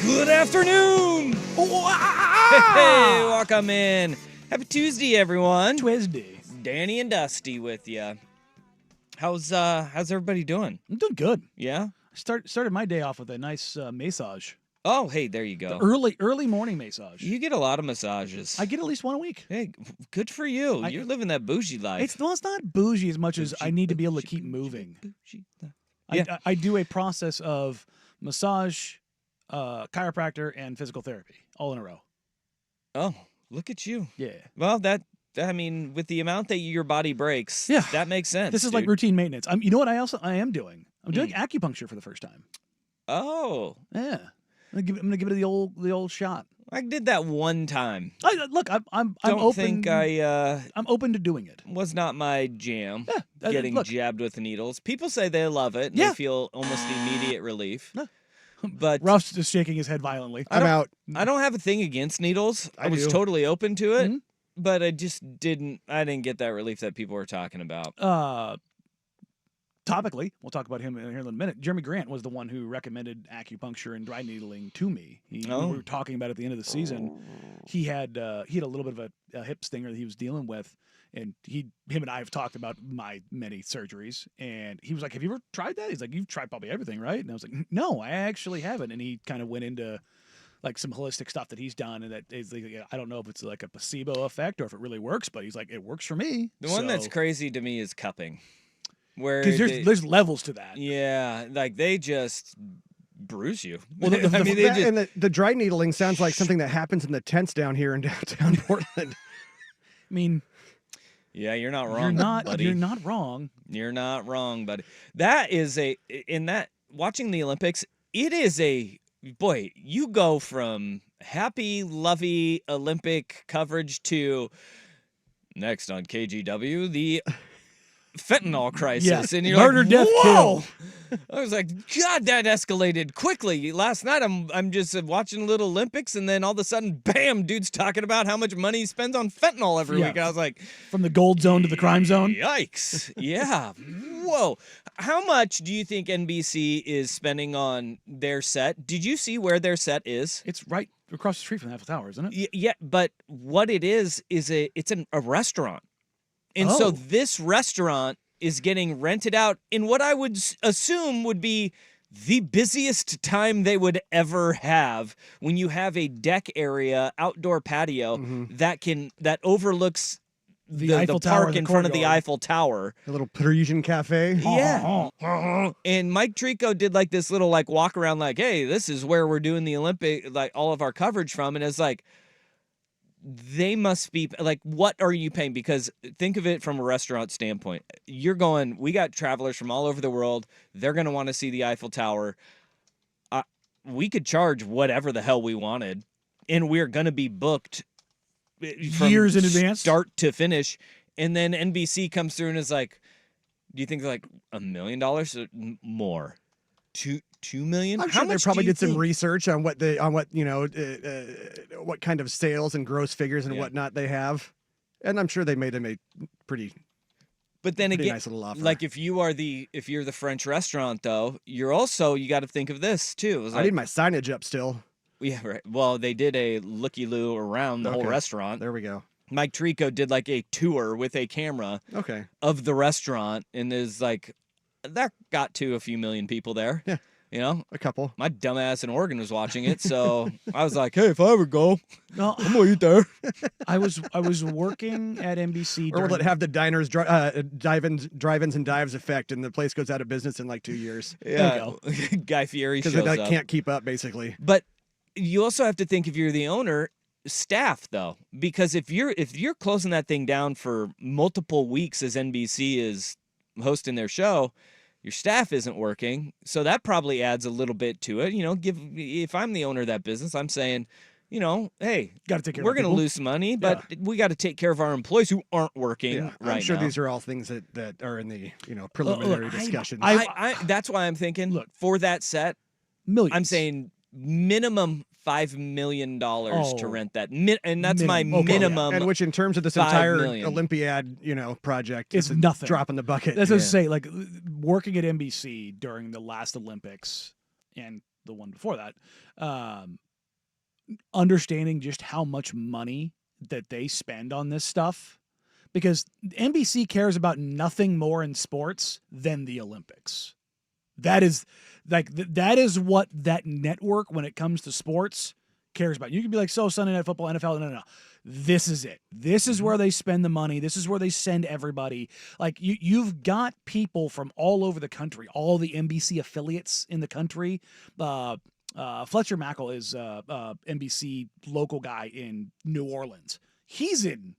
Good afternoon. Hey, welcome in. Happy Tuesday, everyone. Tuesday. Danny and Dusty with you. How's everybody doing? I'm doing good. Yeah. I started my day off with a nice massage. Oh, hey, there you go. Early morning massage. You get a lot of massages. I get at least one a week. Hey, good for you. You're living that bougie life. It's not bougie as much as Bougie, I need to be able to bougie, keep moving. bougie. Yeah. I do a process of massage, chiropractor, and physical therapy all in a row. Oh, look at you. Yeah. Well, with the amount that your body breaks, Yeah. that makes sense. This is dude. like routine maintenance. You know what I am doing? I'm doing acupuncture for the first time. Oh, Yeah. I'm gonna give it the old shot. I did that one time. Look, I'm Don't open. think I'm open to doing it. was not my jam. Yeah, Getting look. jabbed with needles. People say they love it. And Yeah. They feel almost immediate relief. No. But Ralph's just shaking his head violently. I'm out. I don't have a thing against needles. I was do. totally open to it, Mhm. but I just didn't. I didn't get that relief that people were talking about. Topically, we'll talk about him here in a minute. Jeremy Grant was the one who recommended acupuncture and dry needling to me. We were talking about it at the end of the season. He had a little bit of a hip stinger that he was dealing with, and him and I have talked about my many surgeries. And he was like, "Have you ever tried that?" He's like, "You've tried probably everything, right?" And I was like, "No, I actually haven't." And he kind of went into like some holistic stuff that he's done, and that is like, I don't know if it's like a placebo effect or if it really works, but he's like, it works for me. The one that's crazy to me is cupping, where because there's levels to that. Yeah, like they just bruise you. Well, And the dry needling sounds like something that happens in the tents down here in downtown Portland. I mean, yeah, you're not wrong. You're not wrong. You're not wrong, buddy. That is watching the Olympics, it is boy, you go from happy, lovey Olympic coverage to next on KGW, the fentanyl crisis. Yeah. And you're Murder, like, death, whoa! kill. I was like, God, that escalated quickly. Last night, I'm just watching Little Olympics, and then all of a sudden, bam, dude's talking about how much money he spends on fentanyl every week. I was like, from the gold zone to the crime zone. Yikes. Yeah. Whoa. How much do you think NBC is spending on their set? Did you see where their set is? It's right across the street from the Eiffel Tower, isn't it? Yeah, but what it is a restaurant. And so this restaurant is getting rented out in what I would assume would be the busiest time they would ever have, when you have a deck area, outdoor patio that overlooks the park in front of the Eiffel Tower. A little Parisian cafe. Yeah. And Mike Trico did like this little like walk around like, hey, this is where we're doing the Olympic, like all of our coverage from. And it's like, they must be like, what are you paying? Because think of it from a restaurant standpoint. You're going, we got travelers from all over the world. They're going to want to see the Eiffel Tower. We could charge whatever the hell we wanted, and we're going to be booked from years in advance, start to finish. And then NBC comes through and is like, do you think like $1 million more? $2 million? I'm sure they probably did some research on what what kind of sales and gross figures and whatnot they have, and I'm sure they made them a pretty. But then again, nice little offer. Like if you're the French restaurant though, you got to think of this too. I need my signage up still. Yeah, right. Well, they did a looky-loo around the whole restaurant. There we go. Mike Trico did like a tour with a camera of the restaurant, and is like, that got to a few million people there. Yeah. You know, a couple. My dumbass in Oregon was watching it, so I was like, "Hey, if I ever go, no, I'm gonna eat there." I was working at NBC. Or will it have the diners, drive-ins and dives effect, and the place goes out of business in like 2 years? Yeah, Guy Fieri shows up because they can't keep up, basically. But you also have to think, if you're the owner, staff though, because if you're closing that thing down for multiple weeks as NBC is hosting their show, your staff isn't working, so that probably adds a little bit to it. You know, if I'm the owner of that business, I'm saying, you know, hey, we're going to lose money, but we got to take care of our employees who aren't working right now. I'm sure these are all things that are in the preliminary discussions. That's why I'm thinking, for that set, millions. I'm saying minimum $5 million to rent that, and that's my minimum. And which, in terms of this entire Olympiad, project, it's nothing. Drop in the bucket. That's what I was saying. Like working at NBC during the last Olympics and the one before that. Understanding just how much money that they spend on this stuff, because NBC cares about nothing more in sports than the Olympics. That is that is what that network, when it comes to sports, cares about. You can be like, so Sunday Night Football, NFL, no. This is it. This is where they spend the money. This is where they send everybody. Like you've got people from all over the country, all the NBC affiliates in the country. Fletcher Mackel is NBC local guy in New Orleans. He's in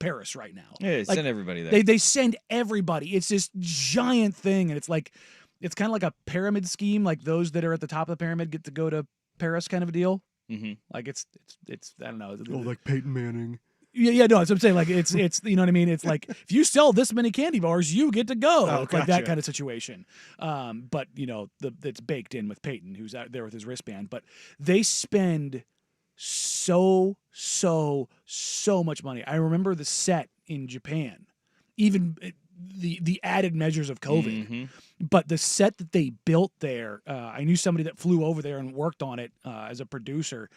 Paris right now. Yeah, they send everybody there. They send everybody. It's this giant thing, and it's kind of like a pyramid scheme. Like those that are at the top of the pyramid get to go to Paris, kind of a deal. Mm-hmm. Like it's I don't know. Oh, like Peyton Manning. Yeah, no, that's what I'm saying. Like it's you know what I mean. It's like if you sell this many candy bars, you get to go. Oh, It's like that gotcha. kind of situation. But you know, it's baked in with Peyton, who's out there with his wristband. But they spend so much money. I remember the set in Japan, even the added measures of COVID. Mm-hmm. But the set that they built there, I knew somebody that flew over there and worked on it as a producer,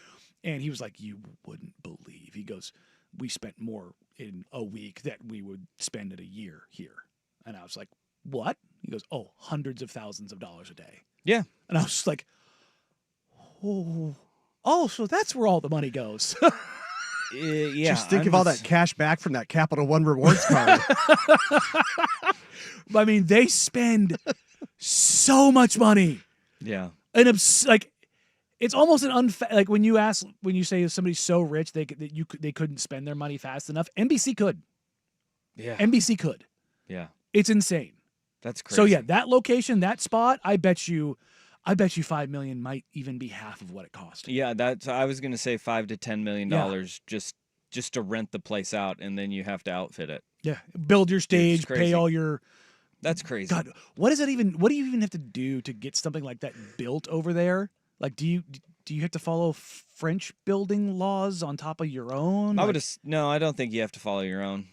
and he was like, "You wouldn't believe." He goes, "We spent more in a week that we would spend in a year here." And I was like, "What?" He goes, "Oh, hundreds of thousands of dollars a day." Yeah. And I was just like, "Oh, so that's where all the money goes." Yeah. Just think of all that cash back from that Capital One rewards card. I mean, they spend so much money. Yeah. And it's almost an like when you say somebody's so rich they couldn't spend their money fast enough. NBC could. Yeah. NBC could. Yeah. It's insane. That's crazy. So yeah, that location, that spot, I bet you $5 million might even be half of what it cost. Yeah, I was gonna say $5 to $10 million just to rent the place out, and then you have to outfit it. Yeah, build your stage, crazy. pay all your. That's crazy. God, what do you even have to do to get something like that built over there? Like, do you have to follow French building laws on top of your own? No, I don't think you have to follow your own.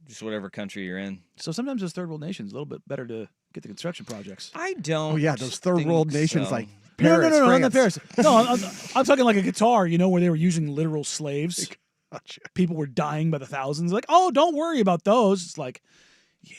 Just whatever country you're in. So sometimes those third world nations a little bit better to get the construction projects. I don't. Oh yeah, those third world nations so. like Paris. No, France. not Paris. No, I'm talking like a Qatar, where they were using literal slaves. Gotcha. People were dying by the thousands. Like, oh, don't worry about those. It's like, yeah,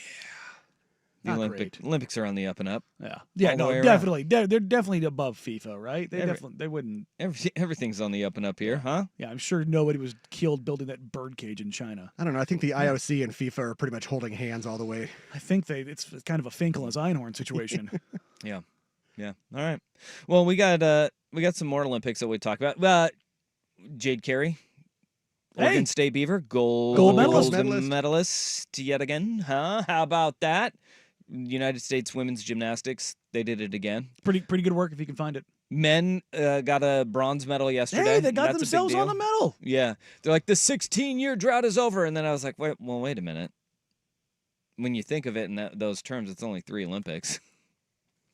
The not great. Olympics are on the up and up. Yeah, All the way no, around. definitely. They're definitely above FIFA, right? They wouldn't. Everything's on the up and up here, huh? Yeah, I'm sure nobody was killed building that bird cage in China. I don't know. I think the IOC and FIFA are pretty much holding hands all the way. I think it's kind of a Finkel and Einhorn situation. Yeah. All right. Well, we got some more Olympics that we talk about. Jade Carey, Oregon State Beaver, gold medalist yet again, huh? How about that? United States women's gymnastics, they did it again. Pretty good work if you can find it. Men got a bronze medal yesterday. Hey, they got That's themselves on a medal. Yeah. They're like, the 16-year drought is over. And then I was like, wait a minute. When you think of it in those terms, it's only 3 Olympics.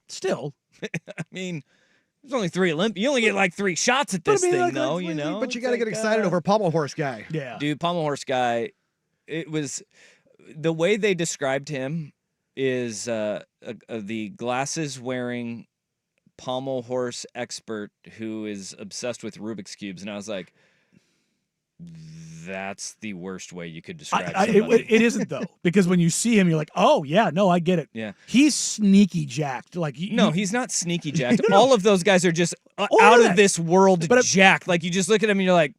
Still. I mean, there's only 3 Olympics. You only get like 3 shots at this thing, though, you know? But you got to get excited over Pommel Horse guy. Yeah. Dude, Pommel Horse guy, it was the way they described him is the glasses-wearing pommel horse expert who is obsessed with Rubik's Cubes. And I was like, that's the worst way you could describe somebody. It isn't, though, because when you see him, you're like, oh, yeah, no, I get it. Yeah. He's sneaky jacked. No, he's not sneaky jacked. All of those guys are just out of this world jacked. Like, you just look at him and you're like,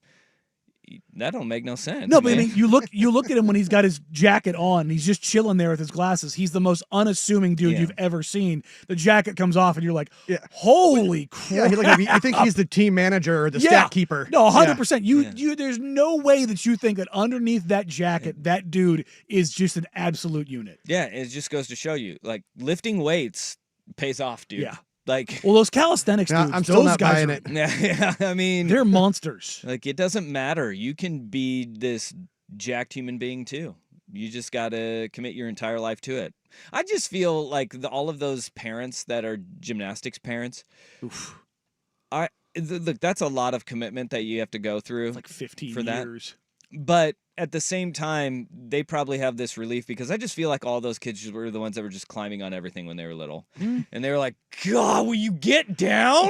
that don't make no sense. No, but I mean, you look at him when he's got his jacket on. He's just chilling there with his glasses. He's the most unassuming dude you've ever seen. The jacket comes off, and you're like, "Holy crap!" Yeah, I think he's the team manager or the stat keeper. No, 100%. You, there's no way that you think that underneath that jacket, that dude is just an absolute unit. Yeah, it just goes to show you, like, lifting weights pays off, dude. Yeah. Like, well, those calisthenics dudes, I'm still those not guys buying are, it. Yeah, I mean, they're monsters. Like, it doesn't matter. You can be this jacked human being too. You just got to commit your entire life to it. I just feel like all of those parents that are gymnastics parents, look, that's a lot of commitment that you have to go through. It's like 15 for years. But at the same time, they probably have this relief because I just feel like all those kids were the ones that were just climbing on everything when they were little. And they were like, God, will you get down?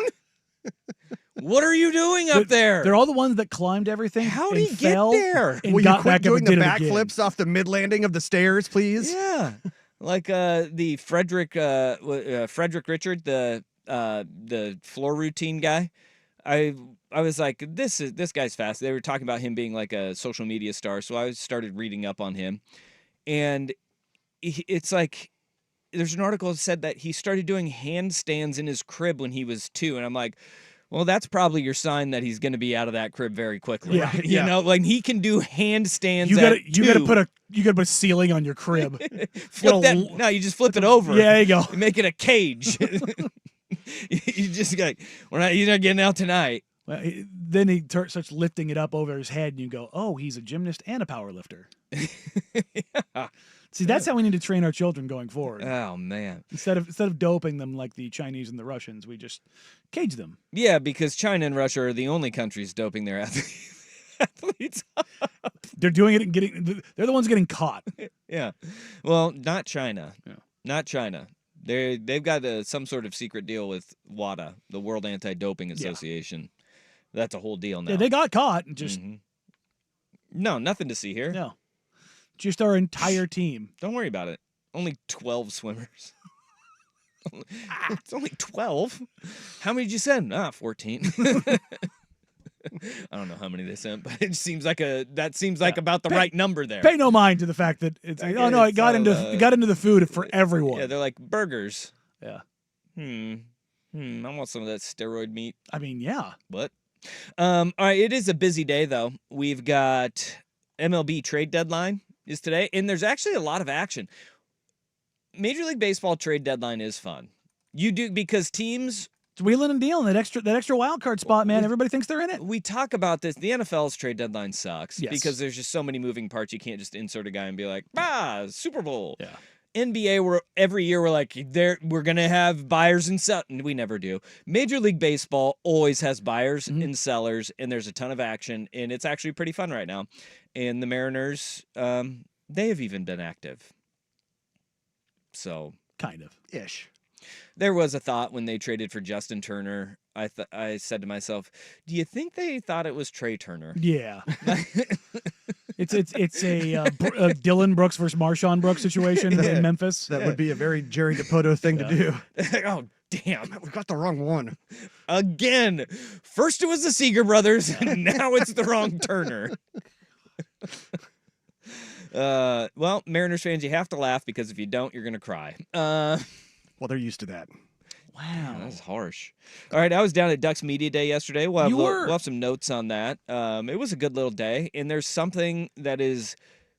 What are you doing up there? They're all the ones that climbed everything. How'd and he get fell there? And Will you got quit back up doing and the did it again. backflips off the mid landing of the stairs, please? Yeah, like the Frederick Richard, the floor routine guy. I was like, this guy's fast. They were talking about him being like a social media star, so I started reading up on him, and it's like there's an article that said that he started doing handstands in his crib when he was 2, and I'm like, well, that's probably your sign that he's going to be out of that crib very quickly. Yeah, You know, like he can do handstands. You gotta put a a ceiling on your crib. flip that. No, you just flip it over. Yeah, there you go. You make it a cage. You just like, you're not getting out tonight. Well, then he starts lifting it up over his head, and you go, "Oh, he's a gymnast and a power lifter." Yeah. See, that's how we need to train our children going forward. Oh man! Instead of doping them like the Chinese and the Russians, we just cage them. Yeah, because China and Russia are the only countries doping their athletes. They're doing it and they're the ones getting caught. Yeah, well, not China. Yeah. Not China. They've got some sort of secret deal with WADA, the World Anti-Doping Association. That's a whole deal now. Yeah, they got caught and just No, nothing to see here. no. Just our entire team. Don't worry about it. Only 12 swimmers. It's only 12. How many did you send? 14. I don't know how many they sent, but it seems like about the right number there. Pay no mind to the fact that it's Okay, oh no, it got so, into the food for everyone. Yeah, they're like burgers. Yeah. I want some of that steroid meat. I mean, yeah. What? All right, it is a busy day though. We've got MLB trade deadline is today, and there's actually a lot of action. Major League Baseball trade deadline is fun. You do because teams It's wheeling and dealing that extra wild card spot, man. Everybody thinks they're in it. we talk about this. The NFL's trade deadline sucks Yes. because there's just so many moving parts. You can't just insert a guy and be like, Super Bowl. Yeah. NBA, every year we're like, we're gonna have buyers and sellers. We never do. Major League Baseball always has buyers and sellers, and there's a ton of action, and it's actually pretty fun right now. And the Mariners, they have even been active. So Kind of. Ish. there was a thought when they traded for Justin Turner. I said to myself, do you think they thought it was Trey Turner? Yeah. It's a Dylan Brooks versus Marshawn Brooks situation in Memphis. That would be a very Jerry DiPoto thing to do. Oh, damn. We got the wrong one. Again. First it was the Seeger brothers, and now it's the wrong Turner. Well, Mariners fans, you have to laugh because if you don't, you're going to cry. Well, they're used to that. Wow. That's harsh. All right, I was down at Ducks Media Day yesterday. We'll have some notes on that. It was a good little day, and there's something that is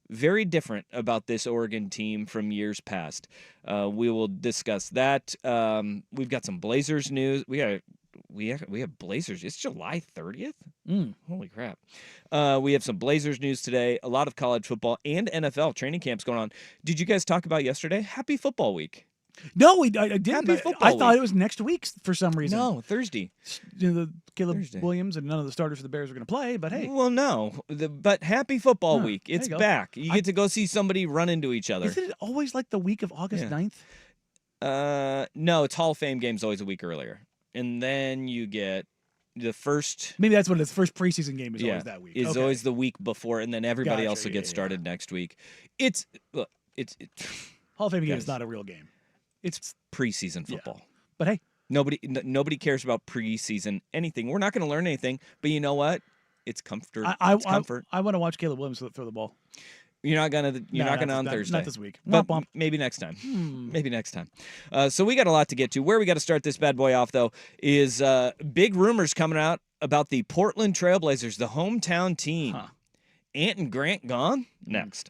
very different about this Oregon team from years past. We will discuss that. We've got some Blazers news. We have Blazers. It's July 30th. Holy crap. We have some Blazers news today. A lot of college football and NFL training camps going on. Did you guys talk about yesterday? Happy football week. No, I didn't. Happy football I thought week. it was next week for some reason. No, Thursday. Caleb Thursday. Williams and none of the starters for the Bears are going to play, but hey. Well, no. But happy football week. there It's you go. back. You get to go see somebody run into each other. Isn't it always like the week of August 9th? No, it's Hall of Fame game's always a week earlier. And then you get the first Maybe that's what it is. First preseason game is always that week. Is Okay. always the week before, and then everybody Gotcha, else will get yeah. started next week. It's Hall of Fame game Guys. is not a real game. it's preseason football. But hey, Nobody cares about preseason anything. We're not going to learn anything, but you know what? It's comfort. I comfort. want to watch Caleb Williams throw the ball. You're not gonna on Thursday. Not this week. But Womp womp. maybe next time. Maybe next time. So we got a lot to get to. Where we got to start this bad boy off, though, is big rumors coming out about the Portland Trailblazers, the hometown team. Ant and Grant gone? Next.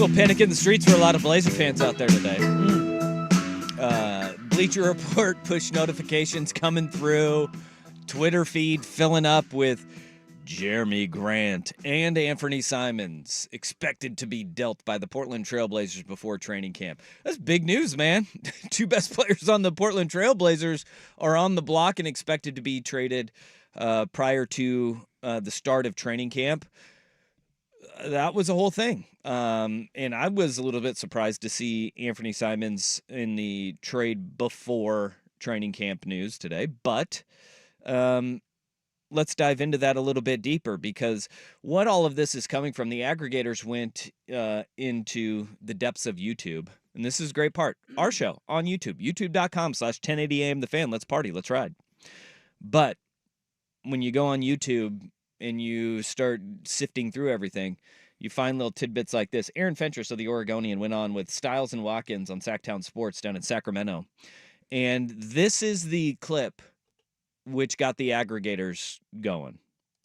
little panic in the streets for a lot of Blazer fans out there today. Bleacher Report push notifications coming through. Twitter feed filling up with Jeremy Grant and Anthony Simons expected to be dealt by the Portland Trailblazers before training camp. That's big news, man. Two best players on the Portland Trailblazers are on the block and expected to be traded prior to the start of training camp. That was a whole thing. And I was a little bit surprised to see Anthony Simons in the trade before training camp news today. But let's dive into that a little bit deeper, because what all of this is coming from, the aggregators went into the depths of YouTube. And this is a great part. Our show on YouTube, youtube.com/1080am The Fan. Let's party. Let's ride. But when you go on YouTube and you start sifting through everything, you find little tidbits like this. Aaron Fentress of the Oregonian went on with Stiles and Watkins on Sacktown Sports down in Sacramento. And this is the clip which got the aggregators going.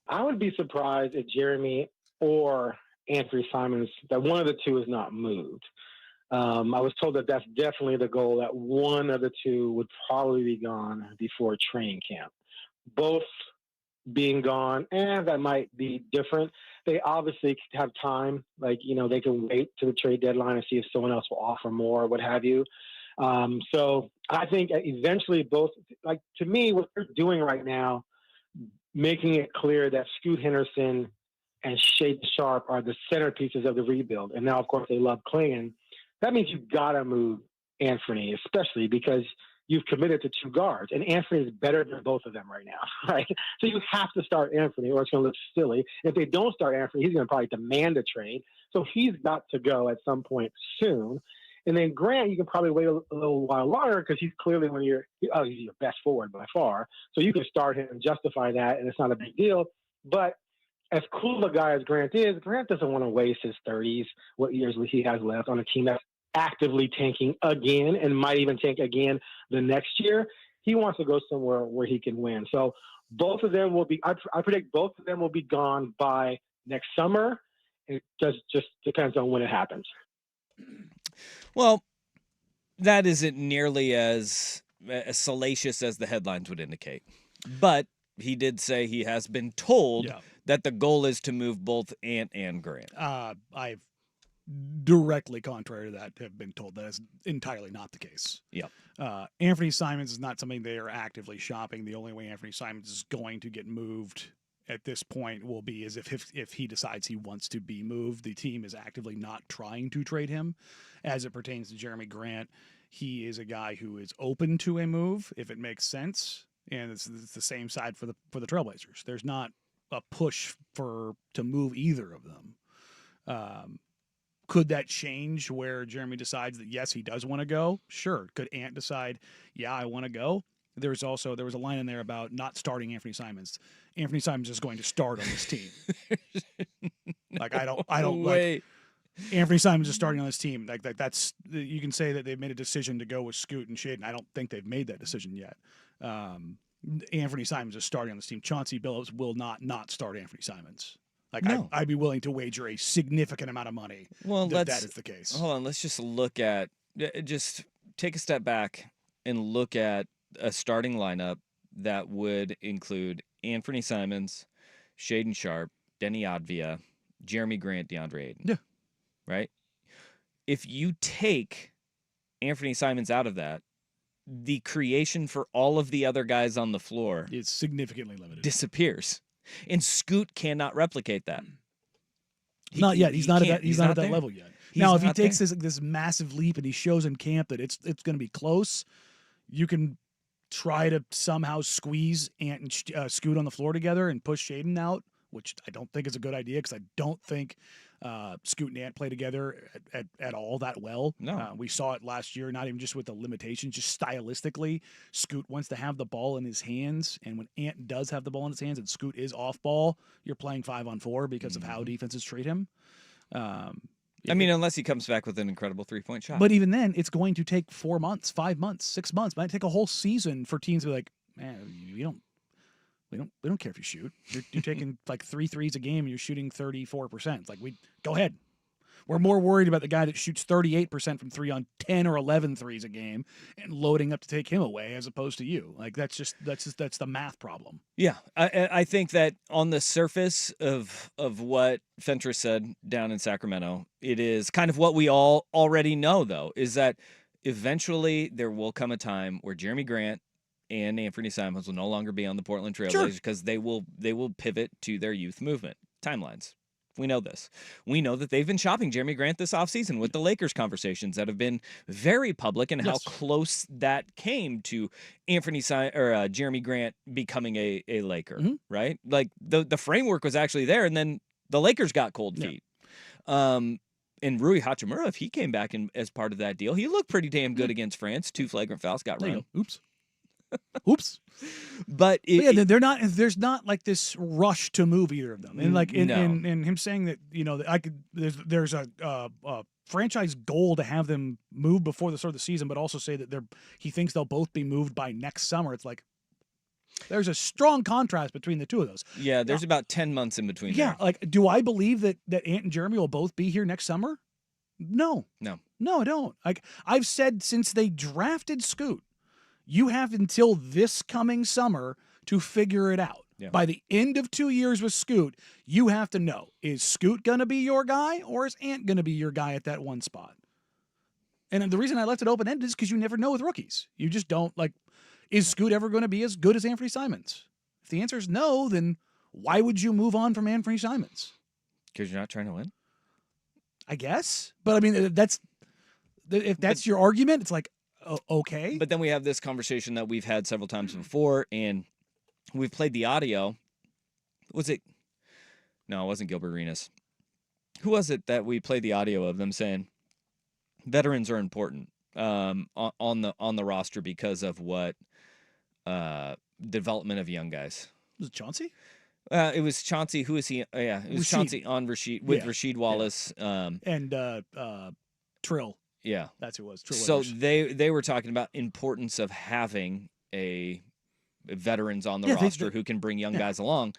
I would be surprised if Jeremy or Anthony Simons, that one of the two is not moved. I was told that that's definitely the goal, that one of the two would probably be gone before training camp. Both being gone, and that might be different. They obviously have time, like, they can wait to the trade deadline and see if someone else will offer more or what have you. So I think eventually both, like, to me, what they're doing right now, making it clear that Scoot Henderson and Shaden Sharp are the centerpieces of the rebuild. And now, of course, they love Klingon. That means you've got to move Anthony, especially because you've committed to two guards, and Anthony is better than both of them right now, right? So you have to start Anthony, or it's going to look silly. If they don't start Anthony, he's going to probably demand a trade. So he's got to go at some point soon. And then Grant, you can probably wait a little while longer because he's clearly he's your best forward by far. So you can start him and justify that, and it's not a big deal. But as cool of a guy as Grant is, Grant doesn't want to waste his 30s, what years he has left, on a team that's actively tanking again and might even tank again the next year. He wants to go somewhere where he can win. So both of them will be, I predict both of them will be gone by next summer. It just depends on when it happens. Well, that isn't nearly as salacious as the headlines would indicate. But he did say he has been told that the goal is to move both Ant and Grant. I've directly contrary to that have been told that is entirely not the case. Yep. Anthony Simons is not something they are actively shopping. The only way Anthony Simons is going to get moved at this point will be as if he decides he wants to be moved. The team is actively not trying to trade him. As it pertains to Jeremy Grant, he is a guy who is open to a move if it makes sense, and it's the same side for the Trailblazers. There's not a push to move either of them. Could that change where Jeremy decides that, yes, he does want to go? Sure. Could Ant decide, yeah, I want to go? There was a line in there about not starting Anthony Simons. Anthony Simons is going to start on this team. Like, I don't like Anthony Simons is starting on this team. Like that's, you can say that they've made a decision to go with Scoot and Shaden. I don't think they've made that decision yet. Anthony Simons is starting on this team. Chauncey Billups will not start Anthony Simons. Like, no. I'd be willing to wager a significant amount of money that is the case. Hold on, let's just take a step back and look at a starting lineup that would include Anthony Simons, Shaden Sharp, Denny Advia, Jeremy Grant, DeAndre Ayton. Yeah. Right? If you take Anthony Simons out of that, the creation for all of the other guys on the floor is significantly limited. Disappears. And Scoot cannot replicate that. Not yet. He's not at that level yet. Now, if he takes there. this massive leap and he shows in camp that it's going to be close, you can try to somehow squeeze Ant and Scoot on the floor together and push Shaden out, which I don't think is a good idea because I don't think Scoot and Ant play together at all that well. No. We saw it last year, not even just with the limitations, just stylistically. Scoot wants to have the ball in his hands, and when Ant does have the ball in his hands and Scoot is off ball, you're playing 5-on-4 because of how defenses treat him. Unless he comes back with an incredible three-point shot. But even then, it's going to take 4 months, 5 months, 6 months. It might take a whole season for teams to be like, man, we don't care if you shoot. You're taking like 3 threes a game and you're shooting 34%. It's like, go ahead. We're more worried about the guy that shoots 38% from three on 10 or 11 threes a game and loading up to take him away as opposed to you. Like that's the math problem. Yeah, I think that on the surface of what Fentress said down in Sacramento, it is kind of what we all already know, though, is that eventually there will come a time where Jeremy Grant and Anthony Simons will no longer be on the Portland Trailblazers because they will pivot to their youth movement timelines. We know this. We know that they've been shopping Jeremy Grant this offseason with the Lakers conversations that have been very public and how close that came to Jeremy Grant becoming a Laker, right? Like the framework was actually there, and then the Lakers got cold feet. And Rui Hachimura, if he came back as part of that deal, he looked pretty damn good against France. 2 flagrant fouls got run. Oops. Oops. But they're not. There's not like this rush to move either of them, and like in him saying that that I could. There's a franchise goal to have them move before the start of the season, but also say that he thinks they'll both be moved by next summer. It's like there's a strong contrast between the two of those. Yeah, there's about 10 months in between. Yeah, like do I believe that Ant and Jeremy will both be here next summer? No, I don't. Like I've said since they drafted Scoot. You have until this coming summer to figure it out. Yeah. By the end of 2 years with Scoot, you have to know, is Scoot going to be your guy or is Ant going to be your guy at that one spot? And the reason I left it open-ended is because you never know with rookies. You just don't, is Scoot ever going to be as good as Anthony Simons? If the answer is no, then why would you move on from Anthony Simons? Because you're not trying to win? I guess. But, I mean, if that's your argument, it's like, okay. But then we have this conversation that we've had several times before, and we've played the audio. Was it? No, it wasn't Gilbert Arenas. Who was it that we played the audio of them saying veterans are important on the roster because of what development of young guys? Was it Chauncey? It was Chauncey. Who is he? Yeah, it was Rasheed. Chauncey on Rasheed with Rasheed Wallace and Trill. Yeah, that's who it was. Trill so Withers. they were talking about importance of having a veterans on the roster who can bring young guys along.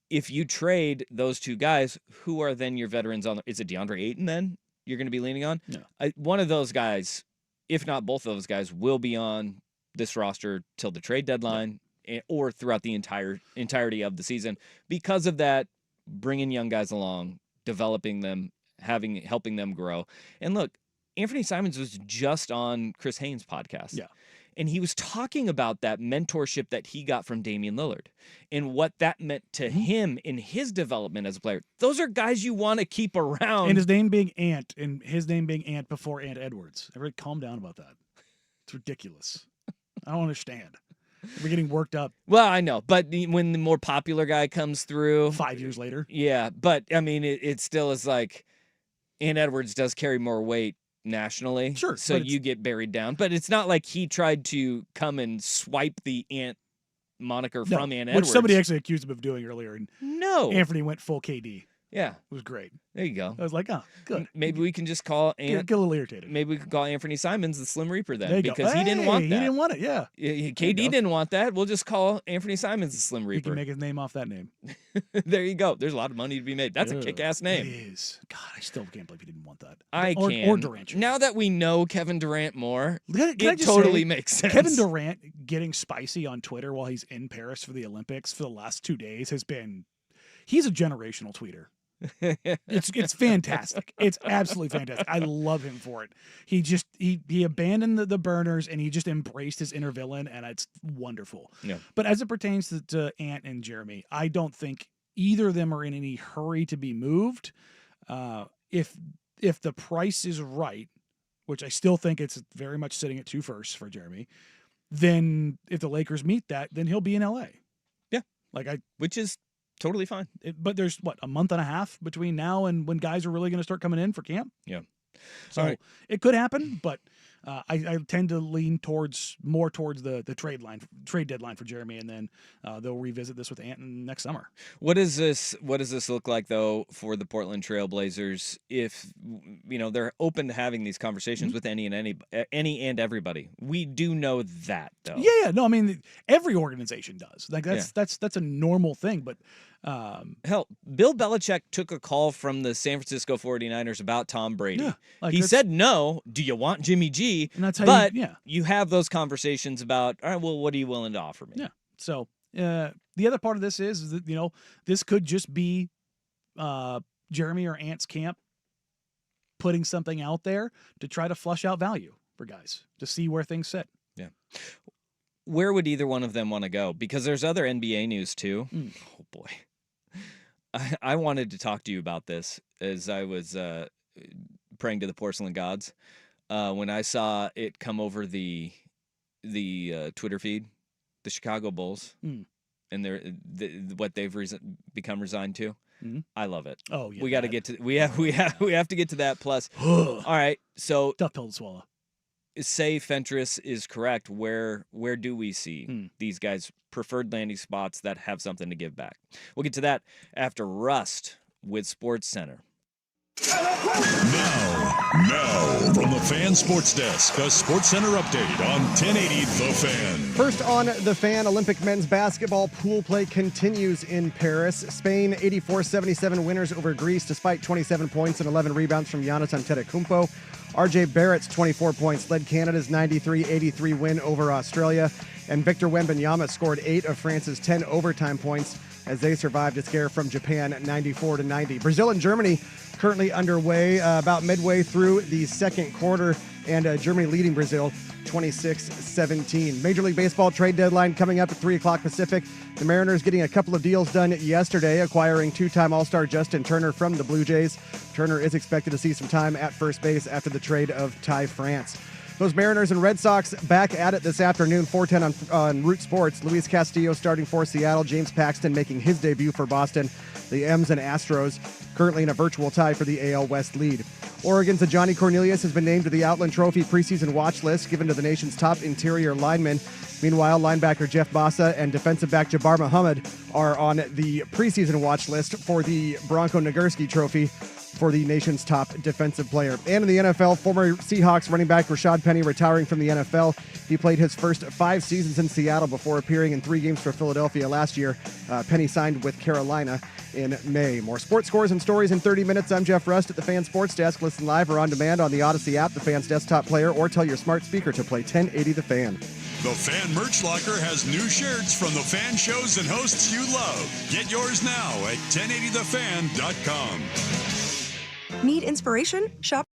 If you trade those two guys, who are then your veterans on? Is it DeAndre Ayton then you're going to be leaning on? No. One of those guys, if not both of those guys, will be on this roster till the trade deadline or throughout the entirety of the season. Because of that, bringing young guys along, developing them, helping them grow. And look, Anthony Simons was just on Chris Haynes' podcast. Yeah. And he was talking about that mentorship that he got from Damian Lillard and what that meant to him in his development as a player. Those are guys you want to keep around. And his name being Ant, and his name being Ant before Ant Edwards. Everybody calm down about that. It's ridiculous. I don't understand. We're getting worked up. Well, I know, but when the more popular guy comes through 5 years later. Yeah, but I mean, it still is like Ant Edwards does carry more weight nationally. Sure. So you get buried down. But it's not like he tried to come and swipe the Ant moniker from Ant Edwards. Which somebody actually accused him of doing earlier. And no. Anthony went full KD. Yeah. It was great. There you go. I was like, oh, good. Maybe we can just call Get a little irritated. Maybe we could call Anthony Simons the Slim Reaper then. There you because go. he didn't want that. He didn't want it, yeah. KD didn't want that. We'll just call Anthony Simons the Slim Reaper. He can make his name off that name. There you go. There's a lot of money to be made. That's a kick-ass name. It is. God, I still can't believe he didn't want that. Or Durant. Now that we know Kevin Durant more, it totally makes sense. Kevin Durant getting spicy on Twitter while he's in Paris for the Olympics for the last 2 days he's a generational tweeter. It's fantastic. It's absolutely fantastic. I love him for it. He abandoned the burners and he just embraced his inner villain, and it's wonderful. Yeah. But as it pertains to Ant and Jeremy, I don't think either of them are in any hurry to be moved. If the price is right, which I still think it's very much sitting at 2 firsts for Jeremy, then if the Lakers meet that, then he'll be in LA. Yeah. Which is totally fine. But there's a month and a half between now and when guys are really going to start coming in for camp. Yeah. So it could happen, but I tend to lean more towards the trade deadline for Jeremy, and then they'll revisit this with Ant next summer. What does this look like though for the Portland Trailblazers if they're open to having these conversations with any and everybody? We do know that though. Yeah. No, I mean every organization does. That's a normal thing, but Hell, Bill Belichick took a call from the San Francisco 49ers about Tom Brady. Yeah, like he that's- said, no, do you want Jimmy G? And that's how but you, yeah. you have those conversations about, all right, well, what are you willing to offer me? Yeah. So the other part of this is that, this could just be Jeremy or Ant's camp putting something out there to try to flush out value for guys to see where things sit. Yeah. Where would either one of them want to go? Because there's other NBA news too. Oh boy. I wanted to talk to you about this as I was praying to the porcelain gods. When I saw it come over the Twitter feed, the Chicago Bulls, and what they've become resigned to. I love it. Oh yeah, we got to get to we have to get to that. Plus, all right. So tough pill to swallow. Say Fentress is correct. Where do we see these guys' preferred landing spots that have something to give back? We'll get to that after Rust with Sports Center. Now, from the Fan Sports Desk, a Sports Center update on 1080 The Fan. First on The Fan, Olympic men's basketball pool play continues in Paris. Spain 84-77 winners over Greece despite 27 points and 11 rebounds from Giannis Antetokounmpo. RJ Barrett's 24 points led Canada's 93-83 win over Australia. And Victor Wembanyama scored 8 of France's 10 overtime points as they survived a scare from Japan 94-90. Brazil and Germany currently underway, about midway through the second quarter, and Germany leading Brazil 26-17. Major League Baseball trade deadline coming up at 3 o'clock Pacific. The Mariners getting a couple of deals done yesterday, acquiring two-time All-Star Justin Turner from the Blue Jays. Turner is expected to see some time at first base after the trade of Ty France. Those Mariners and Red Sox back at it this afternoon, 4:10 on Root Sports. Luis Castillo starting for Seattle. James Paxton making his debut for Boston. The M's and Astros currently in a virtual tie for the AL West lead. Oregon's Johnny Cornelius has been named to the Outland Trophy preseason watch list given to the nation's top interior linemen. Meanwhile, linebacker Jeff Bassa and defensive back Jabbar Muhammad are on the preseason watch list for the Bronco Nagurski Trophy for the nation's top defensive player. And in the NFL, former Seahawks running back Rashad Penny retiring from the NFL. He played his first 5 seasons in Seattle before appearing in 3 games for Philadelphia last year. Penny signed with Carolina in May. More sports scores and stories in 30 minutes. I'm Jeff Rust at the Fan Sports Desk. Listen live or on demand on the Odyssey app, the Fan's desktop player, or tell your smart speaker to play 1080 The Fan. The Fan Merch Locker has new shirts from the fan shows and hosts you love. Get yours now at 1080thefan.com. Need inspiration? Shop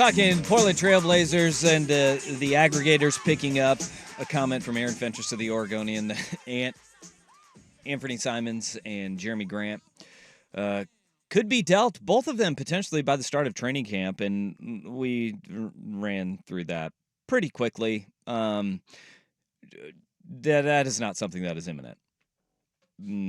talking Portland Trailblazers and the aggregators picking up a comment from Aaron Fentress of the Oregonian that Anthony Simons and Jeremy Grant could be dealt, both of them potentially by the start of training camp, and we ran through that pretty quickly. That is not something that is imminent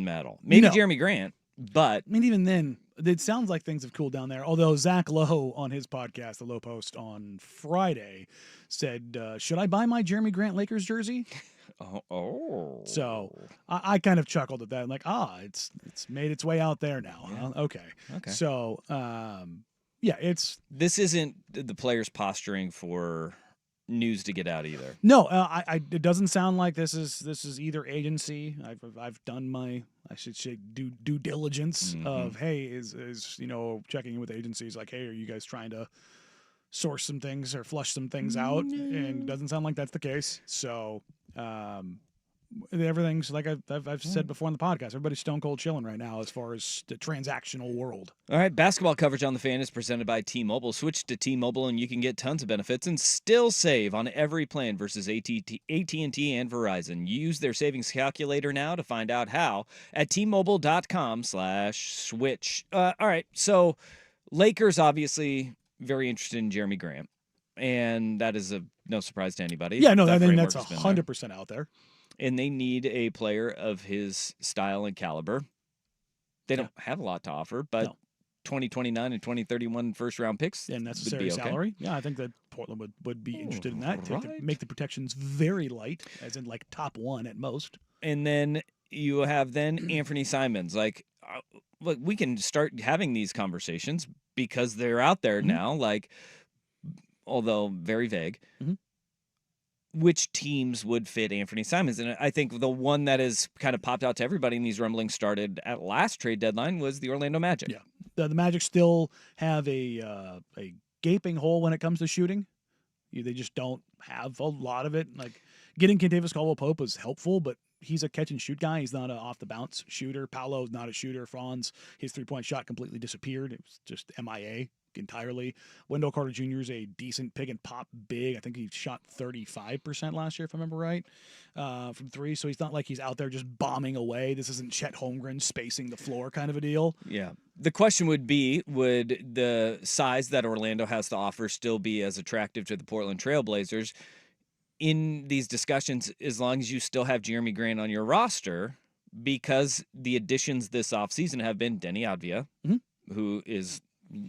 at all. Maybe No. Jeremy Grant, but I mean, even then, it sounds like things have cooled down there. Although Zach Lowe on his podcast, The Low Post, on Friday said, should I buy my Jeremy Grant Lakers jersey? oh. So I kind of chuckled at that. I'm like, it's made its way out there now. Yeah. Huh? Okay. Okay. So, This isn't the players posturing for news to get out either. No, it doesn't sound like this is either agency. I've done my, I should say, due diligence of, hey, is checking in with agencies like, hey, are you guys trying to source some things or flush some things out? And it doesn't sound like that's the case. So everything's like I've said before on the podcast. Everybody's stone cold chilling right now as far as the transactional world. All right, basketball coverage on The Fan is presented by T-Mobile. Switch to T-Mobile and you can get tons of benefits and still save on every plan versus AT&T and Verizon. Use their savings calculator now to find out how at T-Mobile.com/switch. All right, so Lakers obviously very interested in Jeremy Grant, and that is no surprise to anybody. Yeah, no, I think framework that's has been there. 100% out there. And they need a player of his style and caliber. They don't have a lot to offer, but 2029 and 2031 first-round picks and necessary would be okay. salary. Yeah, I think that Portland would be interested in that. Make the protections very light, as in like top one at most. And then you have Anthony Simons. Like, look, we can start having these conversations because they're out there now. Like, although very vague. Which teams would fit Anthony Simons? And I think the one that has kind of popped out to everybody, and these rumblings started at last trade deadline, was the Orlando Magic. Yeah, the Magic still have a gaping hole when it comes to shooting. They just don't have a lot of it. Like, getting Kentavious Caldwell-Pope was helpful, but he's a catch and shoot guy. He's not an off the bounce shooter. Paolo's not a shooter. Franz, his 3-point shot completely disappeared. It was just MIA entirely. Wendell Carter Jr. is a decent pick and pop big. I think he shot 35% last year, if I remember right, from three. So he's not like he's out there just bombing away. This isn't Chet Holmgren spacing the floor kind of a deal. Yeah. The question would be, would the size that Orlando has to offer still be as attractive to the Portland Trailblazers in these discussions as long as you still have Jeremy Grant on your roster? Because the additions this offseason have been Denny Avdia, who is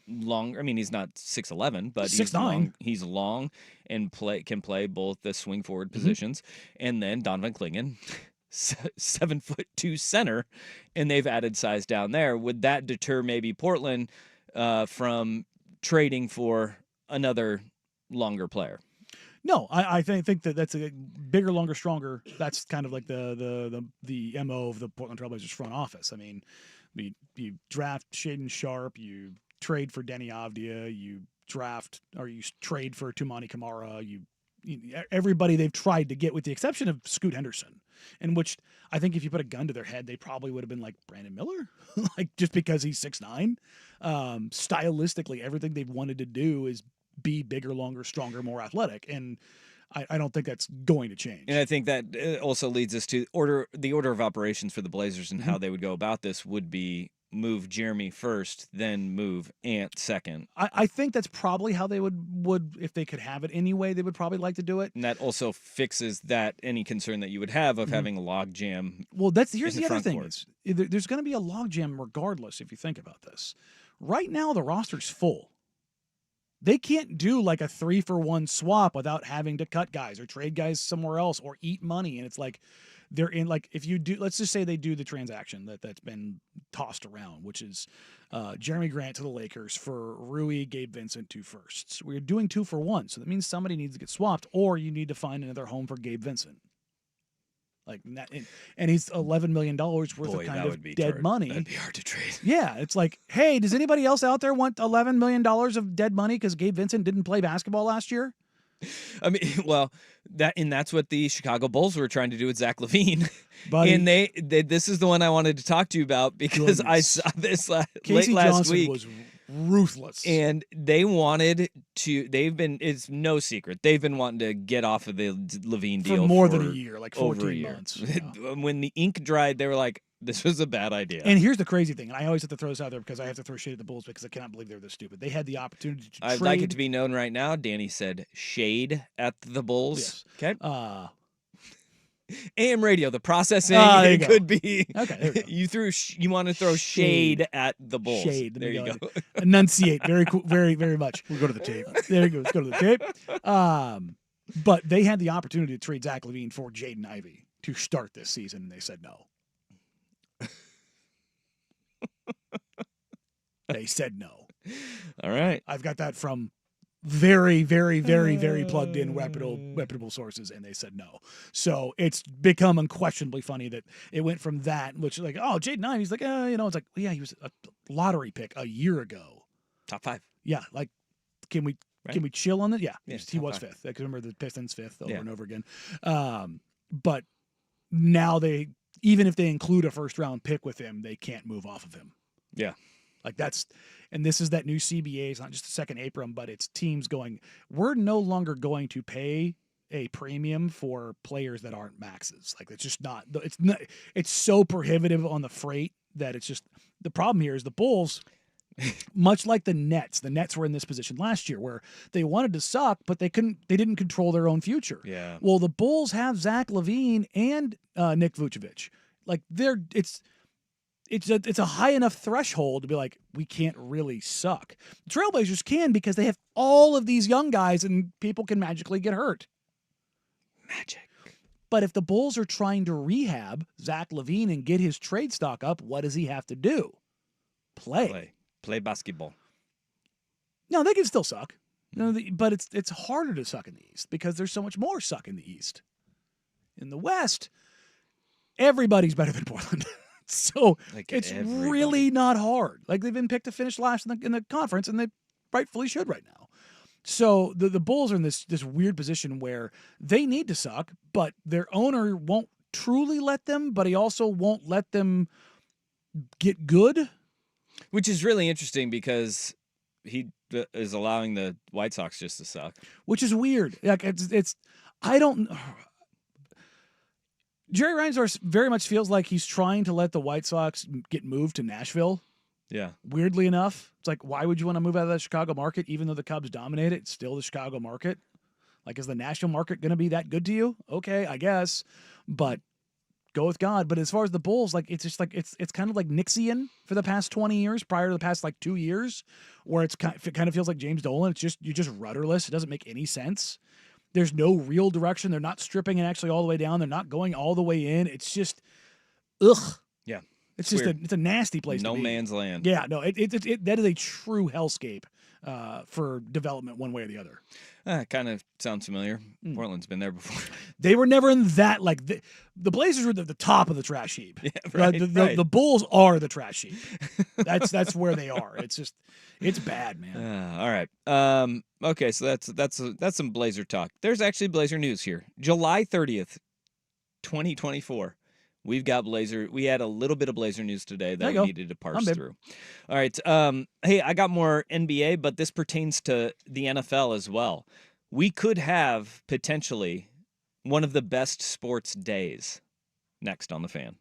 long. I mean, he's not 6'11", but 6'9". He's long and can play both the swing forward positions. And then Donovan Clingan, 7'2" center, and they've added size down there. Would that deter maybe Portland from trading for another longer player? No, I think that's a bigger, longer, stronger. That's kind of like the MO of the Portland Trailblazers front office. I mean, you draft Shaedon Sharpe, you trade for Denny Avdia, you trade for Toumani Camara, everybody they've tried to get, with the exception of Scoot Henderson, in which I think if you put a gun to their head, they probably would have been like Brandon Miller, like just because he's 6'9". Stylistically, everything they've wanted to do is be bigger, longer, stronger, more athletic, and I don't think that's going to change. And I think that also leads us to the order of operations for the Blazers and how they would go about this would be move Jeremy first, then move Ant second. I think that's probably how they would if they could have it anyway, they would probably like to do it. And that also fixes any concern that you would have of having a log jam. Well, here's the other thing court. is there's going to be a log jam regardless if you think about this. Right now the roster's full. They can't do like a 3-for-1 swap without having to cut guys or trade guys somewhere else or eat money. And it's like they're in, like, if you do, let's just say they do the transaction that's been tossed around, which is Jeremy Grant to the Lakers for Rui, Gabe Vincent, 2 firsts. We're doing 2-for-1. So that means somebody needs to get swapped, or you need to find another home for Gabe Vincent. Like that, and he's $11 million worth of kind of dead money. That'd be hard to trade. Yeah, it's like, hey, does anybody else out there want $11 million of dead money because Gabe Vincent didn't play basketball last year? I mean, well, that's what the Chicago Bulls were trying to do with Zach LaVine. Buddy, and this is the one I wanted to talk to you about because I saw this late last Johnson week. was ruthless. And they wanted to. It's no secret. They've been wanting to get off of the Levine deal for more than a year, like 14 months. Yeah. When the ink dried, they were like, "This was a bad idea." And here's the crazy thing, and I always have to throw this out there because I have to throw shade at the Bulls because I cannot believe they're this stupid. They had the opportunity to I'd trade. like it to be known right now. Danny said shade at the Bulls. Yes. Okay. AM radio, the processing there you it go. could be. Okay, there we go. You want to throw shade at the Bulls. Shade. There you go. Enunciate very cool, very, very much. We'll go to the tape. There you go. Let's go to the tape. But they had the opportunity to trade Zach LaVine for Jaden Ivey to start this season, and they said no. They said no. All right. I've got that from very, very, very, very plugged in reputable sources, and they said no. So it's become unquestionably funny that it went from that, which like, oh, Jaden Ivey's like, it's like, well, yeah, he was a lottery pick a year ago. Top 5. Yeah, like, can we chill on that? Yeah, he was 5th. I can remember the Pistons 5th over and over again. But now even if they include a first round pick with him, they can't move off of him. Yeah. Like and this is that new CBA. It's not just a second apron, but it's teams going, we're no longer going to pay a premium for players that aren't maxes. Like it's so prohibitive on the freight that it's just, the problem here is the Bulls, much like the Nets were in this position last year where they wanted to suck, but they didn't control their own future. Yeah. Well, the Bulls have Zach LaVine and Nick Vucevic. Like it's a high enough threshold to be like, we can't really suck. The Trailblazers can because they have all of these young guys and people can magically get hurt. Magic. But if the Bulls are trying to rehab Zach LaVine and get his trade stock up, what does he have to do? Play basketball. No, they can still suck. But it's harder to suck in the East because there's so much more suck in the East. In the West, everybody's better than Portland. So it's really not hard. Like they've been picked to finish last in the conference, and they rightfully should right now. So the Bulls are in this weird position where they need to suck, but their owner won't truly let them, but he also won't let them get good. Which is really interesting because he is allowing the White Sox just to suck. Which is weird. Like I don't. Jerry Reinsdorf very much feels like he's trying to let the White Sox get moved to Nashville. Yeah. Weirdly enough, it's like, why would you want to move out of the Chicago market, even though the Cubs dominate it? It's still the Chicago market. Like, is the Nashville market going to be that good to you? Okay, I guess, but go with God. But as far as the Bulls, like, it's just like it's kind of like Nixian for the past 20 years, prior to the past like 2 years, where it kind of feels like James Dolan. It's just you're just rudderless. It doesn't make any sense. There's no real direction. They're not stripping it actually all the way down. They're not going all the way in. It's just, ugh. Yeah. It's just it's a nasty place to be. No man's land. Yeah, no, that is a true hellscape for development one way or the other. Kind of sounds familiar. Portland's been there before. They were never in that, like, the Blazers were the top of the trash heap. Yeah, right, the Bulls are the trash heap. That's where they are. It's just, it's bad, man. All right. Okay, so that's some Blazer talk. There's actually Blazer news here. July 30th, 2024. We've got Blazer. We had a little bit of Blazer news today that we needed to parse through. All right. Hey, I got more NBA, but this pertains to the NFL as well. We could have potentially one of the best sports days next on the Fan.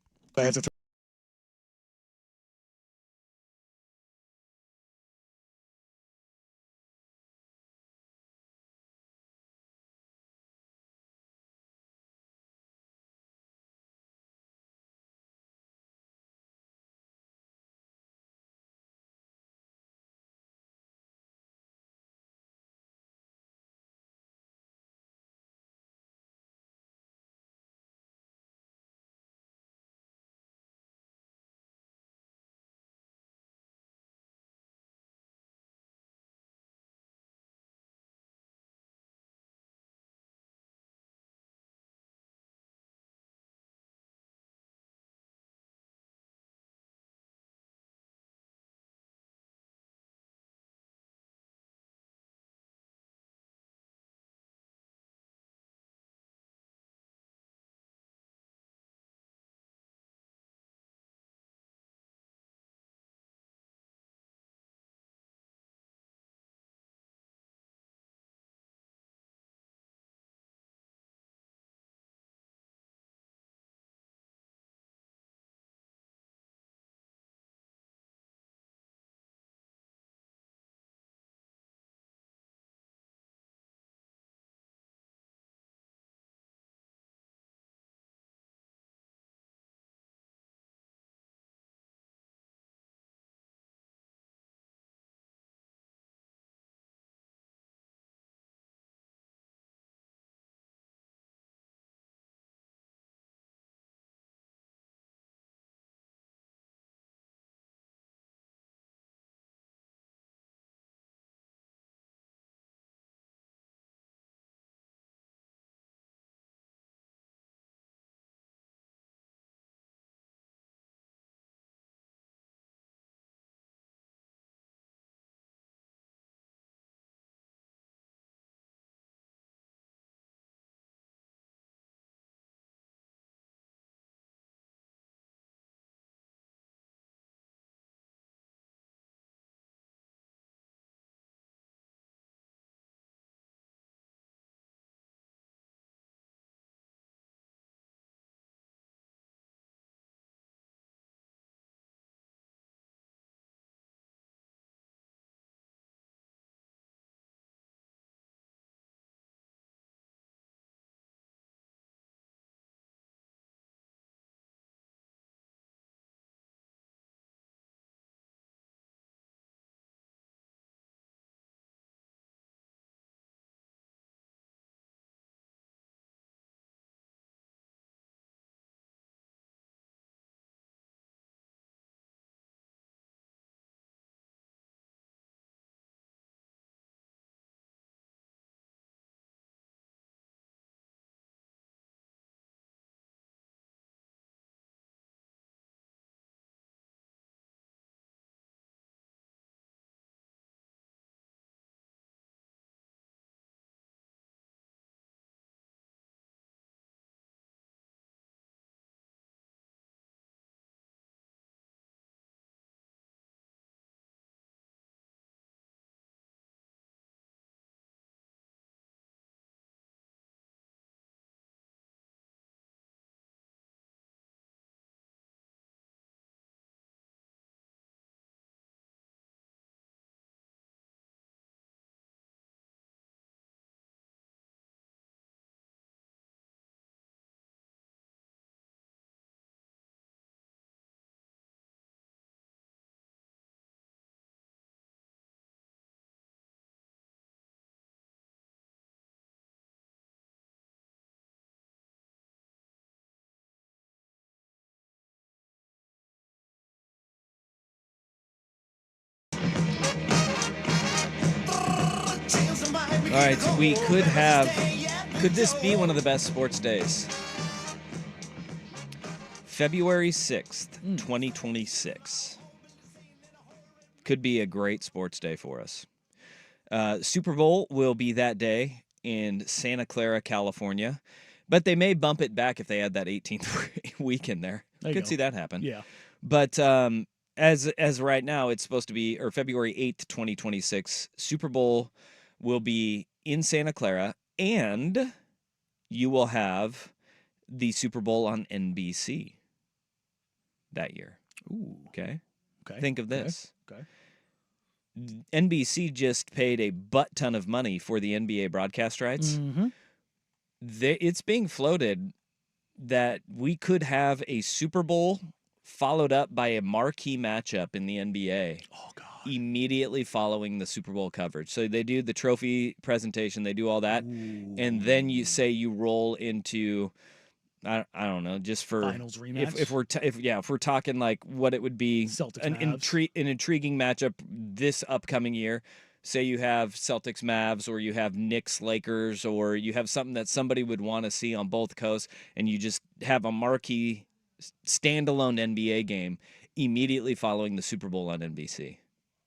All right, so could this be one of the best sports days? February 6th, 2026. Could be a great sports day for us. Super Bowl will be that day in Santa Clara, California, but they may bump it back if they add that 18th week in there. Could see that happen. Yeah. But as right now, it's supposed to be, or February 8th, 2026, Super Bowl will be in Santa Clara, and you will have the Super Bowl on NBC that year. Ooh. Okay? Okay. Think of this. Okay. NBC just paid a butt ton of money for the NBA broadcast rights. Mm-hmm. It's being floated that we could have a Super Bowl followed up by a marquee matchup in the NBA. Oh, God. Immediately following the Super Bowl coverage. So they do the trophy presentation, they do all that, and then you roll into I don't know, just for finals rematch. If we're talking like what it would be, Celtics an intriguing matchup this upcoming year. Say you have Celtics Mavs, or you have Knicks Lakers, or you have something that somebody would want to see on both coasts, and you just have a marquee standalone NBA game immediately following the Super Bowl on NBC.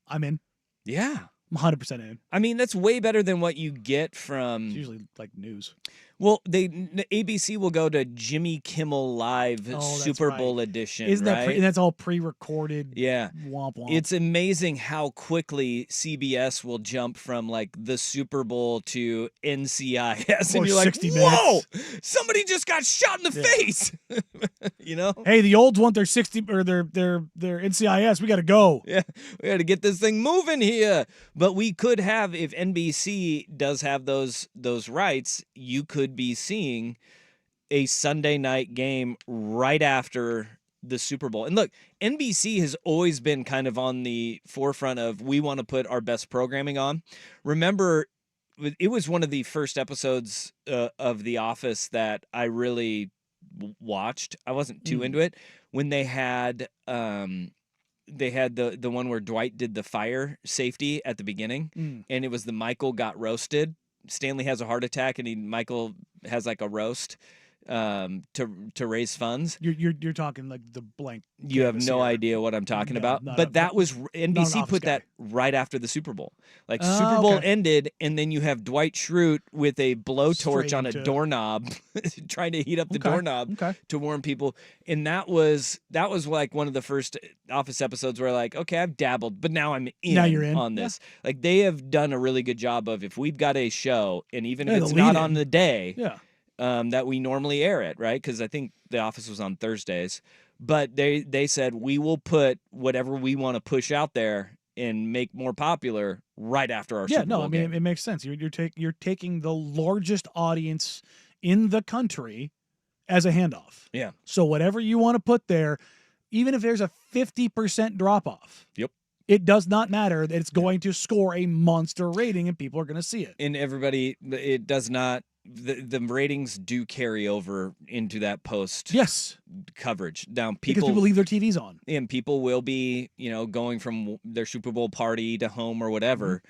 I'm in. Yeah. I'm 100% in. I mean, that's way better than what you get from. It's usually like news. Well, ABC will go to Jimmy Kimmel Live Super Bowl edition. Isn't that right? that's all pre-recorded? Yeah. Womp womp. It's amazing how quickly CBS will jump from like the Super Bowl to NCIS, and you're like, 60 "Whoa! minutes. Somebody just got shot in the face!" You know? Hey, the olds want their 60 or their NCIS. We got to go. Yeah, we got to get this thing moving here. But we could have, if NBC does have those rights, you could be seeing a Sunday night game right after the Super Bowl. And look, NBC has always been kind of on the forefront of, we want to put our best programming on. Remember, it was one of the first episodes of The Office that I really watched. I wasn't too into it when they had the one where Dwight did the fire safety at the beginning, and it was the Michael got roasted. Stanley has a heart attack, and Michael has like a roast to raise funds. You're talking like the blank. You have no idea what I'm talking about. But that was NBC put that right after the Super Bowl. Like Super Bowl ended, and then you have Dwight Schrute with a blowtorch on a doorknob, trying to heat up the doorknob to warn people. And that was like one of the first Office episodes where like, okay, I've dabbled, but now I'm in. Now you're in on this. Yeah. Like they have done a really good job of, if we've got a show, and even if it's not on the day. Yeah. That we normally air it, right? Because I think The Office was on Thursdays. But they said, we will put whatever we want to push out there and make more popular right after our Super Bowl I mean, game. it makes sense. You're taking the largest audience in the country as a handoff. Yeah. So whatever you want to put there, even if there's a 50% drop-off. Yep. It does not matter that it's going to score a monster rating and people are going to see it. And everybody, it does not. The ratings do carry over into that post coverage. Now because people leave their TVs on, and people will be, going from their Super Bowl party to home or whatever.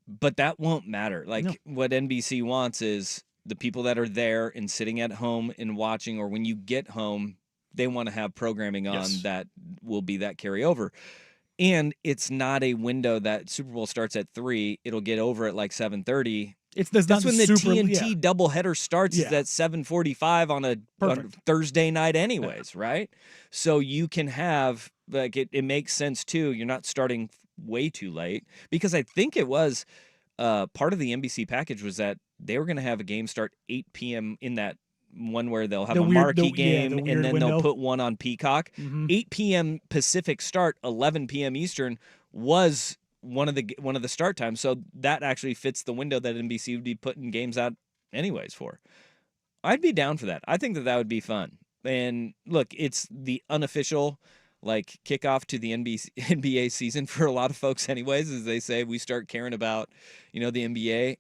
But that won't matter. Like what NBC wants is the people that are there and sitting at home and watching, or when you get home, they want to have programming on that will be that carryover. And it's not a window that Super Bowl starts at 3. It'll get over at like 7:30. That's when the TNT doubleheader starts. Is at 7:45 on a Thursday night, anyways, right? So you can have like it makes sense too. You're not starting way too late, because I think it was part of the NBC package was that they were going to have a game start 8 p.m. in that one where they'll have a marquee game, and then they'll put one on Peacock. 8 p.m. Pacific start, 11 p.m. Eastern was one of the start times, so that actually fits the window that NBC would be putting games out anyways for. I'd be down for that. I think that would be fun. And look, it's the unofficial like kickoff to the NBA season for a lot of folks anyways, as they say. We start caring about the NBA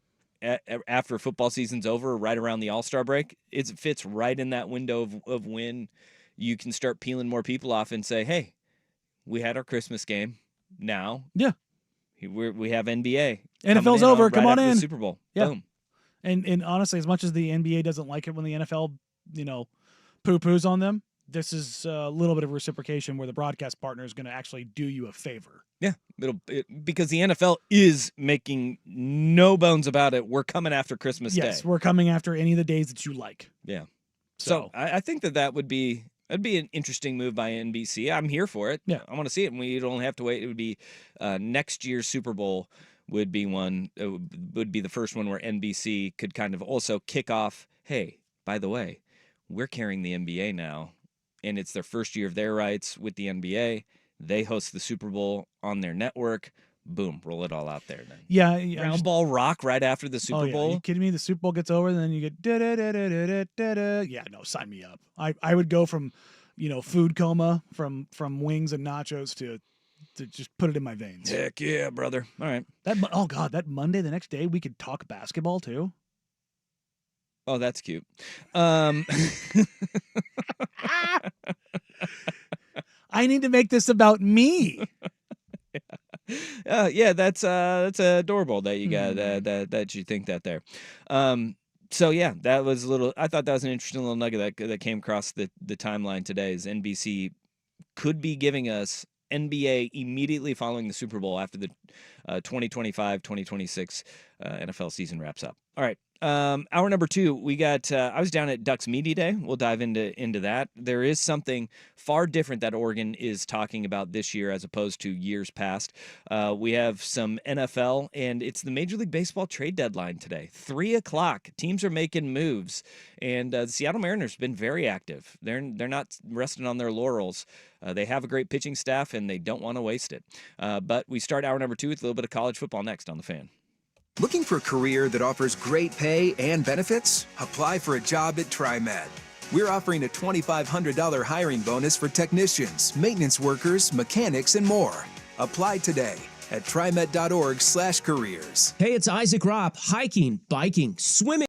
after football season's over, right around the All-Star break. It fits right in that window of when you can start peeling more people off and say, hey, we had our Christmas game. Now We have NBA. NFL's coming over. Right Come on after in. the Super Bowl. Yeah. Boom. And honestly, as much as the NBA doesn't like it when the NFL, poo-poos on them, this is a little bit of reciprocation where the broadcast partner is going to actually do you a favor. Yeah, because the NFL is making no bones about it. We're coming after Christmas Day. Yes, we're coming after any of the days that you like. Yeah. So I think that would be an interesting move by NBC. I'm here for it. Yeah. I want to see it, and we'd only have to wait. It would be next year's Super Bowl would be one. Would be the first one where NBC could kind of also kick off. Hey, by the way, we're carrying the NBA now, and it's their first year of their rights with the NBA. They host the Super Bowl on their network. Boom, roll it all out there then. Yeah. Ground ball rock right after the Super Bowl. Are you kidding me? The Super Bowl gets over, and then you get da-da-da-da-da-da-da. Yeah, no, sign me up. I would go from, food coma from wings and nachos to just put it in my veins. Heck yeah, brother. All right. That Monday, the next day, we could talk basketball too. Oh, that's cute. I need to make this about me. Yeah, that's adorable that you got that you think that there. So yeah, that was a little. I thought that was an interesting little nugget that came across the timeline today. Is NBC could be giving us NBA immediately following the Super Bowl after the 2025-2026 NFL season wraps up. All right. Hour number 2, we got. I was down at Ducks Media Day. We'll dive into that. There is something far different that Oregon is talking about this year as opposed to years past. We have some NFL, and it's the Major League Baseball trade deadline today. 3:00. Teams are making moves, and the Seattle Mariners have been very active. They're not resting on their laurels. They have a great pitching staff, and they don't want to waste it. But we start hour number 2 with a little bit of college football next on The Fan. Looking for a career that offers great pay and benefits? Apply for a job at TriMet. We're offering a $2,500 hiring bonus for technicians, maintenance workers, mechanics, and more. Apply today at trimet.org/careers. Hey, it's Isaac Ropp. Hiking, biking, swimming.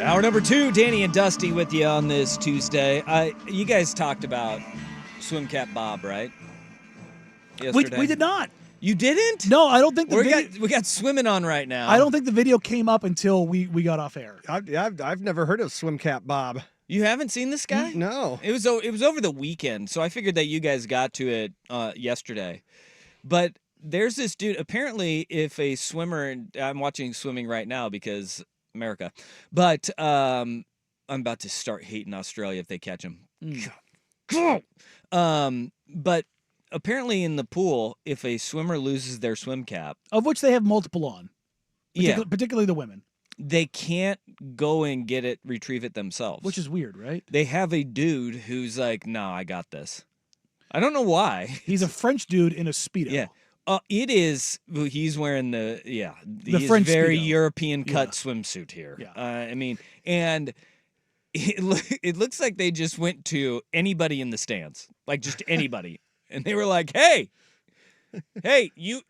Hour number 2, Danny and Dusty with you on this Tuesday. You guys talked about swim cap Bob, right? Yesterday. We did not. You didn't? No, I don't think we got swimming on right now. I don't think the video came up until we got off air. I've never heard of swim cap Bob. You haven't seen this guy? No. It was over the weekend, so I figured that you guys got to it yesterday. But there's this dude. Apparently, if a swimmer, and I'm watching swimming right now because America, but I'm about to start hating Australia if they catch him. But apparently in the pool, if a swimmer loses their swim cap, of which they have multiple on, particularly the women, they can't go and retrieve it themselves. Which is weird, right? They have a dude who's like, "No, I got this." I don't know why. He's a French dude in a Speedo. Yeah. It is. He's wearing the French very Speedo. European cut swimsuit here. Yeah. I mean, and it looks like they just went to anybody in the stands, like just anybody, and they were like, "Hey, you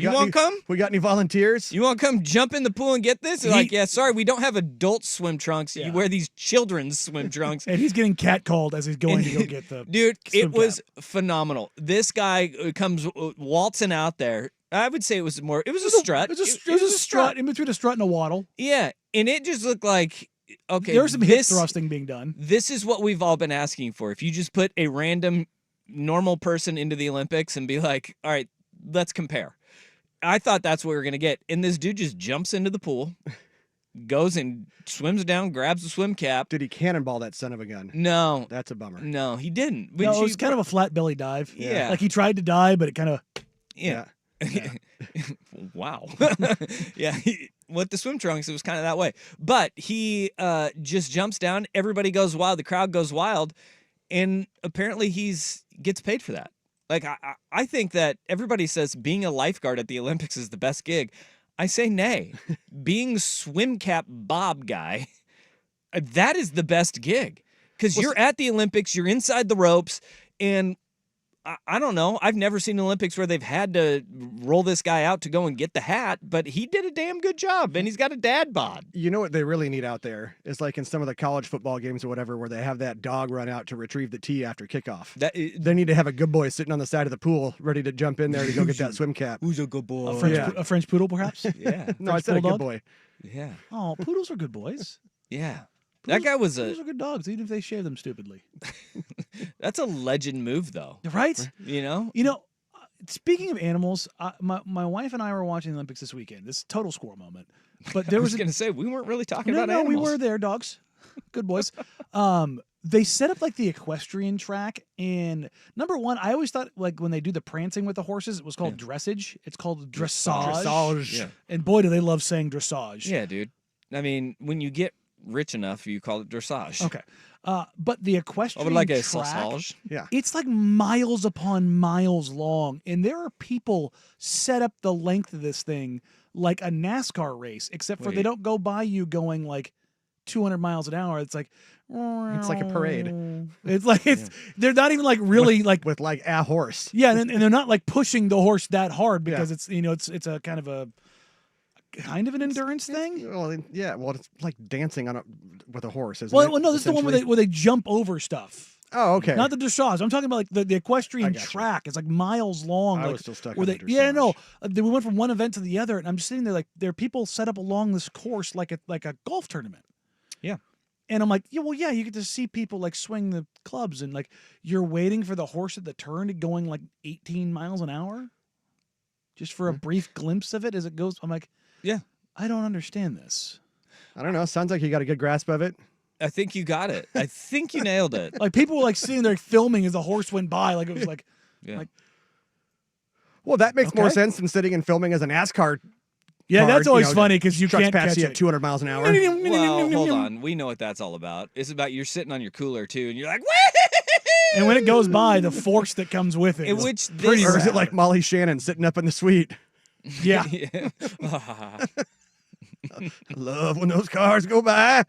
want to come? We got any volunteers? You want to come jump in the pool and get this?" They're like, "Yeah, sorry, we don't have adult swim trunks. Yeah. You wear these children's swim trunks." And he's getting catcalled as he's going to go get the dude. swim It was cap. phenomenal. This guy comes waltzing out there. I would say it was a strut. It was a strut in between a strut and a waddle. Yeah, and it just looked like, okay, There was some hip thrusting being done. This is what we've all been asking for. If you just put a random normal person into the Olympics and be like, all right, let's compare. I thought that's what we were going to get. And this dude just jumps into the pool, goes and swims down, grabs the swim cap. Did he cannonball that son of a gun? No. That's a bummer. No, he didn't. No, it was kind of a flat belly dive. Yeah. Like he tried to dive, but it kind of... Yeah. Wow. Yeah. With the swim trunks, it was kind of that way. But he just jumps down. Everybody goes wild. The crowd goes wild. And apparently gets paid for that. Like, I think that everybody says being a lifeguard at the Olympics is the best gig. I say nay. Being swim cap Bob guy, that is the best gig. Because you're at the Olympics, you're inside the ropes, and I don't know. I've never seen an Olympics where they've had to roll this guy out to go and get the hat, but he did a damn good job, and he's got a dad bod. You know what they really need out there is like in some of the college football games or whatever where they have that dog run out to retrieve the tee after kickoff. They need to have a good boy sitting on the side of the pool ready to jump in there to go get that swim cap. Who's a good boy? A French poodle, perhaps? Yeah. No, I said bulldog? a good boy. Yeah. Oh, poodles are good boys. Yeah. That guy was Poodles are good dogs, even if they shave them stupidly. That's a legend move, though. Right? You know? Speaking of animals, my wife and I were watching the Olympics this weekend. This is a total squirrel moment. But there I was was going to say, we weren't really talking no, about no, animals. we were there, dogs. Good boys. They set up like the equestrian track, and number one, I always thought like when they do the prancing with the horses, it was called dressage. It's called dressage. Dressage. Yeah. And boy, do they love saying dressage. Yeah, dude. I mean, when you get rich enough, you call it dressage. Okay. But the equestrian I would like a track, sausage. Yeah. it's like miles upon miles long, and there are people set up the length of this thing like a NASCAR race, except for they Wait. don't go by you going like 200 miles an hour. It's like a parade. It's like they're not even like really with like a horse. yeah, and they're not like pushing the horse that hard because it's it's a kind of an endurance thing. Well, yeah. Well, it's like dancing with a horse, isn't it? Well, no, this is the one where they jump over stuff. Oh, okay. Not the dressage. I'm talking about like the equestrian I got you. track. It's like miles long. I like, was still stuck where on they, the yeah, dressage. no. We went from one event to the other, and I'm just sitting there like there are people set up along this course like a golf tournament. Yeah. And I'm like, yeah, well, yeah, you get to see people like swing the clubs, and like you're waiting for the horse at the turn to going like 18 miles an hour, just for a brief glimpse of it as it goes. I'm like, Yeah. I don't understand this. I don't know. Sounds like you got a good grasp of it. I think you got it. I think you nailed it. Like people were like sitting there filming as the horse went by, like it was like, Yeah. like Well, that makes more Okay. sense than sitting and filming as a NASCAR. yeah, car, that's always funny because you trucks can't past catch you it. at 200 miles an hour. Well, hold on. We know what that's all about. It's about you're sitting on your cooler, too, and you're like, And when it goes by, the force that comes with it. in is which pretty this, Or is it rad. like Molly Shannon sitting up in the suite? Yeah. Yeah. I love when those cars go by.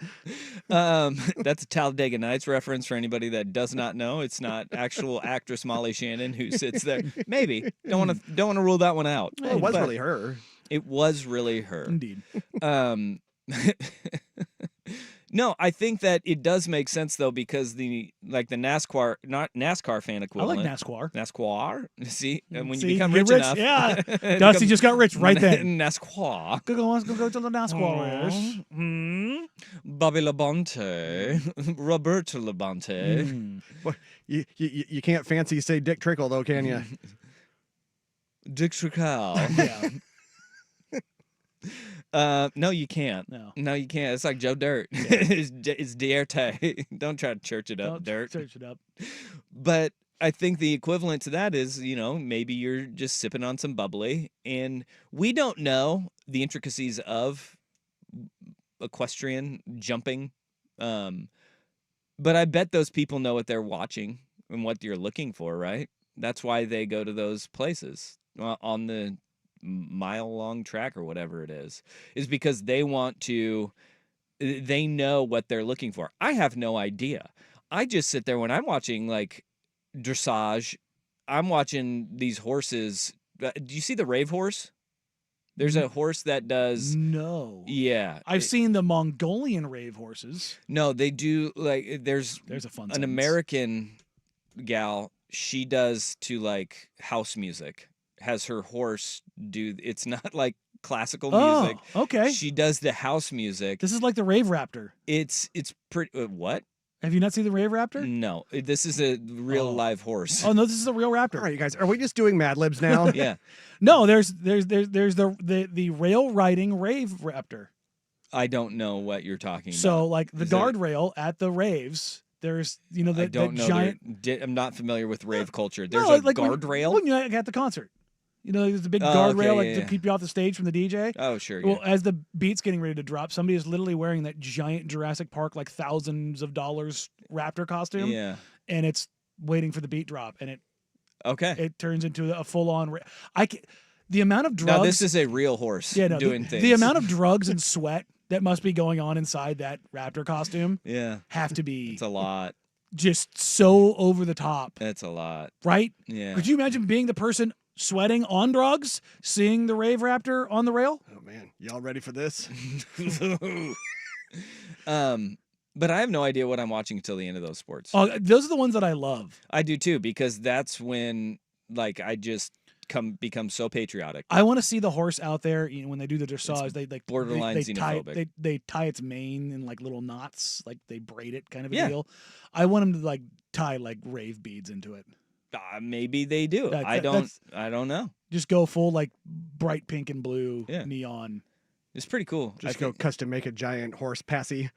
That's a Talladega Nights reference for anybody that does not know. It's not actual actress Molly Shannon who sits there. Maybe don't want to rule that one out. Well, it was But really her. It was really her. Indeed. No, I think that it does make sense though, because the NASCAR, not NASCAR fan I equivalent. like NASCAR. NASCAR. See, and when See, you become you're rich enough, Yeah. it Dusty becomes just got rich right then. NASCAR. Let's go to the NASCAR race. Bobby Labonte, Roberto Labonte, Well, you can't fancy say Dick Trickle though, can you? Dick Trickle. Yeah. No, you can't. No, you can't. It's like Joe Dirt. It's Dierte. Don't try to church it up, Dirt. Church it up. But I think the equivalent to that is, maybe you're just sipping on some bubbly, and we don't know the intricacies of equestrian jumping. But I bet those people know what they're watching and what you're looking for, right? That's why they go to those places on the mile-long track or whatever it is because they know what they're looking for. I have no idea. I just sit there when I'm watching like dressage. I'm watching these horses. Do you see the rave horse? There's a horse that does. No. Yeah. I've seen the Mongolian rave horses. No, they do there's a fun an sentence. American gal. She does to like house music. Has her horse do. It's not like classical music. Oh, okay. She does the house music. This is like the Rave Raptor. It's pretty. What? Have you not seen the Rave Raptor? No, this is a real live horse. Oh no, this is a real raptor. All right, you guys, are we just doing Mad Libs now? Yeah. No, there's the rail riding Rave Raptor. I don't know what you're talking about. So like the guardrail at the raves. There's I don't know. giant. I'm not familiar with rave culture. There's No, a like guardrail. When you're at the concert. There's a big guardrail okay, to keep you off the stage from the DJ. Oh, sure. Well, as the beat's getting ready to drop, somebody is literally wearing that giant Jurassic Park, like thousands of dollars raptor costume. Yeah. And it's waiting for the beat drop, and it turns into a full on. The amount of drugs. Now this is a real horse doing things. The amount of drugs and sweat that must be going on inside that raptor costume. Yeah. Have to be. It's a lot. Just so over the top. It's a lot. Right? Yeah. Could you imagine being the person sweating on drugs, seeing the Rave Raptor on the rail? Oh man, y'all ready for this? But I have no idea what I'm watching until the end of those sports. Oh, those are the ones that I love. I do too, because that's when I just become so patriotic. I want to see the horse out there. When they do the dressage, they like borderline xenophobic. They tie its mane in like little knots, like they braid it, kind of a Yeah. deal. I want them to like tie like rave beads into it. Maybe they do. I don't know. Just go full like bright pink and blue neon. It's pretty cool. Just go custom make a giant horse passy.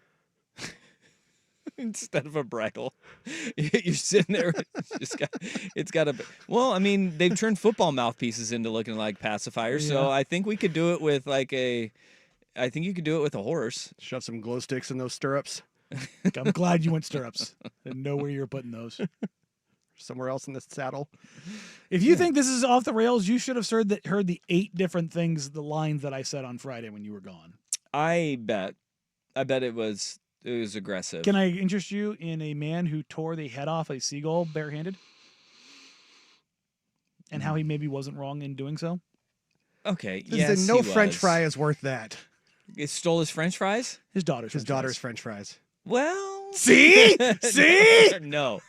Instead of a bridle, you're sitting there. It's got a. Well, I mean, they've turned football mouthpieces into looking like pacifiers. Yeah. So I think we could do it with I think you could do it with a horse. Shove some glow sticks in those stirrups. I'm glad you went stirrups. Didn't know where you were putting those. Somewhere else in the saddle. If you think this is off the rails, you should have heard the 8 different things, the lines that I said on Friday when you were gone. I bet it was aggressive. Can I interest you in a man who tore the head off a seagull barehanded? And how he maybe wasn't wrong in doing so? Okay, yes, no French fry is worth that. It stole his French fries? His daughter's French fries. Well, see? No.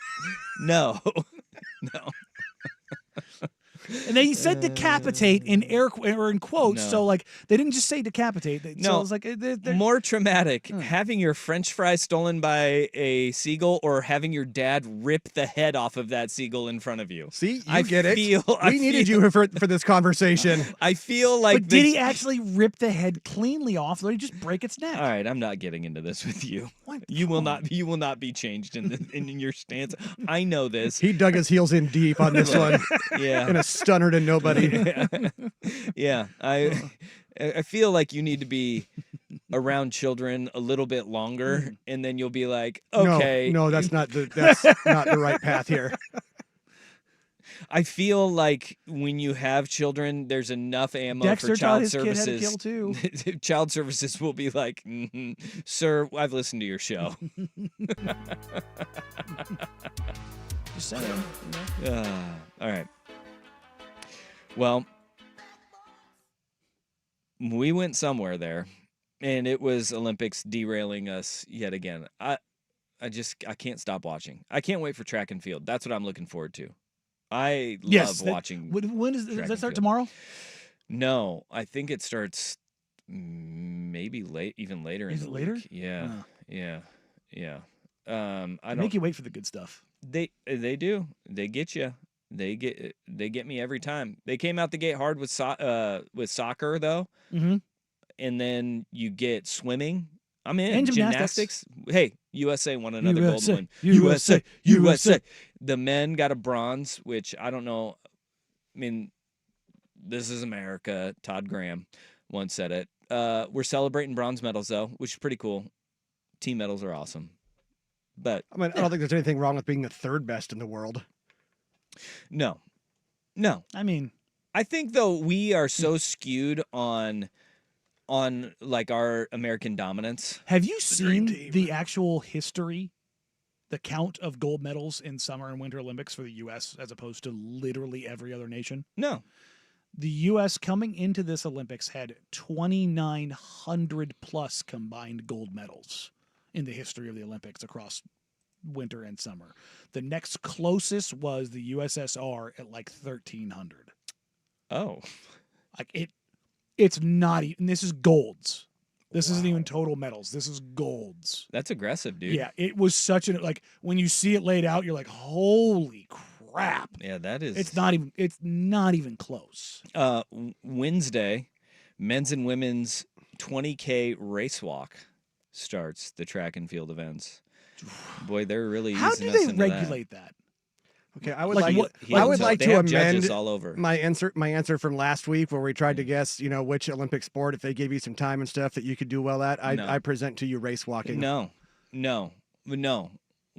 And they said decapitate in quotes, No. so like they didn't just say decapitate. So it's like more traumatic: having your French fries stolen by a seagull, or having your dad rip the head off of that seagull in front of you. See, you get it. I We needed you for this conversation. I feel like. But did he actually rip the head cleanly off, or did he just break its neck? All right, I'm not getting into this with you. What? You will not be changed in your stance. I know this. He dug his heels in deep on this one. Yeah. In a stunner to nobody. Yeah. I feel like you need to be around children a little bit longer, and then you'll be like, okay. No, that's not the right path here. I feel like when you have children, there's enough ammo Dexter for child his services. Kid had to kill too. Child services will be like, sir, I've listened to your show. Just saying. You know? All right. Well, we went somewhere there, and it was Olympics derailing us yet again. I can't stop watching. I can't wait for track and field. That's what I'm looking forward to. I love watching. When does track that and start field. tomorrow? No, I think it starts maybe even later in Is the it later? week. Yeah, Oh. yeah. I They don't. make you wait for the good stuff. They do. They get you. They get me every time. They came out the gate hard with soccer though, Mm-hmm. and then you get swimming. I'm in And gymnastics. Hey, USA won another USA, golden one. USA, USA. The men got a bronze, which I don't know. I mean, this is America. Todd Graham once said it. We're celebrating bronze medals though, which is pretty cool. Team medals are awesome. But I mean, I don't think there's anything wrong with being the third best in the world. no. I mean, I think though we are so skewed on like our American dominance. have you dream seen team. the actual history, the count of gold medals in Summer and Winter Olympics for the U.S. as opposed to literally every other nation? No. The U.S. coming into this Olympics had 2,900 plus combined gold medals in the history of the Olympics across winter and summer. The next closest was the USSR at like 1,300. Oh. Like it's not even. This is golds. This isn't even total medals. This is golds. That's aggressive, dude. Yeah, it was such an like when you see it laid out, you're like, holy crap. Yeah, that is. It's not even close. Wednesday, men's and women's 20K race walk starts the track and field events. Boy, they're really How easing do us they into regulate that? Okay, I would Like like, what- I would like they to have amend judges all over. my answer from last week where we tried to guess, which Olympic sport, if they gave you some time and stuff that you could do well at. No. I present to you race walking. No.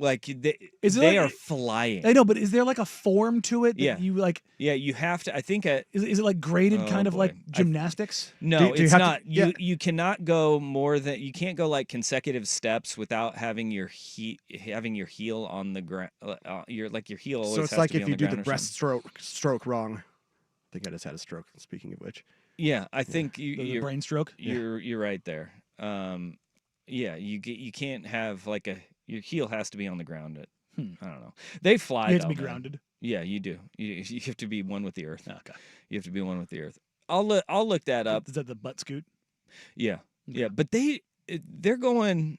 Like Is it they like- are flying. I know, but is there like a form to it that Yeah. you like? Yeah, you have to. I think Is it like graded Oh, kind of boy. like gymnastics? no, Do you it's have to- not. yeah. You cannot go more than you can't go like consecutive steps without having your heel on the ground. Your heel. Always So it's has like to be if on you do the ground or something. breaststroke wrong. I think I just had a stroke. Speaking of which, Yeah, I think The you're brain stroke? you're right there. Yeah, you can't have like your heel has to be on the ground. I don't know. They fly. You have to though, be man. grounded. Yeah, you do. You have to be one with the earth. Okay. You have to be one with the earth. I'll look that up. Is that the butt scoot? Yeah, yeah. But they're going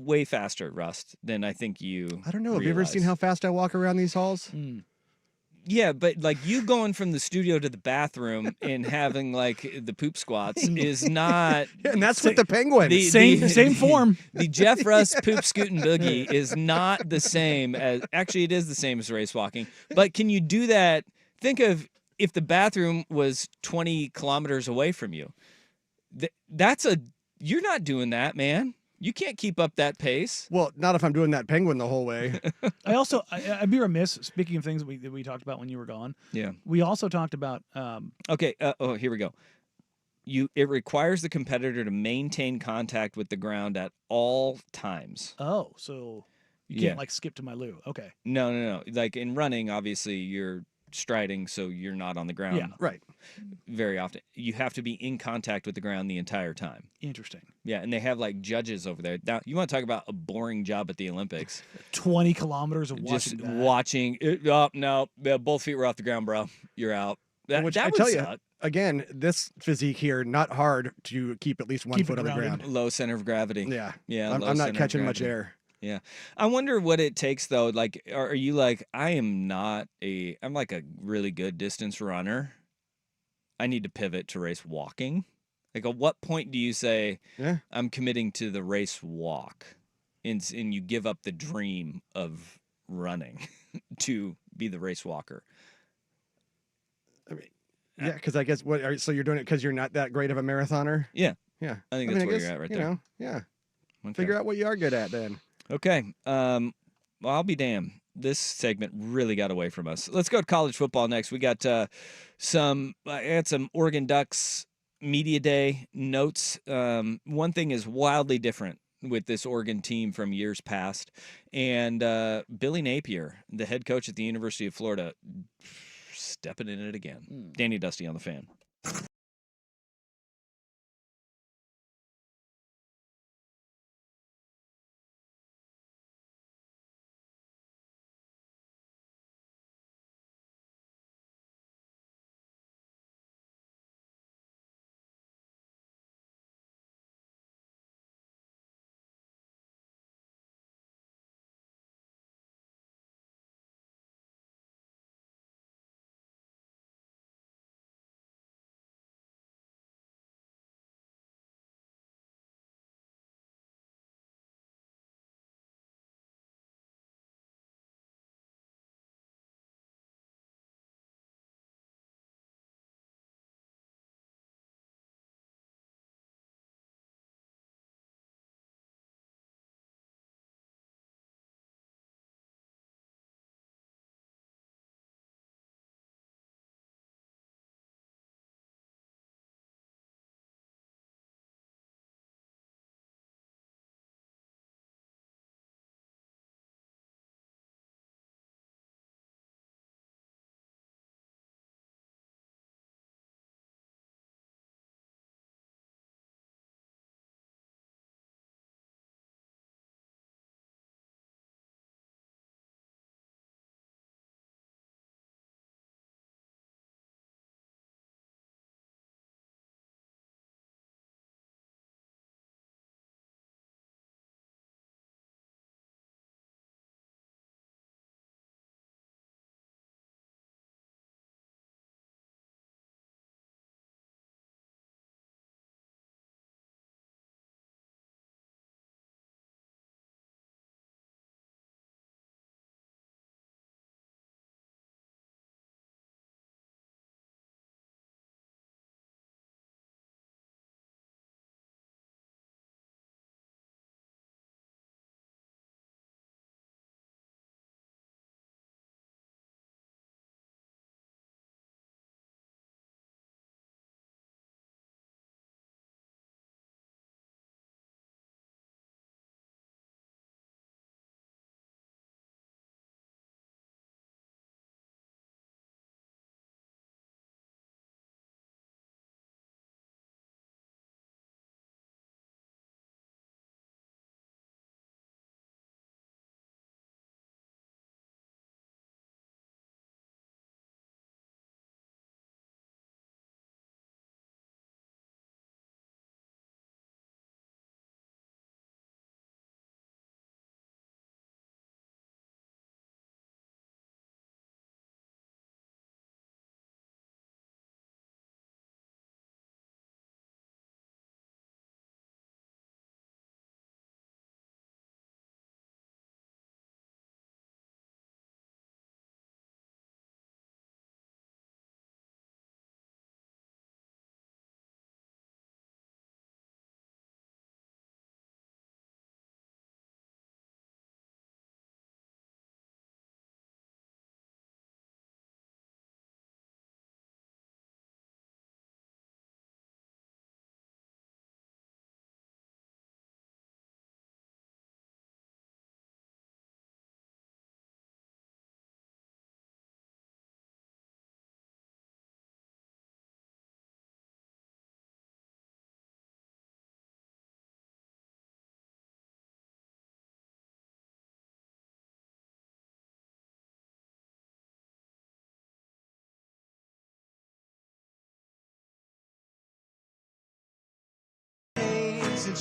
way faster, Rust, than I think you. I don't know. Have you ever seen realize. how fast I walk around these halls? Yeah, but like you going from the studio to the bathroom and having like the poop squats is not. Yeah, and that's with the penguins. Same form. The Jeff Russ poop scooting boogie is not the same as. Actually, it is the same as race walking. But can you do that? Think of if the bathroom was 20 kilometers away from you. You're not doing that, man. You can't keep up that pace. Well, not if I'm doing that penguin the whole way. I'd be remiss. Speaking of things that we talked about when you were gone, Yeah. we also talked about. Okay. Here we go. It requires the competitor to maintain contact with the ground at all times. Oh, so you Yeah. can't like skip to my loo. Okay. No. Like in running, obviously you're striding, so you're not on the ground. Yeah. Right. Very often, you have to be in contact with the ground the entire time. Interesting. Yeah, and they have like judges over there. Now, you want to talk about a boring job at the Olympics? 20 kilometers of watching. Just that. watching. Oh no, both feet were off the ground, bro. You're out. Which that I would tell you, suck. again, this physique here, not hard to keep at least one Keep foot it on the grounded. ground. Low center of gravity. Yeah. Yeah, I'm low not center of catching much gravity. air. Yeah. I wonder what it takes though. Like, are you like, I'm like a really good distance runner. I need to pivot to race walking. Like, at what point do you say, Yeah. I'm committing to the race walk and you give up the dream of running to be the race walker? I mean, yeah, because I guess so you're doing it because you're not that great of a marathoner? Yeah. Yeah. I think that's where you're at right there. Yeah. Okay. Figure out what you are good at then. Okay. Well, I'll be damned. This segment really got away from us. Let's go to college football next. We got some Oregon Ducks media day notes. One thing is wildly different with this Oregon team from years past, and Billy Napier, the head coach at the University of Florida, stepping in it again. Danny Dusty on the Fan.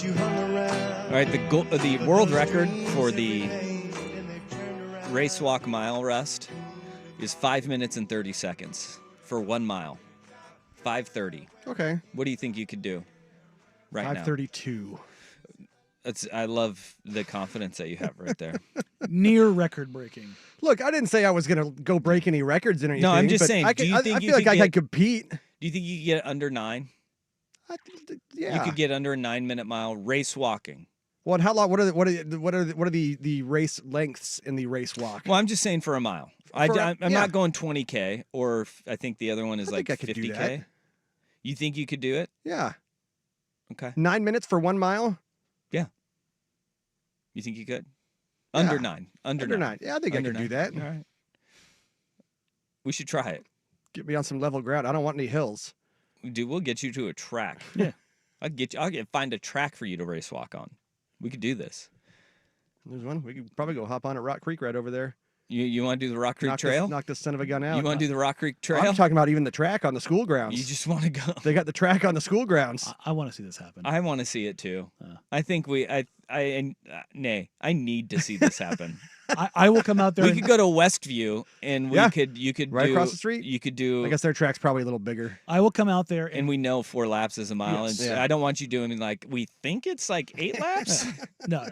All right, the world record for the race walk mile rest is 5 minutes and 30 seconds for 1 mile. 5:30. Okay. What do you think you could do right now? 5:32. I love the confidence that you have right there. Near record breaking. Look, I didn't say I was going to go break any records in anything. No, I'm just but saying, I, do could, you think I you feel like could I get- could compete. Do you think you could get under 9? Yeah. You could get under a 9-minute mile race walking. Well, and how long? What are the race lengths in the race walk? Well, I'm just saying for a mile. I'm yeah. not going 20K, or I think the other one is I like think I could do 50K. that. You think you could do it? Yeah. Okay. 9 minutes for 1 mile. You think you could? Yeah. Under 9. Under 9. Yeah, I think Under I could do 9. that. All right. We should try it. Get me on some level ground. I don't want any hills. Dude, we'll get you to a track. Yeah. I'll find a track for you to race walk on. We could do this. There's one. We could probably go hop on at Rock Creek right over there. You want to do the Rock Creek Trail? Knock this son of a gun out. You want to do the Rock Creek Trail? I'm talking about even the track on the school grounds. You just want to go. They got the track on the school grounds. I want to see this happen. I want to see it too. I think I need to see this happen. I will come out there. We could go to Westview and you could right do, across the street. You could do. I guess their track's probably a little bigger. I will come out there and we know 4 laps is a mile. Yes. And Yeah. I don't want you doing like we think it's like 8 laps. No.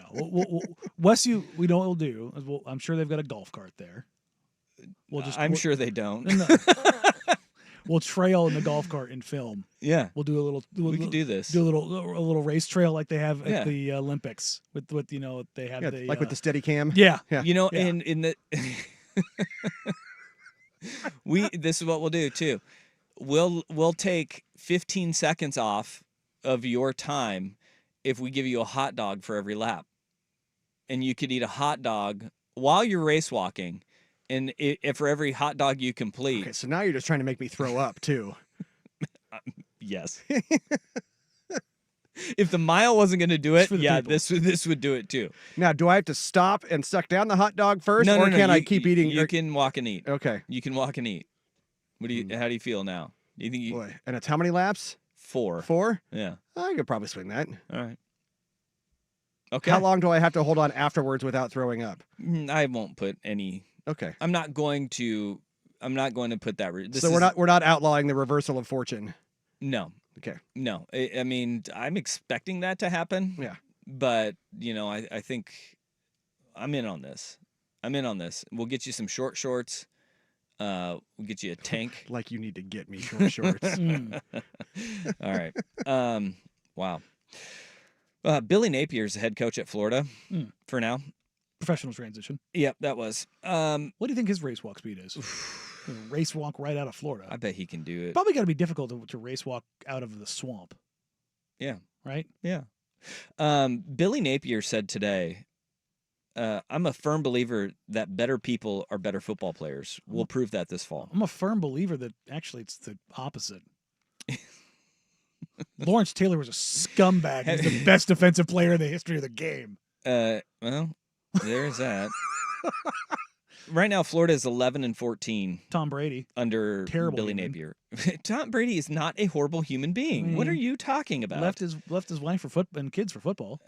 Westview, we know what we'll do. I'm sure they've got a golf cart there. I'm sure they don't. No. We'll trail in the golf cart and film. Yeah, We'll do a little. we could do this. Do a little race trail like they have Yeah. at the Olympics with they have Like with the steady cam. Yeah. You know, Yeah. in the this is what we'll do too. We'll take 15 seconds off of your time if we give you a hot dog for every lap, and you could eat a hot dog while you're race walking, and if for every hot dog you complete. Okay, so now you're just trying to make me throw up too. Yes. If the mile wasn't going to do it, for the yeah, people. this would do it too. Now, do I have to stop and suck down the hot dog first, No, or no, can I you- keep eating? You can walk and eat. Okay. You can walk and eat. What do you? How do you feel now? Do you think you? Boy, and it's how many laps? 4. 4? Yeah. I could probably swing that. All right. Okay. How long do I have to hold on afterwards without throwing up? I won't put any. Okay. I'm not going to put that. So we're not outlawing the reversal of fortune. No. Okay. No. I mean, I'm expecting that to happen. Yeah. But I think I'm in on this. We'll get you some short shorts. We'll get you a tank. Like you need to get me short shorts. All right. Wow. Billy Napier's the head coach at Florida for now. Professional transition. Yep, that was. What do you think his race walk speed is? Race walk right out of Florida. I bet he can do it. Probably got to be difficult to race walk out of the swamp. Yeah. Right? Yeah. Billy Napier said today, I'm a firm believer that better people are better football players. We'll prove that this fall. I'm a firm believer that actually it's the opposite. Lawrence Taylor was a scumbag. He's the best defensive player in the history of the game. Well, there's that. Right now, Florida is 11-14 Tom Brady. under Terrible Billy human. Napier. Tom Brady is not a horrible human being. What are you talking about? Left his wife for foot and kids for football.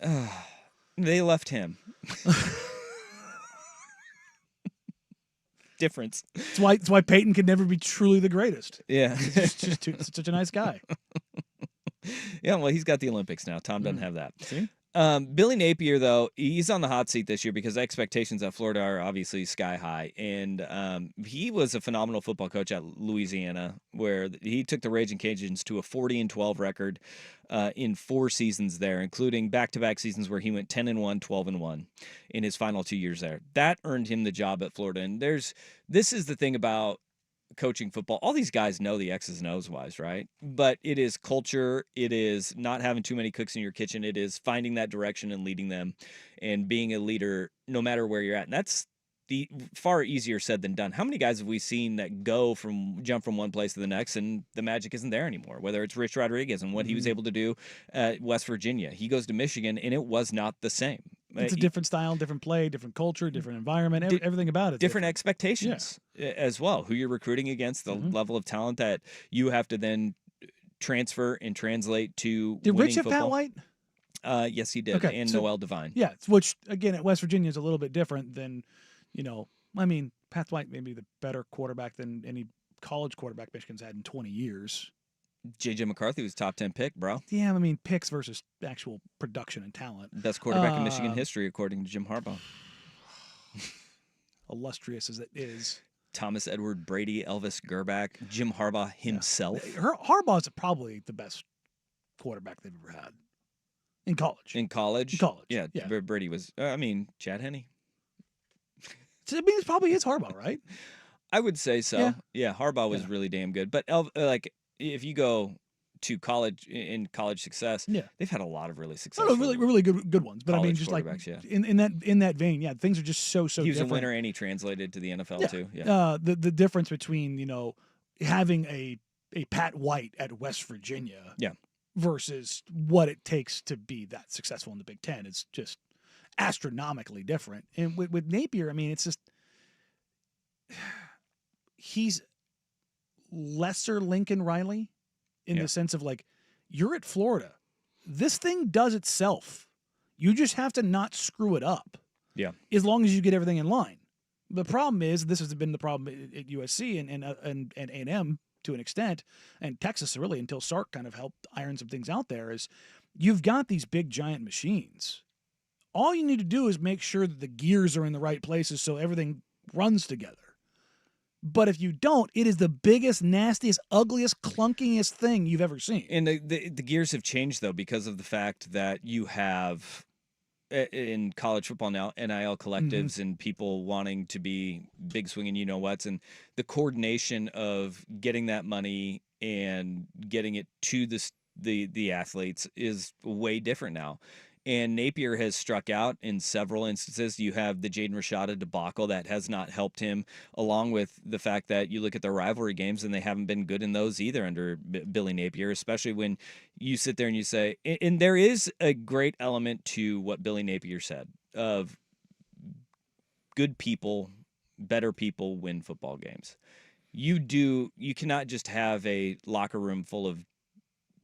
They left him. Difference. It's why Peyton could never be truly the greatest. Yeah. He's just such a nice guy. Yeah, well, he's got the Olympics now. Tom doesn't have that. See? Billy Napier, though, he's on the hot seat this year because expectations at Florida are obviously sky high. And he was a phenomenal football coach at Louisiana, where he took the Raging Cajuns to a 40-12 record in 4 seasons there, including back-to-back seasons where he went 10-1, 12-1 in his final 2 years there. That earned him the job at Florida. And this is the thing about coaching football. All these guys know the X's and O's wise, right? But it is culture. It is not having too many cooks in your kitchen. It is finding that direction and leading them and being a leader no matter where you're at. And that's the far easier said than done. How many guys have we seen that jump from one place to the next and the magic isn't there anymore? Whether it's Rich Rodriguez and what he was able to do at West Virginia. He goes to Michigan and it was not the same. It's a different style, different play, different culture, different environment. Everything about it. Different expectations as well. Who you're recruiting against, the level of talent that you have to then transfer and translate to Did winning Rich have football. Pat White? Yes, he did. Okay, And so- Noel Devine. Yeah, which again at West Virginia is a little bit different than, I mean, Pat White may be the better quarterback than any college quarterback Michigan's had in 20 years. J.J. McCarthy was top 10 pick, bro. Yeah, I mean picks versus actual production and talent. Best quarterback in Michigan history, according to Jim Harbaugh. Illustrious as it is. Thomas Edward Brady, Elvis Gerback, Jim Harbaugh himself. Harbaugh's probably the best quarterback they've ever had in college. In college? In college, Yeah, yeah. Brady was, Chad Henne. So, I mean, it's probably his Harbaugh, right? I would say so. Yeah, Harbaugh was Yeah. really damn good. But if you go to college in college success, they've had a lot of really successful. Really good ones. But I mean, college just like quarterbacks, yeah. in that vein, yeah, things are just so He was different. a winner and he translated to the NFL too. Yeah. The difference between having a Pat White at West Virginia, versus what it takes to be that successful in the Big Ten is just astronomically different. And with Napier, I mean, it's just he's lesser Lincoln Riley in the sense of like, you're at Florida. This thing does itself. You just have to not screw it up. Yeah. As long as you get everything in line. The problem is, this has been the problem at USC and A&M to an extent, and Texas really until Sark kind of helped iron some things out there, is you've got these big giant machines. All you need to do is make sure that the gears are in the right places so everything runs together. But if you don't, it is the biggest, nastiest, ugliest, clunkiest thing you've ever seen. And the gears have changed, though, because of the fact that you have, in college football now, NIL collectives and people wanting to be big swinging you-know-whats, and the coordination of getting that money and getting it to the athletes is way different now. And Napier has struck out in several instances. You have the Jaden Rashada debacle that has not helped him, along with the fact that you look at their rivalry games and they haven't been good in those either under Billy Napier, especially when you sit there and you say, and there is a great element to what Billy Napier said of good people, better people win football games. You cannot just have a locker room full of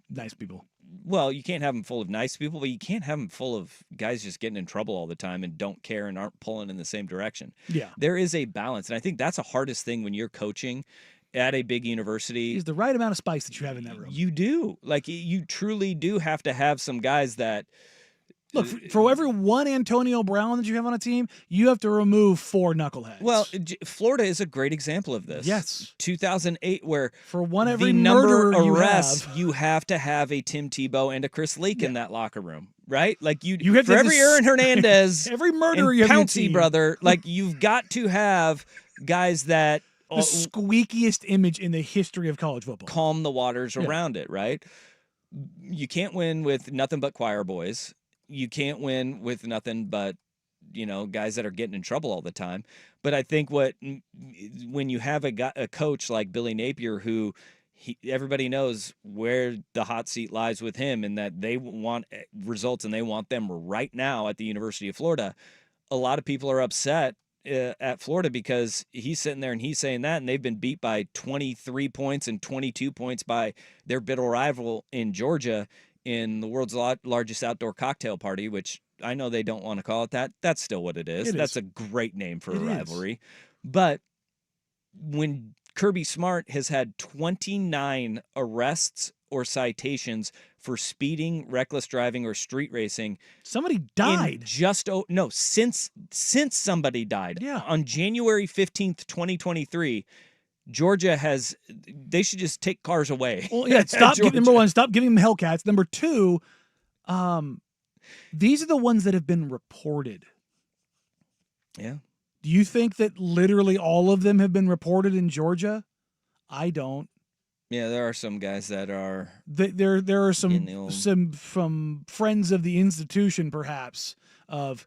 nice people. Well, you can't have them full of nice people, but you can't have them full of guys just getting in trouble all the time and don't care and aren't pulling in the same direction. Yeah. There is a balance, and I think that's the hardest thing when you're coaching at a big university. Is the right amount of spice that you have in that room. You do. Like, you truly do have to have some guys that... Look, for every one Antonio Brown that you have on a team, you have to remove 4 knuckleheads. Well, Florida is a great example of this. Yes. 2008, where for one every the number murderer arrests, you have to have a Tim Tebow and a Chris Leak in that locker room, right? Like you have for to every Aaron Hernandez, every murderer and you have Pouncey brother, like you've got to have guys that the squeakiest image in the history of college football. Calm the waters around it, right? You can't win with nothing but choir boys. You can't win with nothing but, guys that are getting in trouble all the time. But I think when you have a coach like Billy Napier, who everybody knows where the hot seat lies with him, and that they want results and they want them right now at the University of Florida, a lot of people are upset at Florida because he's sitting there and he's saying that, and they've been beat by 23 points and 22 points by their bitter rival in Georgia in the world's largest outdoor cocktail party, which I know they don't want to call it that. That's still what it is. That's a great name for a rivalry. But when Kirby Smart has had 29 arrests or citations for speeding, reckless driving, or street racing. Somebody died. Since somebody died. Yeah. On January 15th, 2023, Georgia they should just take cars away. Well, yeah, number one, stop giving them Hellcats. Number two, these are the ones that have been reported. Yeah. Do you think that literally all of them have been reported in Georgia? I don't. Yeah, there are some guys that are. There are some from friends of the institution, perhaps, of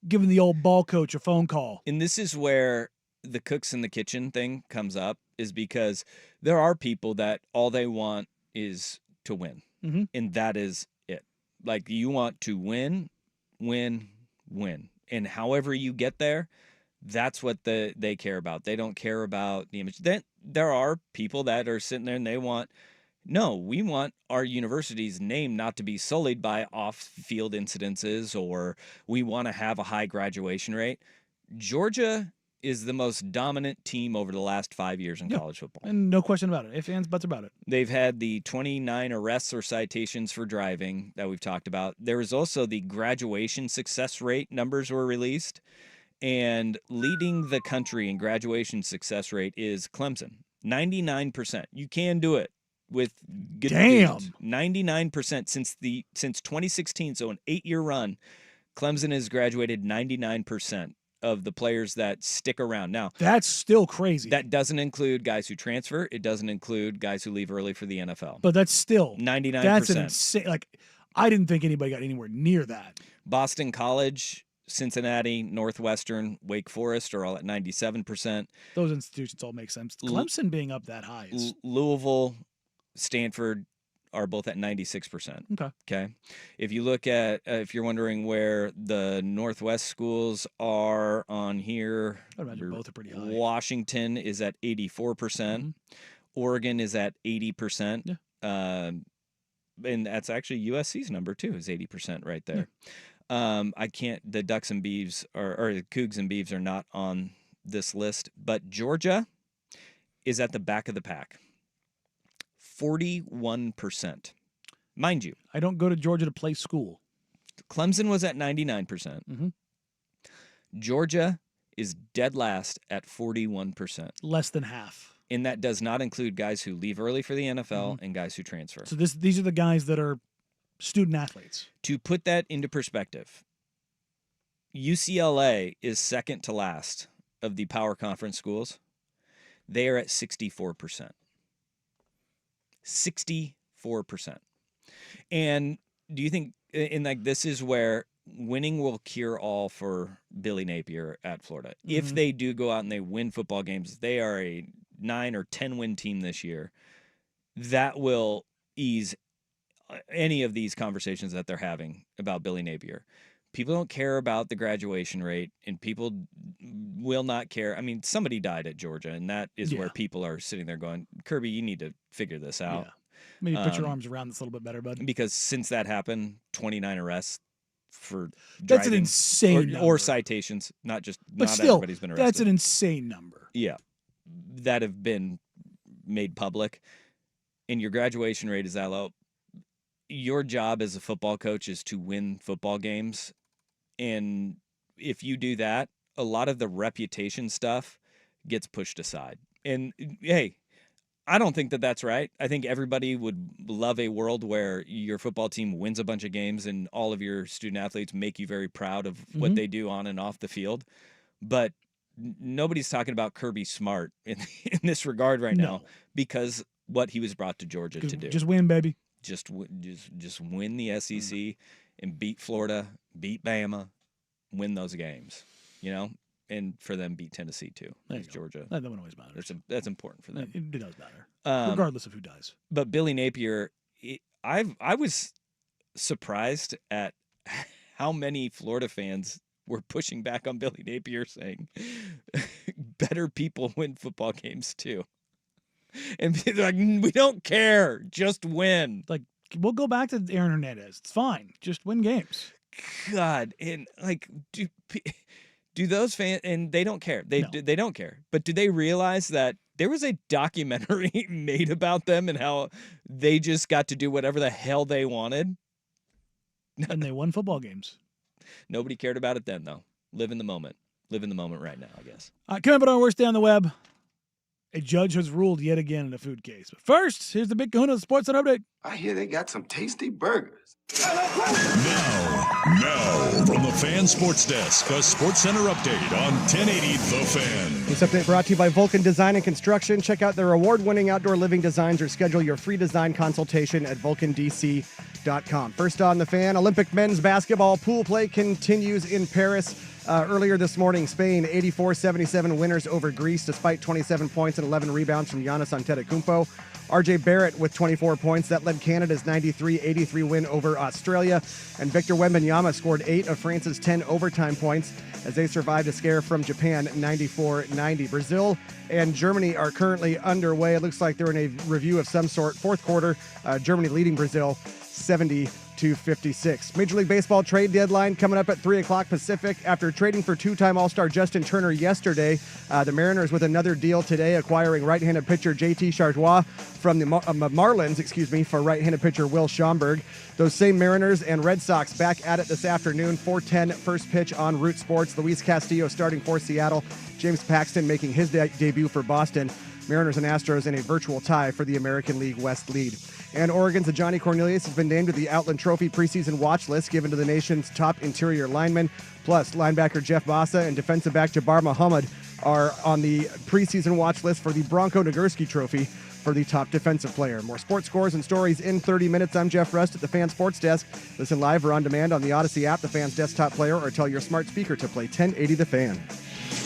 giving the old ball coach a phone call. And this is where the cooks in the kitchen thing comes up, is because there are people that all they want is to win. Mm-hmm. And that is it. Like, you want to win. And however you get there, that's what they care about. They don't care about the image. Then there are people that are sitting there and they want No, we want our university's name not to be sullied by off-field incidences, or we want to have a high graduation rate. Georgia is the most dominant team over the last 5 years in college football. And no question about it. Ifs, ands, buts about it. They've had the 29 arrests or citations for driving that we've talked about. There was also the graduation success rate numbers were released, and leading the country in graduation success rate is Clemson. 99%. You can do it with good dudes. 99% since 2016, so an 8-year run. Clemson has graduated 99% of the players that stick around. Now, that's still crazy. That doesn't include guys who transfer. It doesn't include guys who leave early for the NFL. But that's still 99%. That's an insane. Like, I didn't think anybody got anywhere near that. Boston College, Cincinnati, Northwestern, Wake Forest are all at 97%. Those institutions all make sense. Clemson being up that high is Louisville, Stanford are both at 96%. Okay. If you look at, if you're wondering where the Northwest schools are on here, I imagine both are pretty high. Washington is at 84%. Oregon is at 80%. Yeah. And that's actually USC's number too, is 80% right there. Yeah. The Ducks and Beavs or the Cougs and Beavs are not on this list, but Georgia is at the back of the pack. 41%. Mind you, I don't go to Georgia to play school. Clemson was at 99%. Georgia is dead last at 41%. Less than half. And that does not include guys who leave early for the NFL and guys who transfer. So these are the guys that are student athletes. To put that into perspective, UCLA is second to last of the power conference schools. They are at 64%. 64%. And do you think, and like this is where winning will cure all for Billy Napier at Florida. If they do go out and they win football games, they are a 9 or 10 win team this year. That will ease any of these conversations that they're having about Billy Napier. People don't care about the graduation rate, and people will not care. I mean, somebody died at Georgia, and that is where people are sitting there going, Kirby, you need to figure this out. Yeah. Maybe put your arms around this a little bit better, bud. Because since that happened, 29 arrests for driving. That's an insane number. Or citations, not still, everybody's been arrested. That's an insane number. Yeah, that have been made public, and your graduation rate is that low. Your job as a football coach is to win football games. And if you do that, a lot of the reputation stuff gets pushed aside. And hey, I don't think that that's right. I think everybody would love a world where your football team wins a bunch of games and all of your student athletes make you very proud of what they do on and off the field. But nobody's talking about Kirby Smart in this regard right now because what he was brought to Georgia to do. Just win, baby. Just win the SEC and beat Florida, beat Bama, win those games, and for them beat Tennessee too. Georgia. That one always matters. That's important for them. It does matter, regardless of who dies. But Billy Napier, I was surprised at how many Florida fans were pushing back on Billy Napier, saying better people win football games too. And they're like, we don't care, just win. Like, we'll go back to Aaron Hernandez. It's fine, just win games. God, and like, do those fans, and they don't care. They don't care. But do they realize that there was a documentary made about them and how they just got to do whatever the hell they wanted? And they won football games. Nobody cared about it then, though. Live in the moment. Live in the moment right now, I guess. Coming up on our Worst Day on the Web, a judge has ruled yet again in a food case. But first, here's the Big Kahuna Sports Center update. I hear they got some tasty burgers. Now, from the Fan Sports Desk, a Sports Center update on 1080 The Fan. This update brought to you by Vulcan Design and Construction. Check out their award-winning outdoor living designs or schedule your free design consultation at vulcandc.com. First on The Fan, Olympic men's basketball pool play continues in Paris. Earlier this morning, Spain 84-77 winners over Greece despite 27 points and 11 rebounds from Giannis Antetokounmpo. RJ Barrett with 24 points. That led Canada's 93-83 win over Australia. And Victor Wembanyama scored 8 of France's 10 overtime points as they survived a scare from Japan 94-90. Brazil and Germany are currently underway. It looks like they're in a review of some sort. Fourth quarter, Germany leading Brazil 70-56. Major League Baseball trade deadline coming up at 3 o'clock Pacific. After trading for two-time All-Star Justin Turner yesterday, the Mariners with another deal today, acquiring right-handed pitcher JT Chargois from the Marlins, for right-handed pitcher Will Schomburg. Those same Mariners and Red Sox back at it this afternoon. 4:10 first pitch on Root Sports. Luis Castillo starting for Seattle. James Paxton making his debut for Boston. Mariners and Astros in a virtual tie for the American League West lead. And Oregon's Johnny Cornelius has been named to the Outland Trophy preseason watch list given to the nation's top interior linemen. Plus, linebacker Jeff Bassa and defensive back Jabbar Muhammad are on the preseason watch list for the Bronco Nagurski Trophy for the top defensive player. More sports scores and stories in 30 minutes. I'm Jeff Rust at the Fan Sports Desk. Listen live or on demand on the Odyssey app, the Fan's desktop player, or tell your smart speaker to play 1080 The Fan.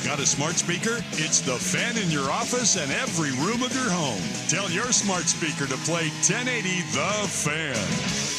Got a smart speaker? It's the Fan in your office and every room of your home. Tell your smart speaker to play 1080 The Fan.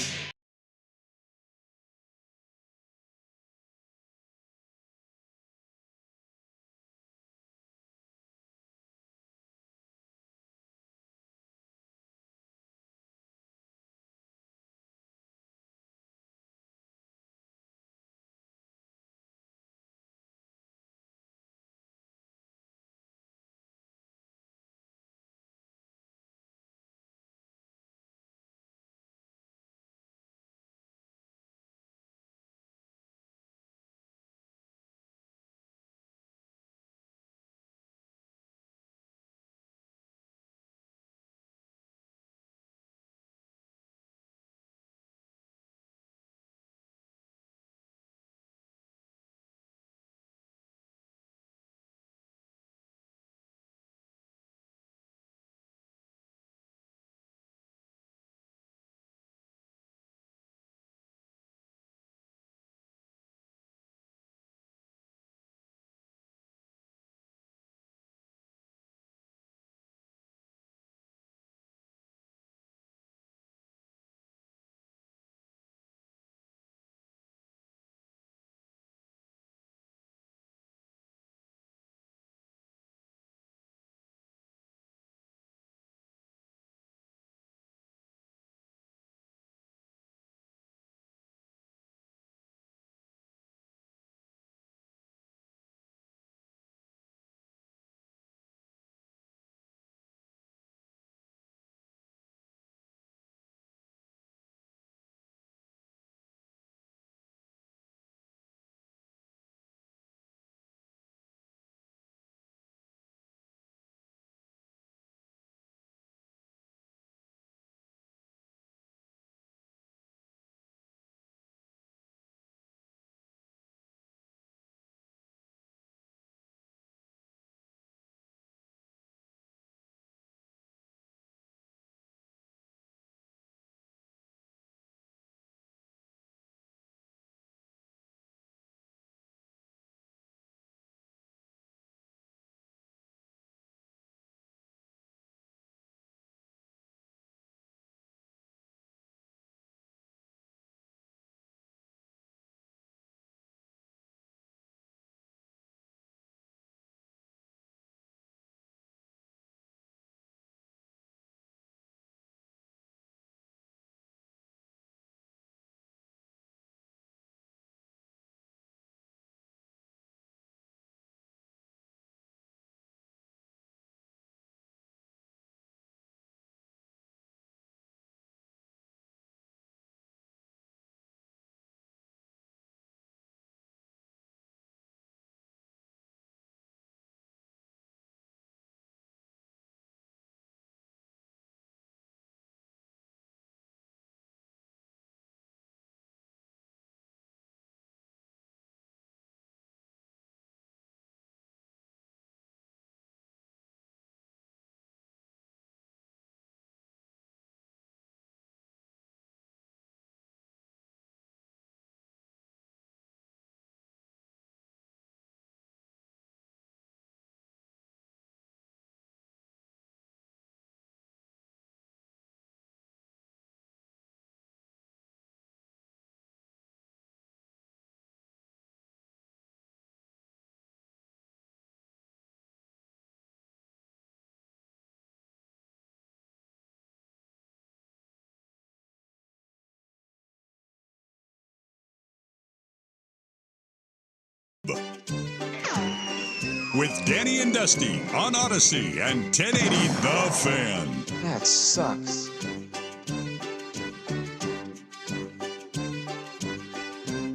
With Danny and Dusty on Odyssey and 1080 The Fan. That sucks.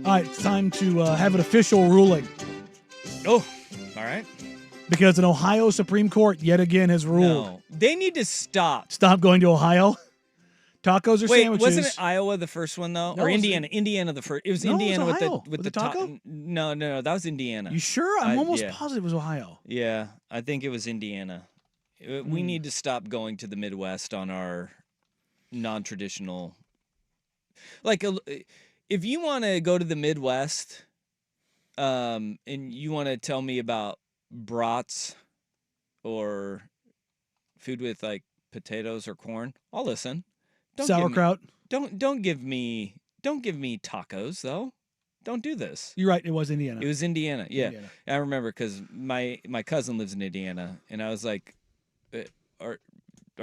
All right, it's time to have an official ruling. Oh, all right. Because an Ohio Supreme Court yet again has ruled. No, they need to stop. Stop going to Ohio. Tacos or Wait, sandwiches. wasn't it Iowa the first one though, No, or it was- Indiana? Indiana the first. It was No, it was Indiana Ohio. with With the the taco? No, that was Indiana. You sure? I'm almost yeah. positive it was Ohio. Yeah, I think it was Indiana. Hmm. We need to stop going to the Midwest on our non-traditional. Like, if you want to go to the Midwest, and you want to tell me about brats or food with like potatoes or corn, I'll listen. Sauerkraut. Don't give me tacos though. Don't do this. You're right. It was Indiana. It was Indiana. Yeah, Indiana. I remember because my cousin lives in Indiana, and I was like, "Are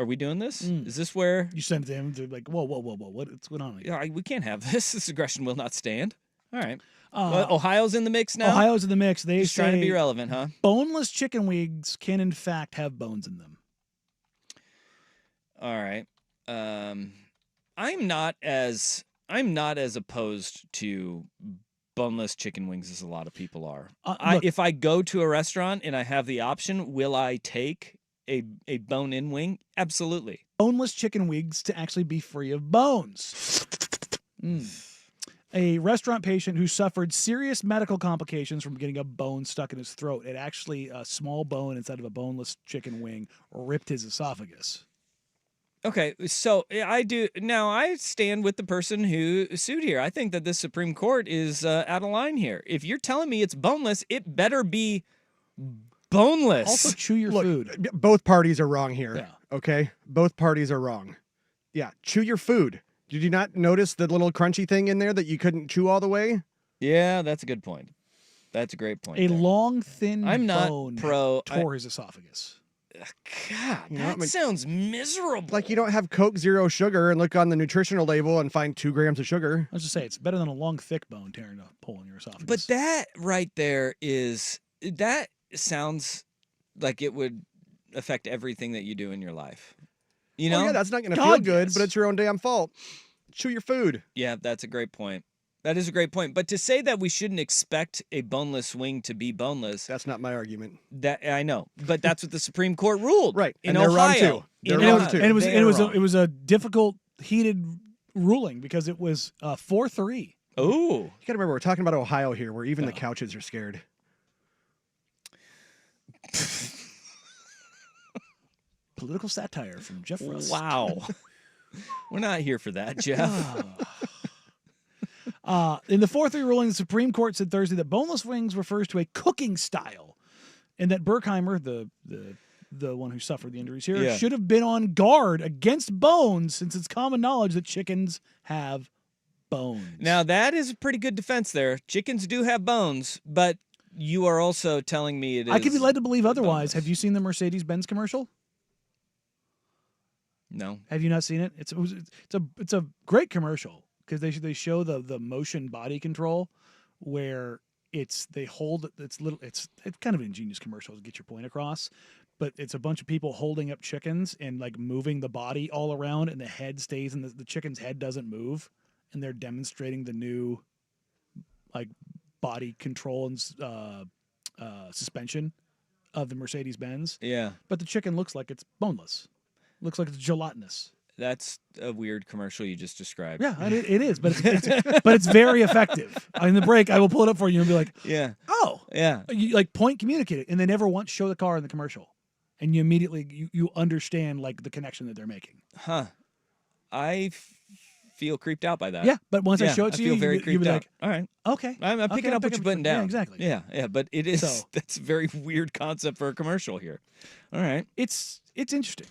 we doing this? Is this where?" You sent it to him. They're like, whoa, what's going on here? Yeah, we can't have this. This aggression will not stand. All right. Well, Ohio's in the mix now. Ohio's in the mix. They Just say trying to be relevant, huh? boneless chicken wings can in fact have bones in them. All right. I'm not as opposed to boneless chicken wings as a lot of people are. Look, If I go to a restaurant and I have the option, will I take a bone-in wing? Absolutely. boneless chicken wings to actually be free of bones. A restaurant patient who suffered serious medical complications from getting a bone stuck in his throat. It actually, a small bone inside of a boneless chicken wing ripped his esophagus. Okay, so I stand with the person who sued here. I think that this Supreme Court is out of line here. If you're telling me it's boneless, it better be boneless. Also, chew your food. Both parties are wrong here. Yeah. Okay? Both parties are wrong. Yeah, chew your food. Did you not notice the little crunchy thing in there that you couldn't chew all the way? Yeah, that's a good point. That's a great point. A there. long, thin I'm not bone tore his esophagus. God, You know, that sounds miserable. Like you don't have Coke Zero sugar and look on the nutritional label and find 2 grams of sugar. Let's just say it's better than a long, thick bone tearing a hole in your esophagus. But that right there that sounds like it would affect everything that you do in your life. You know? Oh, yeah, that's not going to feel good, but it's your own damn fault. Chew your food. Yeah, that's a great point. That is a great point. But to say that we shouldn't expect a boneless wing to be boneless. That's not my argument. That I know. But that's what the Supreme Court ruled. Right. In And they're wrong, Ohio. too. They're In wrong, Ohio. too. And They're it was a difficult, heated ruling because it was 4-3. Oh. You got to remember, we're talking about Ohio here, where even the couches are scared. Political satire from Jeff Rust. Wow. We're not here for that, Jeff. In the 4-3 ruling, the Supreme Court said Thursday that boneless wings refers to a cooking style, and that Berkheimer, the one who suffered the injuries here, should have been on guard against bones, since it's common knowledge that chickens have bones. Now, that is a pretty good defense there. Chickens do have bones, but you are also telling me it is. I could be led to believe otherwise. boneless. Have you seen the Mercedes-Benz commercial? No. Have you not seen it? It's a great commercial because they show the motion body control where it's kind of an ingenious commercial to get your point across, but it's a bunch of people holding up chickens and like moving the body all around, and the head stays and the chicken's head doesn't move, and they're demonstrating the new like body control and suspension of the Mercedes-Benz. Yeah. But the chicken looks like it's boneless. Looks like it's gelatinous. That's a weird commercial you just described. Yeah, it is, but it's very effective. In the break, I will pull it up for you and be like, Yeah. "Oh, Yeah. you like point communicate it," and they never once show the car in the commercial, and you immediately you understand like the connection that they're making. Huh. I feel creeped out by that. Yeah, but once I show it to you, feel very you'll creed be out. like, all right. "Okay, I'm picking up what you're putting down. Yeah, exactly. Yeah, but it is So- that's a very weird concept for a commercial here. All right. It's interesting.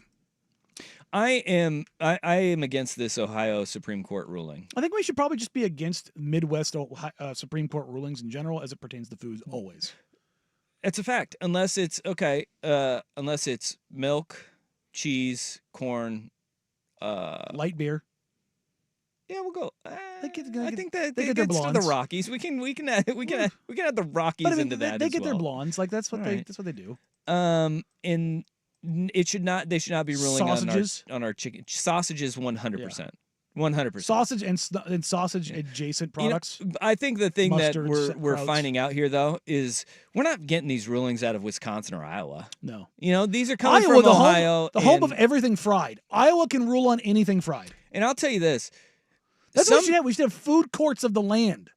I am against this Ohio Supreme Court ruling. I think we should probably just be against Midwest Supreme Court rulings in general as it pertains to foods always. It's a fact. Unless it's milk, cheese, corn, Light beer. Yeah, we'll go. They get- I think that they it get their gets to the blondes. Rockies. We can add the Rockies But I mean, into that. they as get their well. blondes. Like that's what All right. that's what they do. And it should not. They should not be ruling Sausages? on our chicken sausages 100%. 100%. Sausage and sausage adjacent products. I think the thing that Mustard, we're sprouts. finding out here though is we're not getting these rulings out of Wisconsin or Iowa. No. These are coming Iowa, from the Ohio. home of everything fried. Iowa can rule on anything fried. And I'll tell you this. That's what we should have. We should have food courts of the land.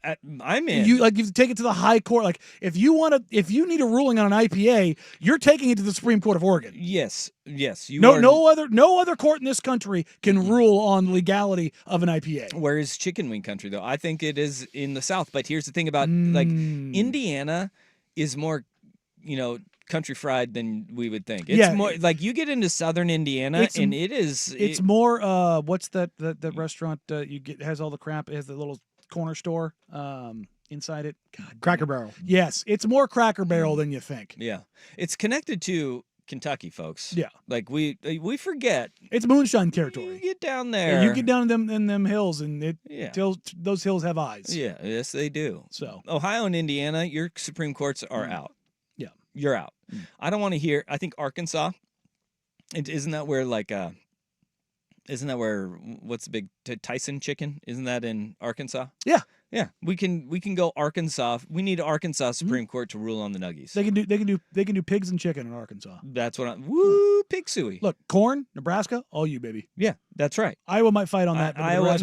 I'm in. You take it to the high court. Like if you need a ruling on an IPA, you're taking it to the Supreme Court of Oregon. Yes. No other court in this country can rule on legality of an IPA. Where is chicken wing country though? I think it is in the South. But here's the thing about like Indiana is more, country fried than we would think. It's more like you get into Southern Indiana and it's more. What's that restaurant you get has all the crap? It has the little corner store inside it. God, Cracker Barrel. Yes, it's more Cracker Barrel than you think. Yeah, it's connected to Kentucky, folks. Yeah, like we forget it's moonshine territory. You get down there, you get down in them hills, and those hills have eyes. Yeah, yes, they do. So Ohio and Indiana, your Supreme Courts are out. Yeah, you're out. I don't want to hear. I think Arkansas. Isn't that where what's the big Tyson chicken? Isn't that in Arkansas? Yeah. We can go Arkansas. We need Arkansas Supreme Court to rule on the nuggies. They can do pigs and chicken in Arkansas. That's what pig suey. Look, corn, Nebraska, all you baby. Yeah, that's right. Iowa might fight on that. But Iowa,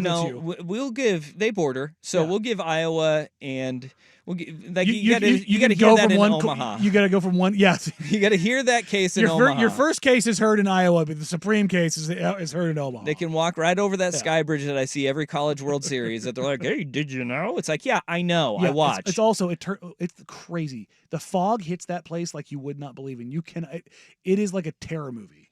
they border, so we'll give Iowa and we'll give you got to hear that in Omaha. You got to go from one. Yes, you got to hear that case in Omaha. Your first case is heard in Iowa, but the Supreme case is heard in Omaha. They can walk right over that sky bridge that I see every College World Series. That they're like, "Hey, did you know?" It's like, "Yeah, I know. I watch." It's also it's crazy. The fog hits that place like you would not believe, and it is like a terror movie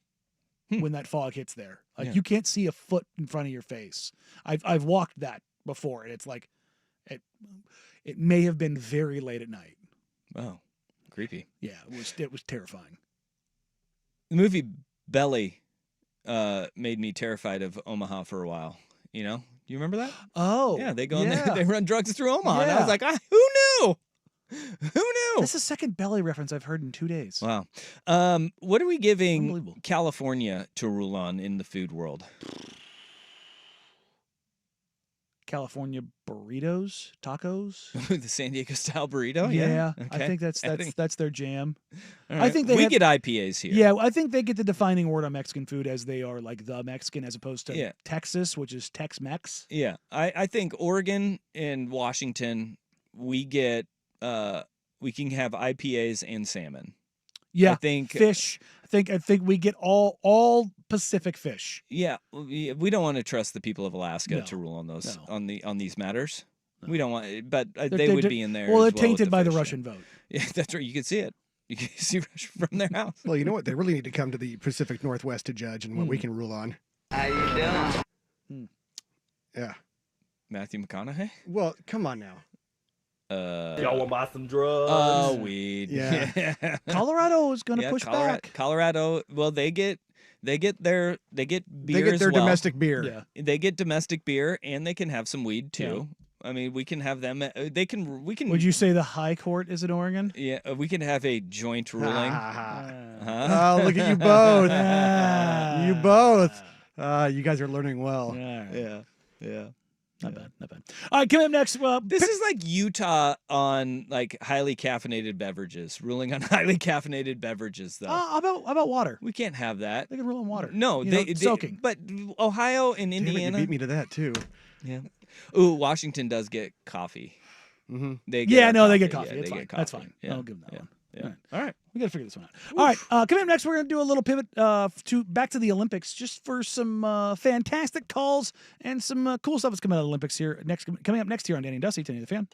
when that fog hits there. Like you can't see a foot in front of your face. I've walked that before, and it's like it may have been very late at night. Wow, creepy. Yeah, it was terrifying. The movie Belly made me terrified of Omaha for a while. You remember that? Oh, yeah, they go and they run drugs through Omaha, and I was like, who knew? Who knew? That's the second Belly reference I've heard in 2 days. Wow. What are we giving California to rule on in the food world? California burritos, tacos, the San Diego style burrito. Yeah, okay. I think that's their jam. Right. I think we get IPAs here. Yeah, I think they get the defining word on Mexican food as they are like the Mexican as opposed to Texas, which is Tex-Mex. Yeah, I think Oregon and Washington we get we can have IPAs and salmon. Yeah, I think fish. I think we get all Pacific fish. Yeah, we don't want to trust the people of Alaska to rule on those on these matters. No. We don't want, but they would be in there. Well, they're as tainted by fish, the Russian vote. Yeah, that's right. You can see it. You can see Russia from their house. Well, you know what? They really need to come to the Pacific Northwest to judge and what we can rule on. How you doing? Yeah. Matthew McConaughey? Well, come on now. Y'all want to buy some drugs? Oh, weed. Yeah. Colorado is going to push back. Colorado. Well, they get beer. They get their domestic beer. Yeah. They get domestic beer, and they can have some weed too. Yeah. I mean, we can have them. We can. Would you say the High Court is in Oregon? Yeah, we can have a joint ruling. Oh, look at you both. You both. You guys are learning well. Yeah. Not bad. All right, coming up next. This is like Utah on like highly caffeinated beverages, ruling on highly caffeinated beverages, though. How about water? We can't have that. They can rule on water. No, soaking. But Ohio and Indiana. You beat me to that too. Yeah. Ooh, Washington does get coffee. Mm-hmm. They get coffee. Yeah, it's fine. That's fine. Yeah. I'll give them that one. Yeah. All right. We got to figure this one out. All right. Coming up next, we're going to do a little pivot back to the Olympics, just for some fantastic calls and some cool stuff that's coming out of the Olympics here. Coming up next here on Danny and Dusty, Danny the Fan.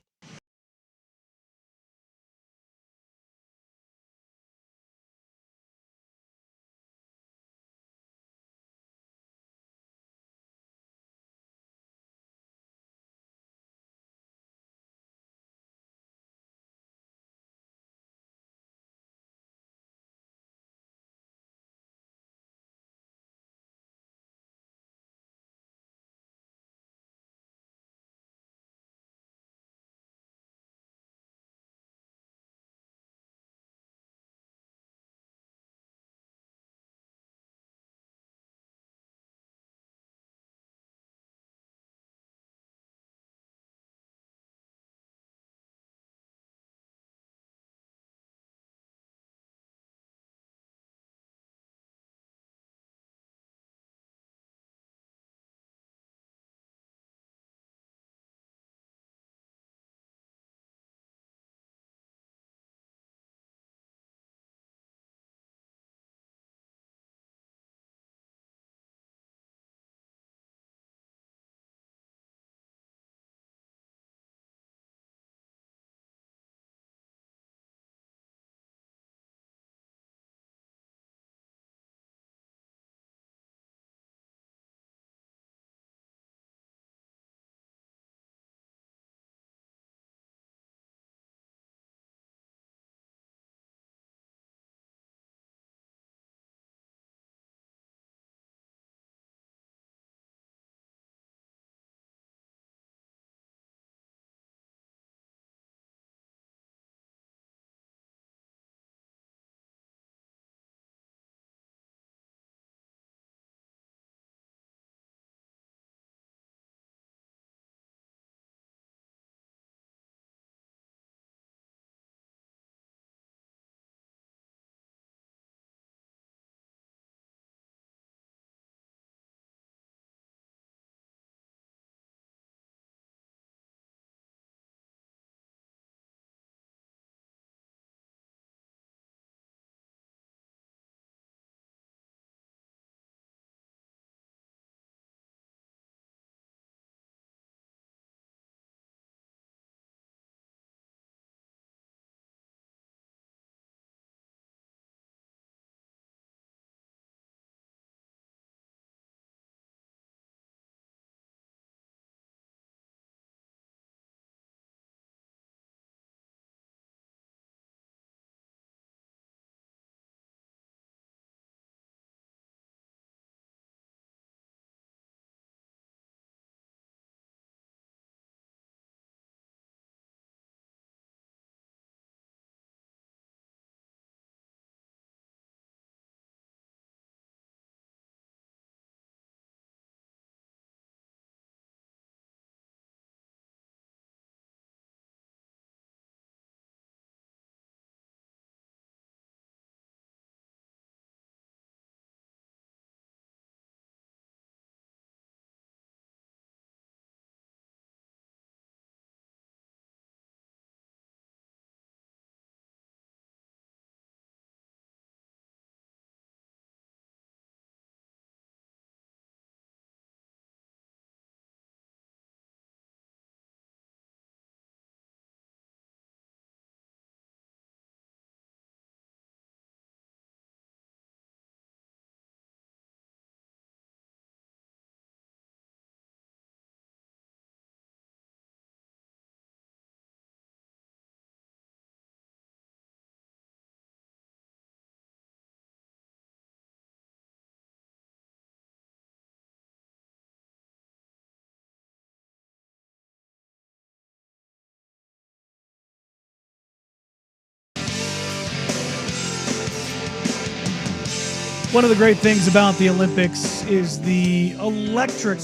One of the great things about the Olympics is the electric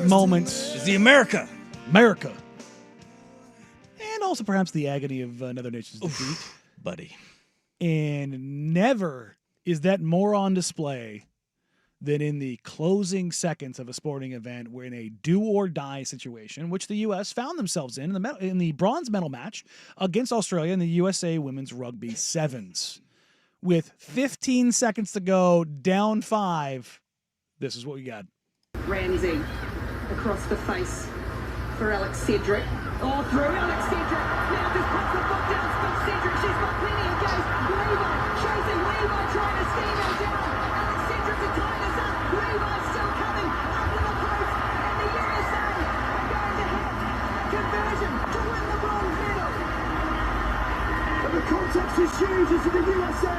moments. Is the America. And also perhaps the agony of another nation's defeat. Buddy. And never is that more on display than in the closing seconds of a sporting event where in a do-or-die situation, which the U.S. found themselves in the bronze medal match against Australia in the USA Women's Rugby Sevens. With 15 seconds to go, down 5, this is what we got. Ramsey across the face for Alex Cedric. All through Alex Cedric. Now just puts the foot down. Scott Cedric. She's got plenty of gas. Levi chasing. Levi trying to steam her down. Alex Cedric to tie this up. Levi still coming under the post. And the USA are going to have conversion to win the bronze medal. And the context is huge as the USA.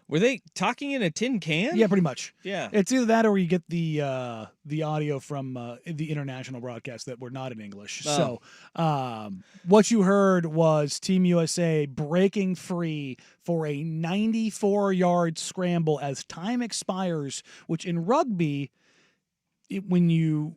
Were they talking in a tin can? Yeah, pretty much. Yeah. It's either that or you get the audio from the international broadcast that were not in English. Oh. So what you heard was Team USA breaking free for a 94-yard scramble as time expires, which in rugby, when you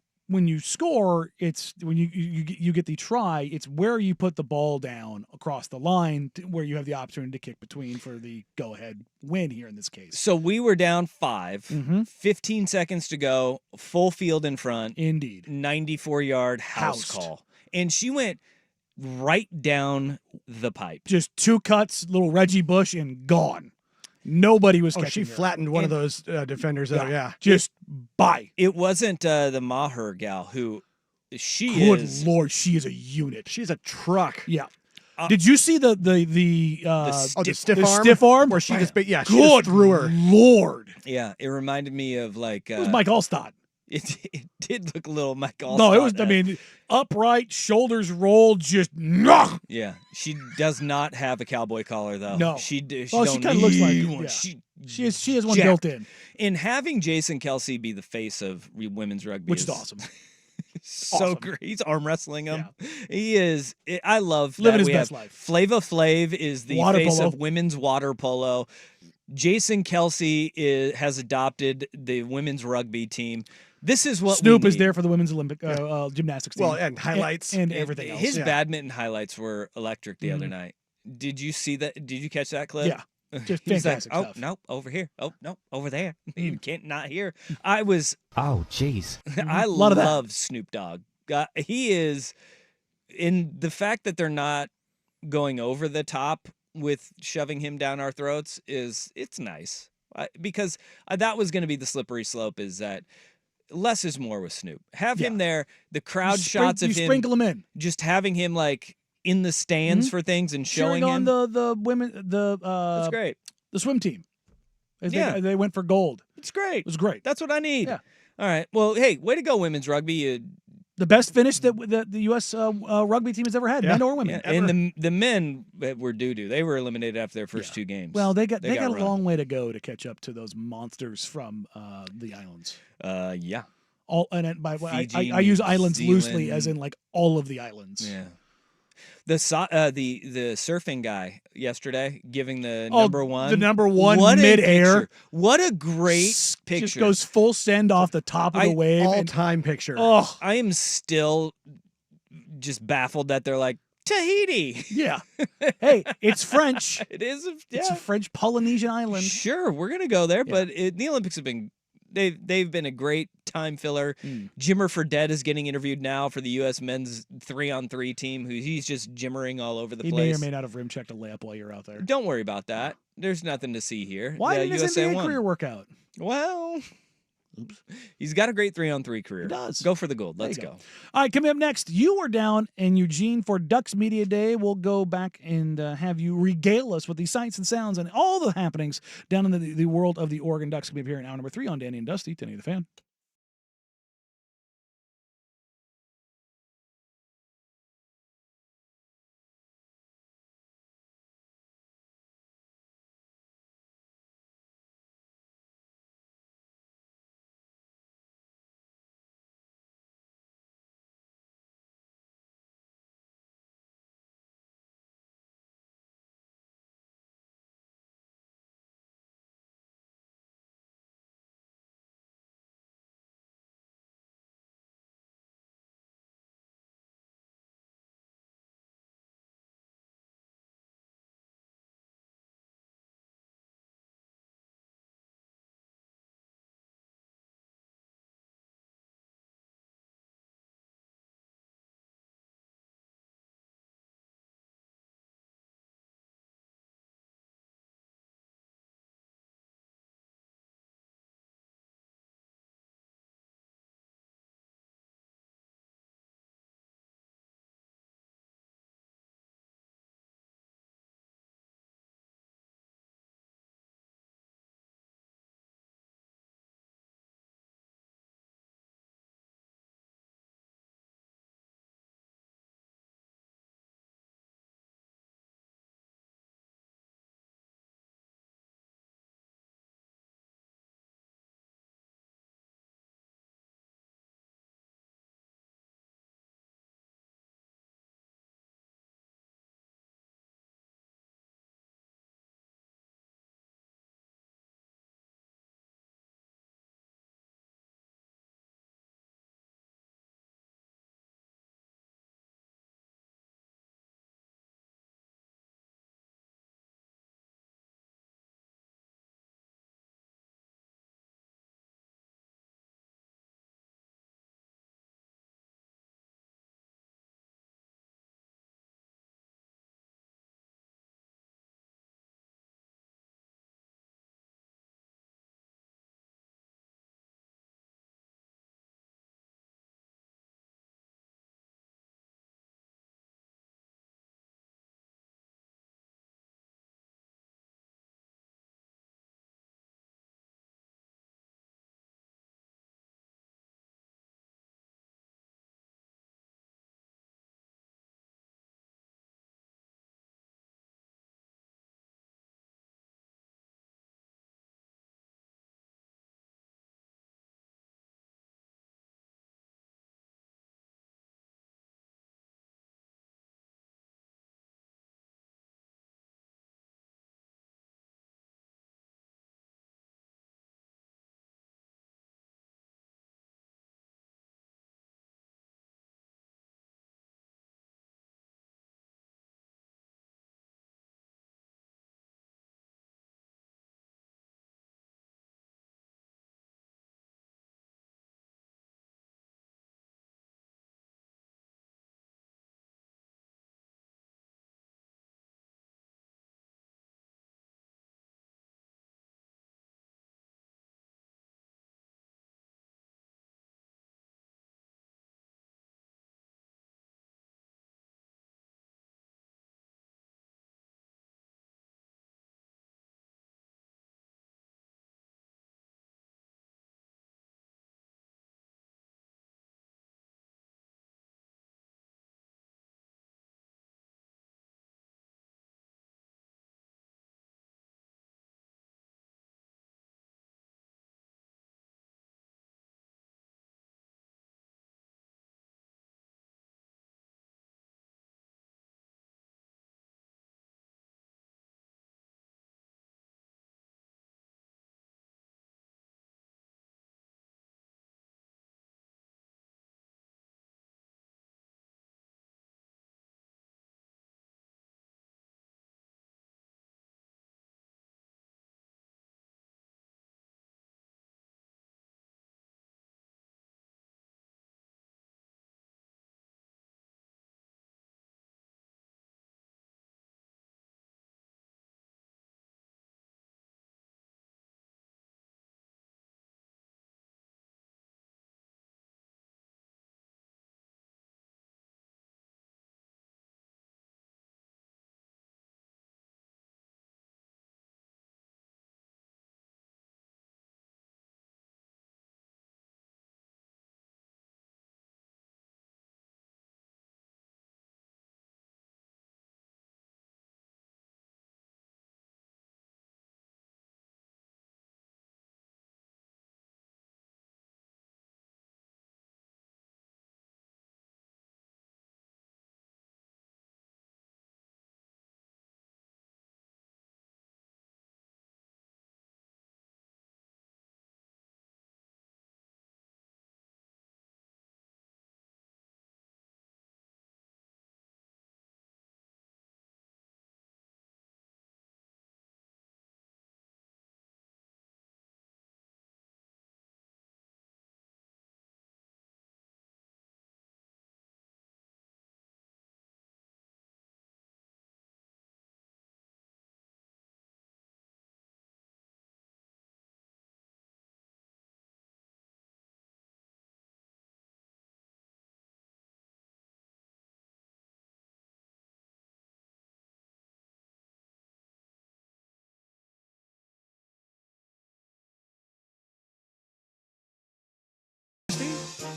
score, it's when you get the try, it's where you put the ball down across the line where you have the opportunity to kick between for the go-ahead win here in this case. So we were down 5, Mm-hmm. 15 seconds to go, full field in front. Indeed. 94-yard house Housed. call. And she went right down the pipe. Just 2 cuts, little Reggie Bush, and gone. Nobody was catching she her. flattened one of those defenders. Yeah. Just bye. It wasn't the Maher gal who she Good is. Lord, she is a unit. She's a truck. Yeah. Did you see the stiff arm? stiff arm? Where she just, she Good just threw her. Lord. Yeah, it reminded me of like. It was Mike Allstott. It did look a little Mike Allstott. No, it was, I mean, upright, shoulders rolled, just, nah. Yeah, she does not have a cowboy collar, though. No. She Well, she kind of looks like one. yeah. She has one jacked. built in. And having Jason Kelsey be the face of women's rugby, Which is awesome. So Awesome. great. He's arm wrestling him. He is. I love Living that his we best have life. Flava Flav is the Water face polo. of women's water polo. Jason Kelsey has adopted the women's rugby team. This is what Snoop we is need. there for the women's Olympic gymnastics team. Well, and highlights. And everything else. His yeah. badminton highlights were electric the other night. Did you see that? Did you catch that clip? Yeah. Just He's like, fantastic oh, stuff. no, over here. Oh, no, over there. You can't not hear. I was. Oh, jeez. I lot of that. love Snoop Dogg. He is, in the fact that they're not going over the top with shoving him down our throats it's nice. Because that was going to be the slippery slope, is that less is more with Snoop. Have him there, the crowd shots of him. Sprinkle him in. Just having him like in the stands for things and showing Cheering on him. the women, That's great. the swim team. Yeah. They went for gold. It's great. It was great. That's what I need. Yeah. All right. Well, hey, way to go, women's rugby. The best finish that the U.S. Rugby team has ever had, men or women. Yeah, and the men were doo-doo. They were eliminated after their first 2 games. Well, they got a run. long way to go to catch up to those monsters from the islands. Yeah. I use islands New loosely, Zealand. as in like all of the islands. Yeah. The surfing guy yesterday giving the number one. The number one What a midair. picture. What a great picture. Just goes full send off the top of the wave. All-time picture. Oh, I am still just baffled that they're like, Tahiti. yeah. Hey, it's French. It is. It's a Yeah. French Polynesian island. Sure, we're gonna go there, but the Olympics have been they've been a great time filler. Jimmer Fredette is getting interviewed now for the U.S. men's 3-on-3 team. He's just jimmering all over the He place. may or may not have rim checked a layup while you're out there. Don't worry about that. There's nothing to see here. Why The didn't his USA NBA won. career work out? Well, he's got a great 3-on-3 career. He does. Go for the gold. There Let's you go. All right, coming up next, you were down in Eugene for Ducks Media Day. We'll go back and have you regale us with the sights and sounds and all the happenings down in the world of the Oregon Ducks. Coming up here in hour number 3 on Danny and Dusty, Danny the Fan.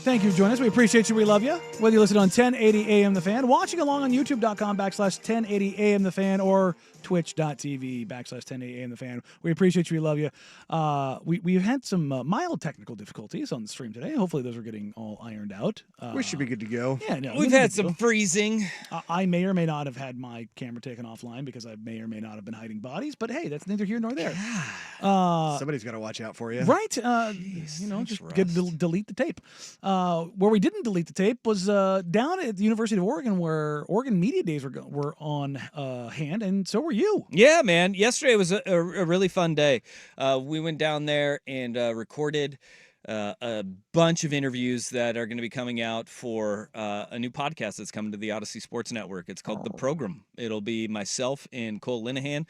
Thank you for joining us. We appreciate you. We love you. Whether you listen on 1080 AM The Fan, watching along on youtube.com/1080 AM The Fan, or twitch.tv/1080 AM The Fan. We appreciate you. We love you. We've had some mild technical difficulties on the stream today. Hopefully those are getting all ironed out. We should be good to go. Yeah, no, We've had some freezing. I may or may not have had my camera taken offline because I may or may not have been hiding bodies, but hey, that's neither here nor there. Somebody's got to watch out for you. Right. Jeez, Just delete the tape. Where we didn't delete the tape was down at the University of Oregon, where Oregon Media Days were on hand, and so were you. Yeah, man. Yesterday was a really fun day. We went down there and recorded a bunch of interviews that are going to be coming out for a new podcast that's coming to the Odyssey Sports Network. It's called The Program. It'll be myself and Cole Linehan,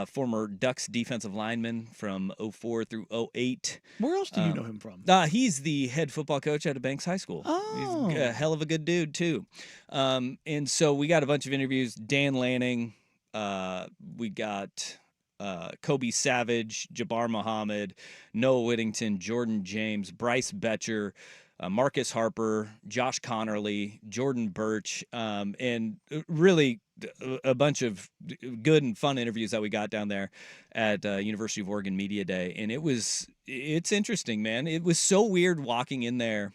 former Ducks defensive lineman from 04 through 08. Where else do you know him from? He's the head football coach at Banks High School. Oh. He's a hell of a good dude, too. And so we got a bunch of interviews. Dan Lanning, we got Kobe Savage, Jabbar Muhammad, Noah Whittington, Jordan James, Bryce Betcher, Marcus Harper, Josh Connerly, Jordan Birch, and really a bunch of good and fun interviews that we got down there at University of Oregon Media Day. And it's interesting, man. It was so weird walking in there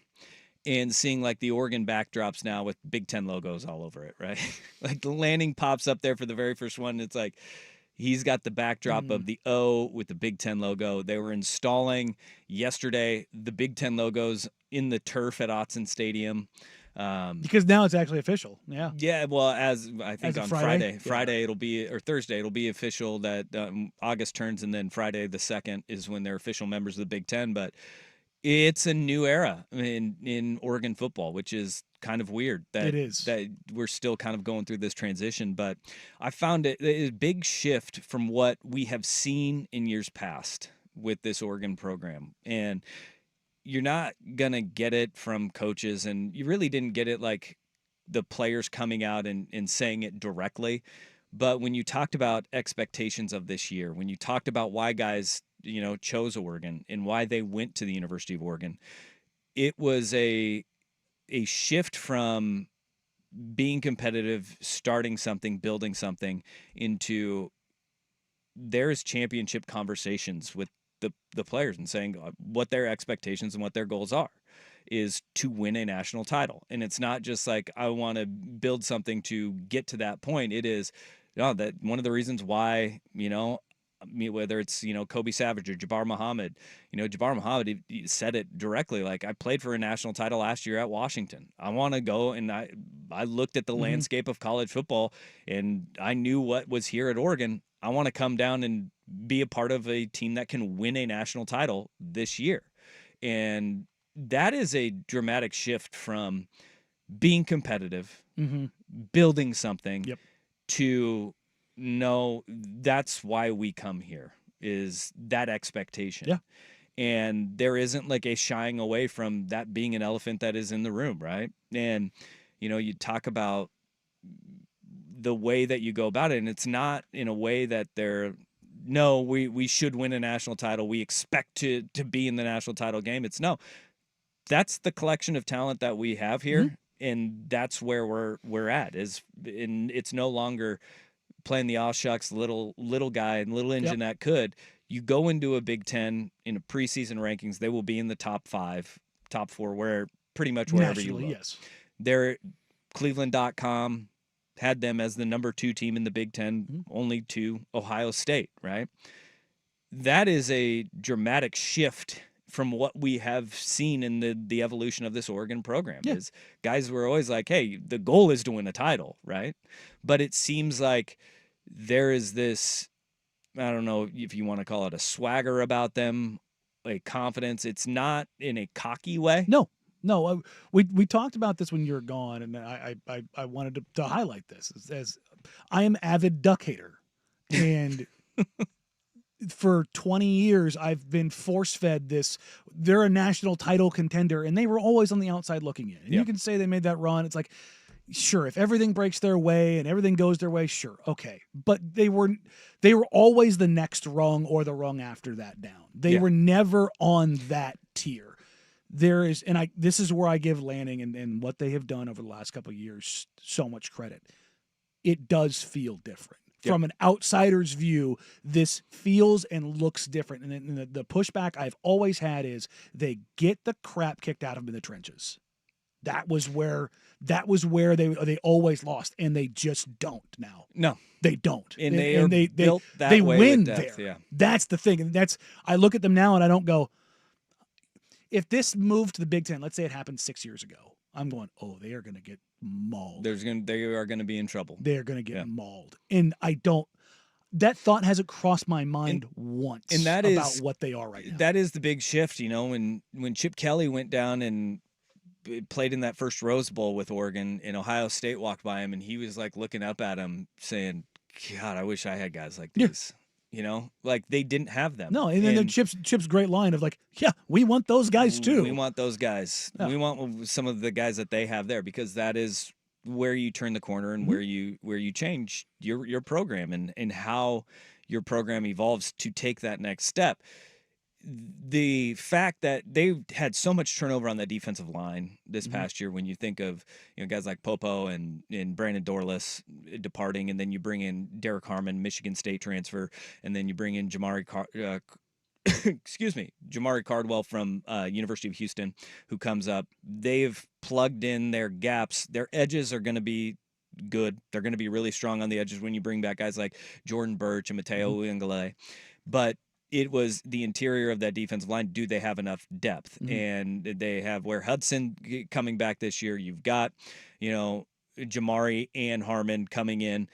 and seeing like the Oregon backdrops now with Big Ten logos all over it, right? Like the Lanning pops up there for the very first one. And it's like, he's got the backdrop of the O with the Big Ten logo. They were installing yesterday the Big Ten logos in the turf at Autzen Stadium. Because now it's actually official. Yeah. Yeah. Well, as I think As of on Friday? Friday it'll be, or Thursday, it'll be official that August turns, and then Friday the 2nd is when they're official members of the Big Ten. But it's a new era in Oregon football, which is kind of weird that we're still kind of going through this transition. But I found it a big shift from what we have seen in years past with this Oregon program. And you're not going to get it from coaches, and you really didn't get it like the players coming out and saying it directly. But when you talked about expectations of this year, when you talked about why guys chose Oregon and why they went to the University of Oregon, it was a shift from being competitive, starting something, building something, into there's championship conversations with the players and saying what their expectations and what their goals are is to win a national title. And it's not just like, I want to build something to get to that point. It is that one of the reasons why, whether it's, Kobe Savage or Jabbar Muhammad, Jabbar Muhammad, he said it directly. Like, I played for a national title last year at Washington. I want to go. And I looked at the landscape of college football, and I knew what was here at Oregon. I want to come down and be a part of a team that can win a national title this year. And that is a dramatic shift from being competitive, building something, to no, that's why we come here, is that expectation. Yeah. And there isn't like a shying away from that being an elephant that is in the room, right? And, you talk about the way that you go about it, and it's not in a way that we should win a national title. We expect to be in the national title game. That's the collection of talent that we have here. And that's where we're at, it's no longer playing the all shucks little guy and little engine that could. You go into a Big Ten in a preseason rankings, they will be in the top 5, top 4, where pretty much wherever you look. Yes. They're Cleveland.com had them as the number 2 team in the Big Ten, only to Ohio State, right? That is a dramatic shift from what we have seen in the evolution of this Oregon program. Is guys were always like, hey, the goal is to win a title, right? But it seems like there is this, I don't know if you want to call it a swagger about them, a confidence. It's not in a cocky way. No, we talked about this when you were gone, and I wanted to highlight this as I am avid Duck hater, and for 20 years I've been force-fed this. They're a national title contender, and they were always on the outside looking in. And you can say they made that run. It's like, sure, if everything breaks their way and everything goes their way, sure, okay. But they were always the next rung or the rung after that down. They were never on that tier. there is, and this is where I give Lanning and what they have done over the last couple of years so much credit. It does feel different. From an outsider's view, this feels and looks different. And the pushback I've always had is they get the crap kicked out of them in the trenches. That was where they always lost, and they just don't now. No, they don't. And they built that way win with depth, there. yeah. That's the thing, and I look at them now and I don't go. If this moved to the Big Ten, let's say it happened 6 years ago, I'm going, oh, they are going to get mauled. They are going to be in trouble. They're going to get mauled. And that thought hasn't crossed my mind once and that about is, what they are right now. That is the big shift, when Chip Kelly went down and played in that first Rose Bowl with Oregon, and Ohio State walked by him, and he was like looking up at him saying, God, I wish I had guys like these. Like they didn't have them. No, and then Chip's great line of like, yeah, we want those guys too. We want those guys. Yeah. We want some of the guys that they have there, because that is where you turn the corner and where you change your program and how your program evolves to take that next step. The fact that they had so much turnover on that defensive line this past year, when you think of guys like Popo and Brandon Dorless departing, and then you bring in Derek Harmon, Michigan State transfer, and then you bring in Jamari Cardwell from University of Houston, who comes up. They've plugged in their gaps. Their edges are going to be good. They're going to be really strong on the edges when you bring back guys like Jordan Birch and Mateo Uiagalelei. But it was the interior of that defensive line. Do they have enough depth? And they have Ware Hudson coming back this year. You've got, Jamari and Harmon coming in.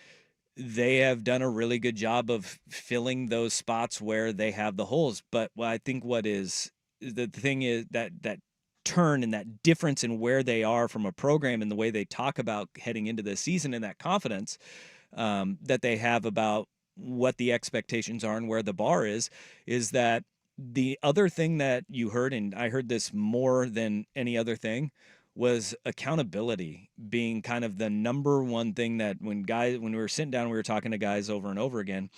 They have done a really good job of filling those spots where they have the holes. But I think the thing is that turn and that difference in where they are from a program and the way they talk about heading into the season, and that confidence that they have about what the expectations are and where the bar is that the other thing that you heard, and I heard this more than any other thing, was accountability being kind of the number one thing that when we were sitting down, we were talking to guys over and over again,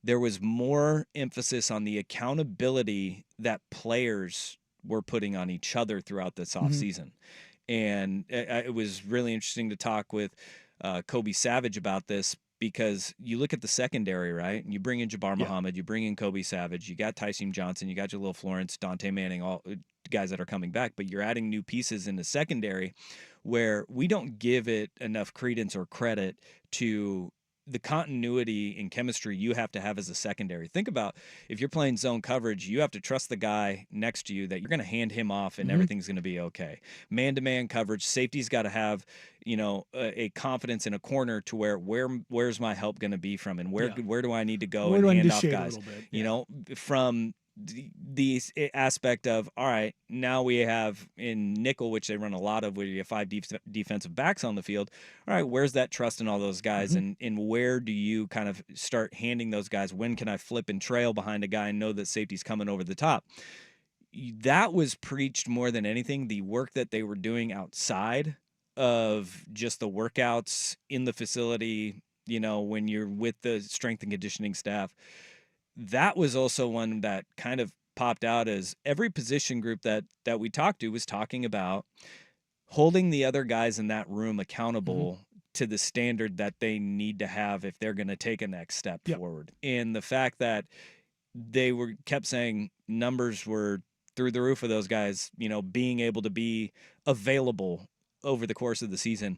there was more emphasis on the accountability that players were putting on each other throughout this offseason. And it was really interesting to talk with Kobe Savage about this, because you look at the secondary, right? And you bring in Jabbar Muhammad, you bring in Kobe Savage, you got Tyson Johnson, you got Jalil Florence, Dante Manning, all guys that are coming back, but you're adding new pieces in the secondary where we don't give it enough credence or credit to the continuity and chemistry you have to have as a secondary. Think about if you're playing zone coverage, you have to trust the guy next to you that you're going to hand him off and everything's going to be okay. Man-to-man coverage, safety's got to have, a confidence in a corner to where's my help going to be from, and where do I need to go and hand off guys? From the aspect of, all right, now we have in nickel, which they run a lot of, where you have 5 defensive backs on the field. All right, where's that trust in all those guys, and where do you kind of start handing those guys? When can I flip and trail behind a guy and know that safety's coming over the top? That was preached more than anything. The work that they were doing outside of just the workouts in the facility, when you're with the strength and conditioning staff, that was also one that kind of popped out, as every position group that we talked to was talking about holding the other guys in that room accountable to the standard that they need to have if they're going to take a next step forward. And the fact that they kept saying numbers were through the roof of those guys, being able to be available over the course of the season.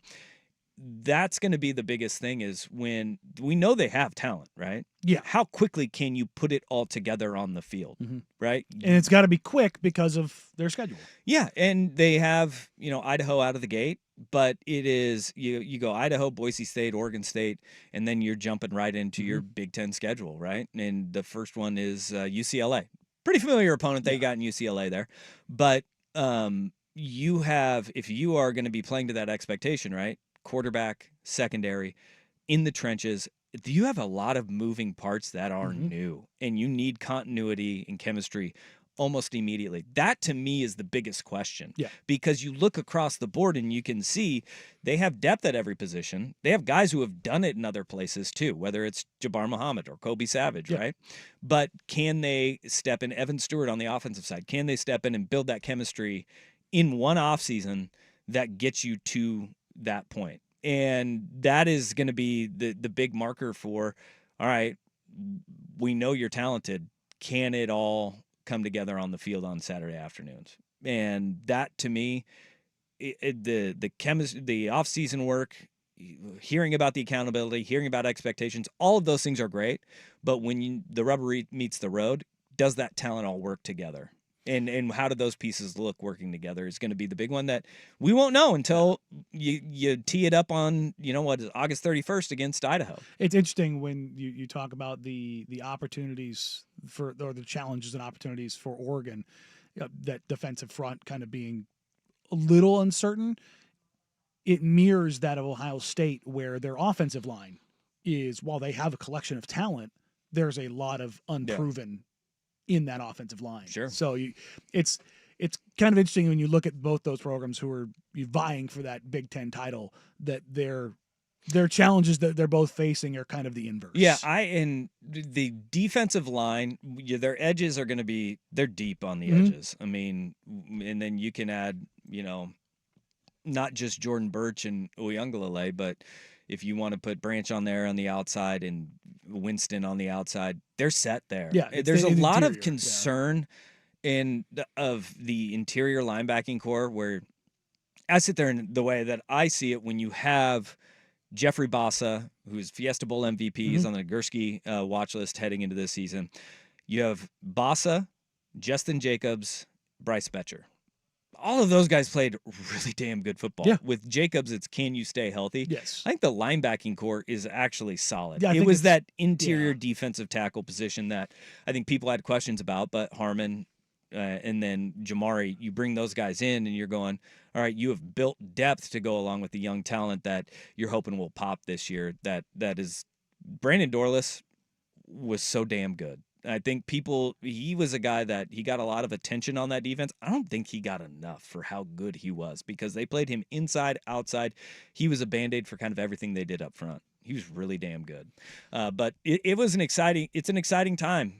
That's going to be the biggest thing, is when we know they have talent, right? Yeah. How quickly can you put it all together on the field, right? And it's got to be quick because of their schedule. Yeah, and they have, Idaho out of the gate, but it is, you go Idaho, Boise State, Oregon State, and then you're jumping right into your Big Ten schedule, right? And the first one is UCLA. Pretty familiar opponent they got in UCLA there. But you have, if you are going to be playing to that expectation, right? Quarterback, secondary, in the trenches, you have a lot of moving parts that are new, and you need continuity and chemistry almost immediately. That to me is the biggest question. Yeah. Because you look across the board and you can see they have depth at every position. They have guys who have done it in other places too, whether it's Jabbar Muhammad or Kobe Savage, Yeah. right? But can they step in, Evan Stewart on the offensive side, can they step in and build that chemistry in one offseason that gets you to that point? And that is going to be the big marker for, all right, we know you're talented. Can it all come together on the field on Saturday afternoons? And that to me, the off-season work, hearing about the accountability, hearing about expectations, all of those things are great. But when the rubber meets the road, does that talent all work together? And how do those pieces look working together is going to be the big one that we won't know until you tee it up on, August 31st against Idaho. It's interesting when you talk about the opportunities or the challenges and opportunities for Oregon, that defensive front kind of being a little uncertain. It mirrors that of Ohio State, where their offensive line is, while they have a collection of talent, there's a lot of unproven in that offensive line. Sure. So it's kind of interesting when you look at both those programs who are vying for that Big Ten title, that their challenges that they're both facing are kind of the inverse. Yeah, and the defensive line, their edges are going to be, they're deep on the edges. I mean, and then you can add, not just Jordan Birch and Uyunglele, but if you want to put Branch on there on the outside and Winston on the outside, they're set there. Yeah, there's a lot interior, of concern of the interior linebacking core, where I sit there in the way that I see it when you have Jeffrey Bassa, who's Fiesta Bowl MVP, is on the Gursky watch list heading into this season. You have Bassa, Justin Jacobs, Bryce Betcher. All of those guys played really damn good football. Yeah. With Jacobs, it's can you stay healthy? Yes. I think the linebacking core is actually solid. Yeah, I it think was it's- that interior defensive tackle position that I think people had questions about, but Harmon and then Jamari, you bring those guys in and you're going, all right, you have built depth to go along with the young talent that you're hoping will pop this year. That is Brandon Dorless was so damn good. I think he was a guy that he got a lot of attention on that defense. I don't think he got enough for how good he was, because they played him inside, outside. He was a Band-Aid for kind of everything they did up front. He was really damn good. But it's an exciting time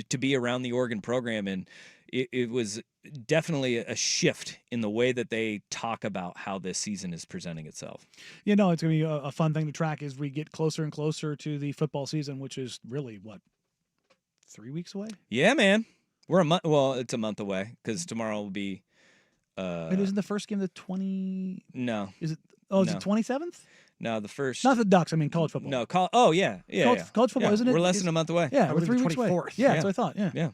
to be around the Oregon program. And it was definitely a shift in the way that they talk about how this season is presenting itself. It's going to be a fun thing to track as we get closer and closer to the football season, which is really, 3 weeks away? Yeah, man. We're a month. Well, it's a month away because tomorrow will be. It isn't the first game the 20. No. Is it? Oh, is No. it 27th? No, the first. Not the Ducks. I mean college football. No, oh yeah, yeah. College football, Yeah, isn't it? We're less than a month away. Yeah, I we're believe 3 the weeks away. 24th. Yeah, that's what I thought. Yeah.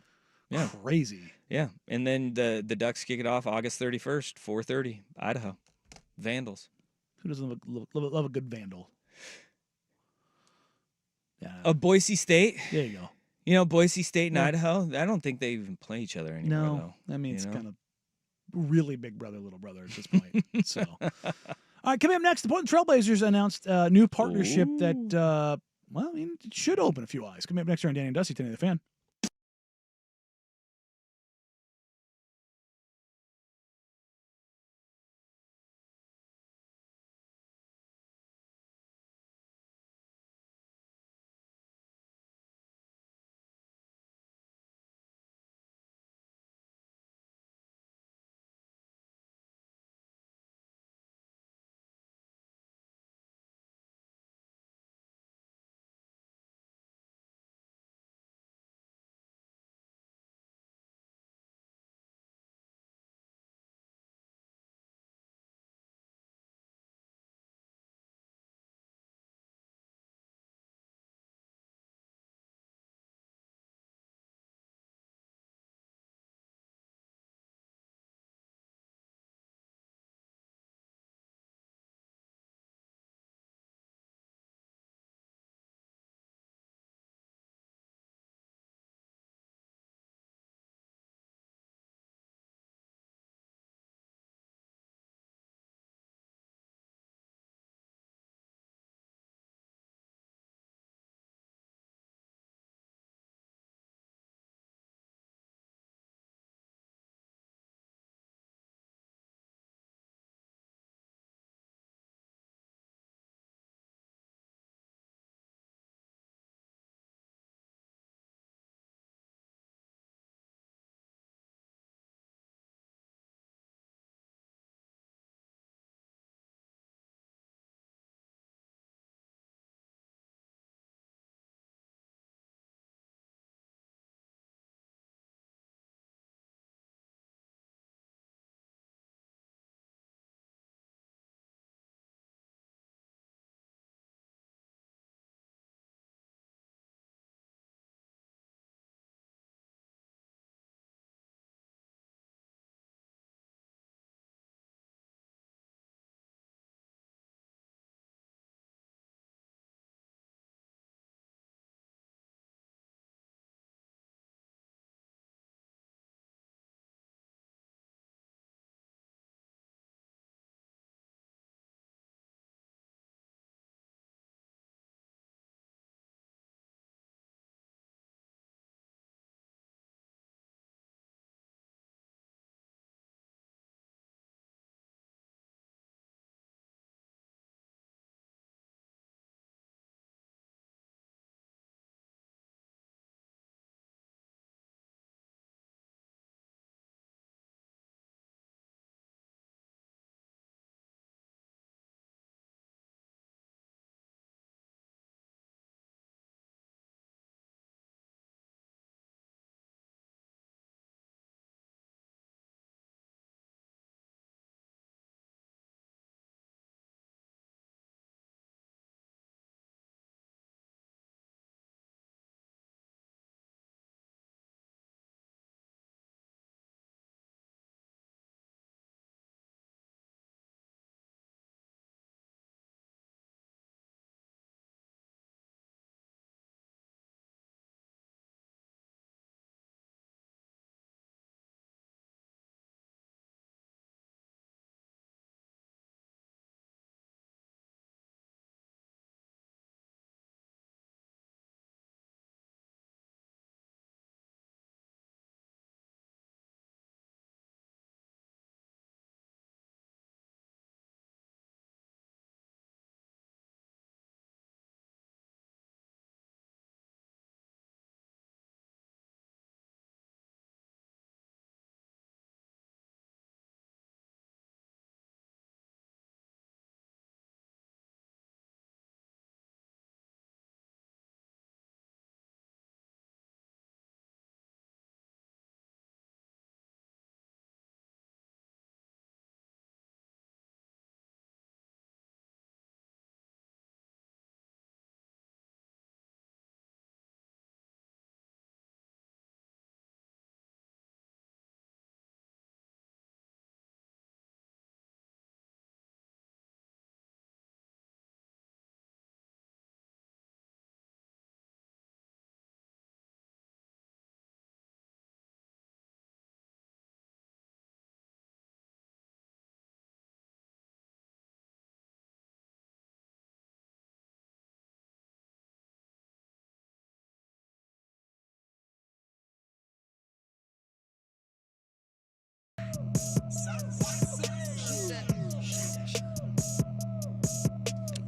Yeah. Crazy. Yeah, and then the Ducks kick it off August 31st, 4:30, Idaho, Vandals. Who doesn't love a good vandal? Yeah. Boise State. There you go. Boise State and Yeah. Idaho. I don't think they even play each other anymore. No, though. I mean it's you know? kind of really big brother, little brother at this point. So, all right, coming up next, the Portland Trailblazers announced a new partnership that, it should open a few eyes. Coming up next here on Danny and Dusty, Today the Fan.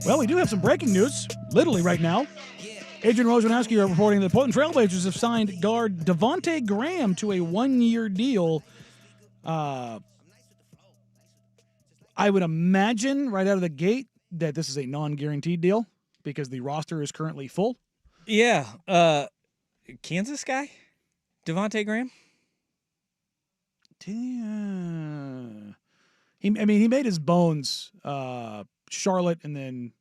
Well, we do have some breaking news, literally right now. Adrian Wojnarowski are reporting that the Portland Trailblazers have signed guard Devontae Graham to a 1-year deal. I would imagine right out of the gate that this is a non-guaranteed deal because the roster is currently full. Yeah. Kansas guy? Devontae Graham? He made his bones Charlotte, and then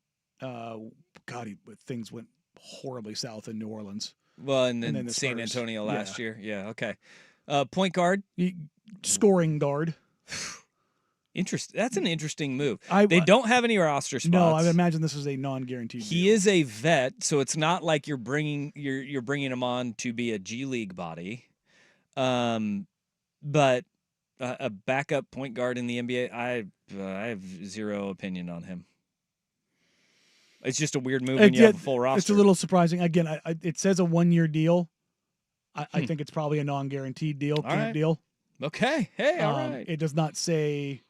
things went horribly south in New Orleans. Well, and then San Antonio last year. Yeah, okay. Point guard? Scoring guard. That's an interesting move. They don't have any roster spots. No, I would imagine this is a non-guaranteed deal. He is a vet, so it's not like you're bringing him on to be a G League body. But a backup point guard in the NBA, I have zero opinion on him. It's just a weird move when you have a full roster. It's a little surprising. Again, it says a 1-year deal. I think it's probably a non-guaranteed deal, deal. Okay. Hey, all right. It does not say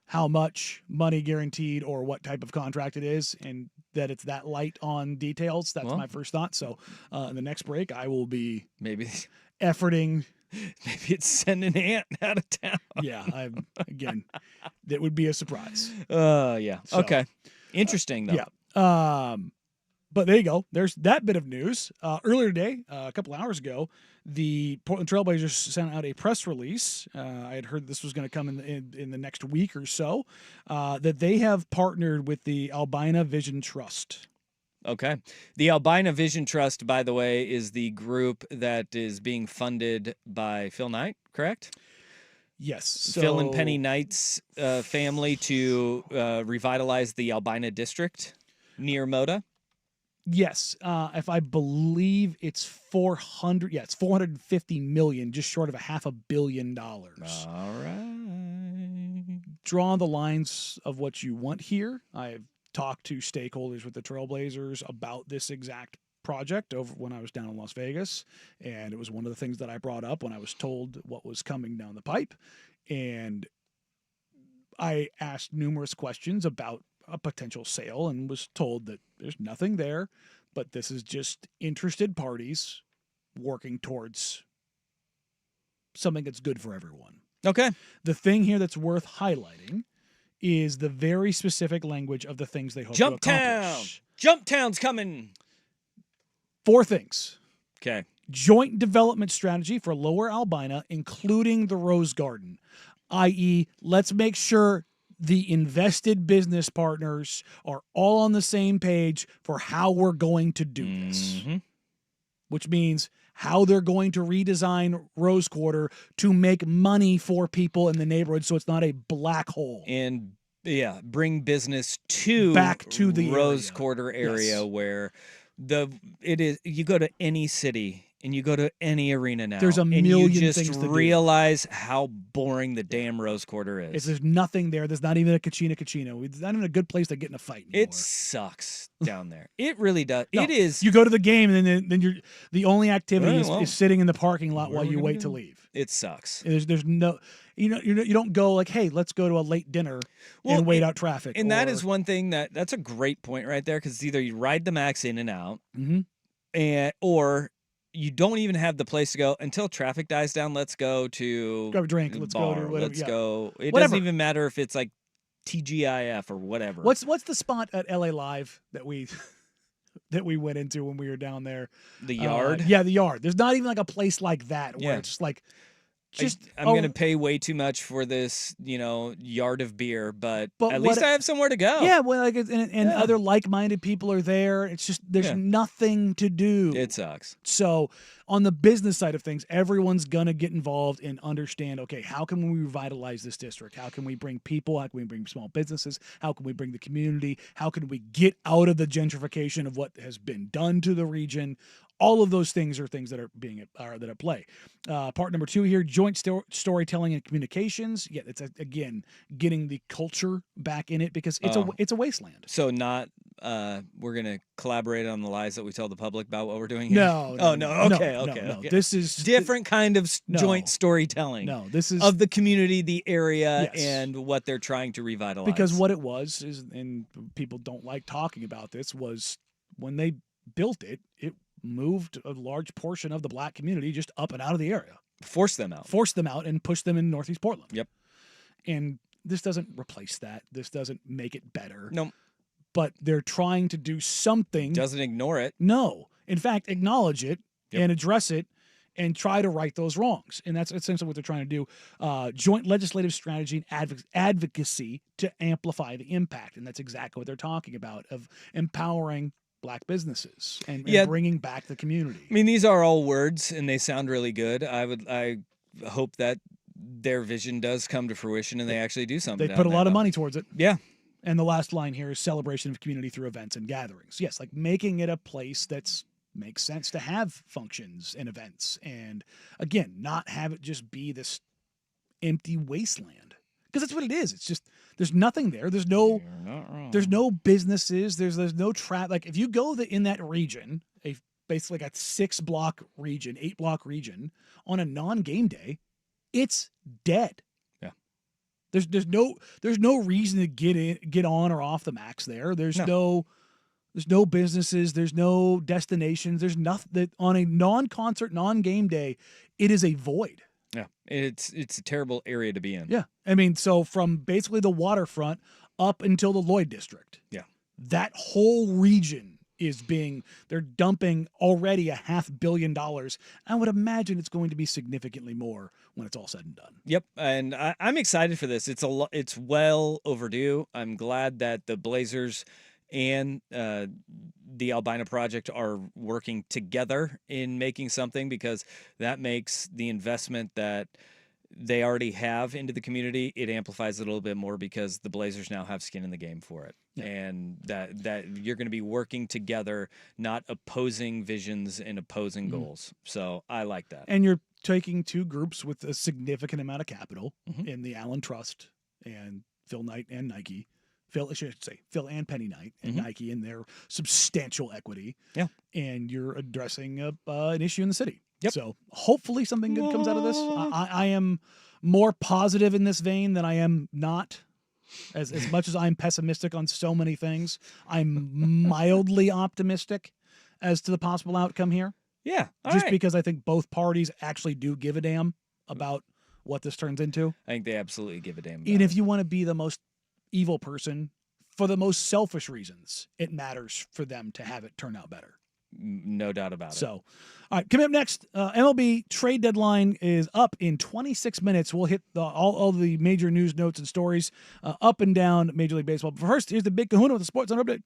how much money guaranteed or what type of contract it is, and that it's that light on details. That's my first thought. So in the next break, I will be efforting. Maybe it's sending Ant out of town. Yeah, that would be a surprise. Yeah. So, okay. Interesting, though. Yeah. But there you go. There's that bit of news. Earlier today, a couple hours ago, the Portland Trailblazers sent out a press release. I had heard this was going to come in the next week or so, that they have partnered with the Albina Vision Trust. Okay. The Albina Vision Trust, by the way, is the group that is being funded by Phil Knight, correct? Yes. So, Phil and Penny Knight's family to revitalize the Albina district near Moda. Yes. If I believe it's 450 million, just short of $500 million. All right. Draw the lines of what you want here. I've talked to stakeholders with the Trailblazers about this exact project over when I was down in Las Vegas, and it was one of the things that I brought up when I was told what was coming down the pipe. And I asked numerous questions about a potential sale and was told that there's nothing there, but this is just interested parties working towards something that's good for everyone. Okay. The thing here that's worth highlighting is the very specific language of the things they hope to accomplish. Jumptown's coming. 4 things. Okay. Joint development strategy for Lower Albina, including the Rose Garden, i.e., let's make sure the invested business partners are all on the same page for how we're going to do this, which means how they're going to redesign Rose Quarter to make money for people in the neighborhood so it's not a black hole. And, bring business back to the Rose Quarter area where you go to any city and you go to any arena now. There's a million things to do. You just realize how boring the damn Rose Quarter is. There's nothing there. There's not even a Kachina. It's not even a good place to get in a fight anymore. It sucks down there. It really does. No, it is. You go to the game and then you're the only activity is sitting in the parking lot while you wait to leave. It sucks. There's no, you don't go like, hey, let's go to a late dinner and wait out traffic. And that is one thing that's a great point right there, because either you ride the Max in and out, or you don't even have the place to go until traffic dies down. Let's go to grab a drink. Let's go to whatever. Let's go. It doesn't even matter if it's like TGIF or whatever. What's the spot at LA Live that we went into when we were down there? The Yard. The Yard. There's not even like a place like that where it's just like. I'm going to pay way too much for this, yard of beer, but at least I have somewhere to go. Yeah, well, other like-minded people are there. It's just there's nothing to do. It sucks. So on the business side of things, everyone's going to get involved and understand, okay, how can we revitalize this district? How can we bring people? How can we bring small businesses? How can we bring the community? How can we get out of the gentrification of what has been done to the region? All of those things are things that are that at play. Part number 2 here: joint storytelling and communications. Yeah, it's again getting the culture back in it because it's a wasteland. So not we're gonna collaborate on the lies that we tell the public about what we're doing here? No. Okay. This is different kind of joint storytelling. No, this is of the community, the area, Yes. and what they're trying to revitalize. because what it was is, and people don't like talking about this, was when they built it, it moved a large portion of the black community just up and out of the area. Force them out. And push them in Northeast Portland. Yep. And this doesn't replace that. This doesn't make it better. No. But they're trying to do something. Doesn't ignore it. No. In fact, acknowledge it Yep. and address it and try to right those wrongs. And that's essentially what they're trying to do. Joint legislative strategy and advocacy to amplify the impact. And that's exactly what they're talking about, of empowering black businesses and bringing back the community. I mean, these are all words, and they sound really good. I hope that their vision does come to fruition, and they actually do something. They put a lot of money towards it. Yeah. And the last line here is celebration of community through events and gatherings. Yes, like making it a place that's makes sense to have functions and events. And again, not have it just be this empty wasteland. Because that's what it is. It's just there's nothing there. There's no businesses. There's no traffic. Like if you go in that region, basically like a 6-block region, 8-block region on a non-game day, it's dead. Yeah. There's no reason to get on or off the max there. There's no businesses, there's no destinations, there's nothing that on a non-concert, non-game day, it is a void. Yeah. It's a terrible area to be in. Yeah. I mean, so from basically the waterfront up until the Lloyd district. Yeah. That whole region they're dumping already $500 million. I would imagine it's going to be significantly more when it's all said and done. Yep, and I'm excited for this. It's well overdue. I'm glad that the Blazers and the Albina Project are working together in making something, because that makes the investment that they already have into the community, it amplifies it a little bit more, because the Blazers now have skin in the game for it. Yeah. And that you're going to be working together, not opposing visions and opposing goals. So I like that. And you're taking two groups with a significant amount of capital in the Allen Trust and Phil Knight and Nike. Phil and Penny Knight and Nike in their substantial equity. Yeah. And you're addressing an issue in the city. Yep. So hopefully something good comes out of this. I am more positive in this vein than I am not. As much as I'm pessimistic on so many things, I'm mildly optimistic as to the possible outcome here. Yeah. Because I think both parties actually do give a damn about what this turns into. I think they absolutely give a damn about Even if you want to be the most evil person, for the most selfish reasons, it matters for them to have it turn out better. No doubt about it. So, all right, coming up next, MLB trade deadline is up in 26 minutes. We'll hit all the major news notes and stories up and down Major League Baseball. But first, here's the Big Kahuna with the Sports Center update.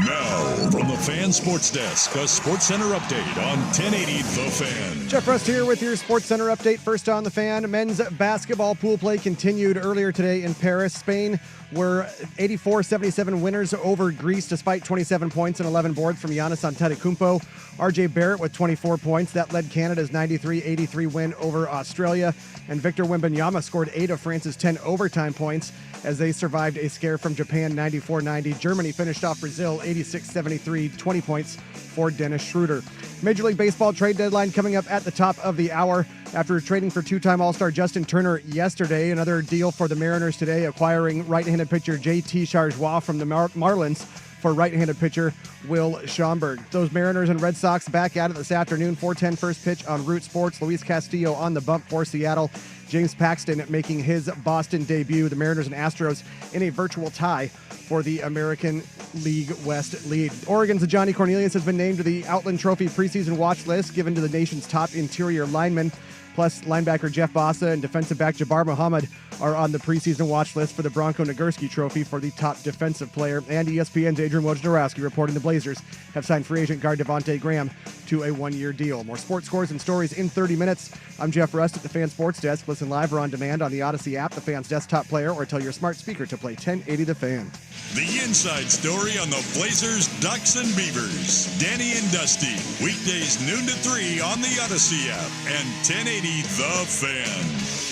Now, from the Fan Sports Desk, a Sports Center update on 1080 The Fan. Jeff Rust here with your Sports Center update. First on the Fan, men's basketball pool play continued earlier today in Paris. Spain were 84-77 winners over Greece despite 27 points and 11 boards from Giannis Antetokounmpo. RJ Barrett with 24 points. That led Canada's 93-83 win over Australia. And Victor Wembanyama scored 8 of France's 10 overtime points as they survived a scare from Japan 94-90. Germany finished off Brazil 86-73, 20 points for Dennis Schroeder. Major League Baseball trade deadline coming up at the top of the hour. After trading for two-time All-Star Justin Turner yesterday, another deal for the Mariners today, acquiring right-handed pitcher J.T. Chargois from the Marlins for right-handed pitcher Will Schomburg. Those Mariners and Red Sox back at it this afternoon. 4:10 first pitch on Root Sports. Luis Castillo on the bump for Seattle. James Paxton making his Boston debut. The Mariners and Astros in a virtual tie for the American League West lead. Oregon's Johnny Cornelius has been named to the Outland Trophy preseason watch list given to the nation's top interior linemen. Plus, linebacker Jeff Bossa and defensive back Jabbar Muhammad are on the preseason watch list for the Bronco Nagurski Trophy for the top defensive player. And ESPN's Adrian Wojnarowski reporting the Blazers have signed free agent guard Devontae Graham to a one-year deal. More sports scores and stories in 30 minutes. I'm Jeff Rust at the Fan Sports Desk. Listen live or on demand on the Odyssey app, the Fan's desktop player, or tell your smart speaker to play 1080 The Fan. The inside story on the Blazers, Ducks, and Beavers. Danny and Dusty. Weekdays noon to 3 on the Odyssey app and 1080 The Fan.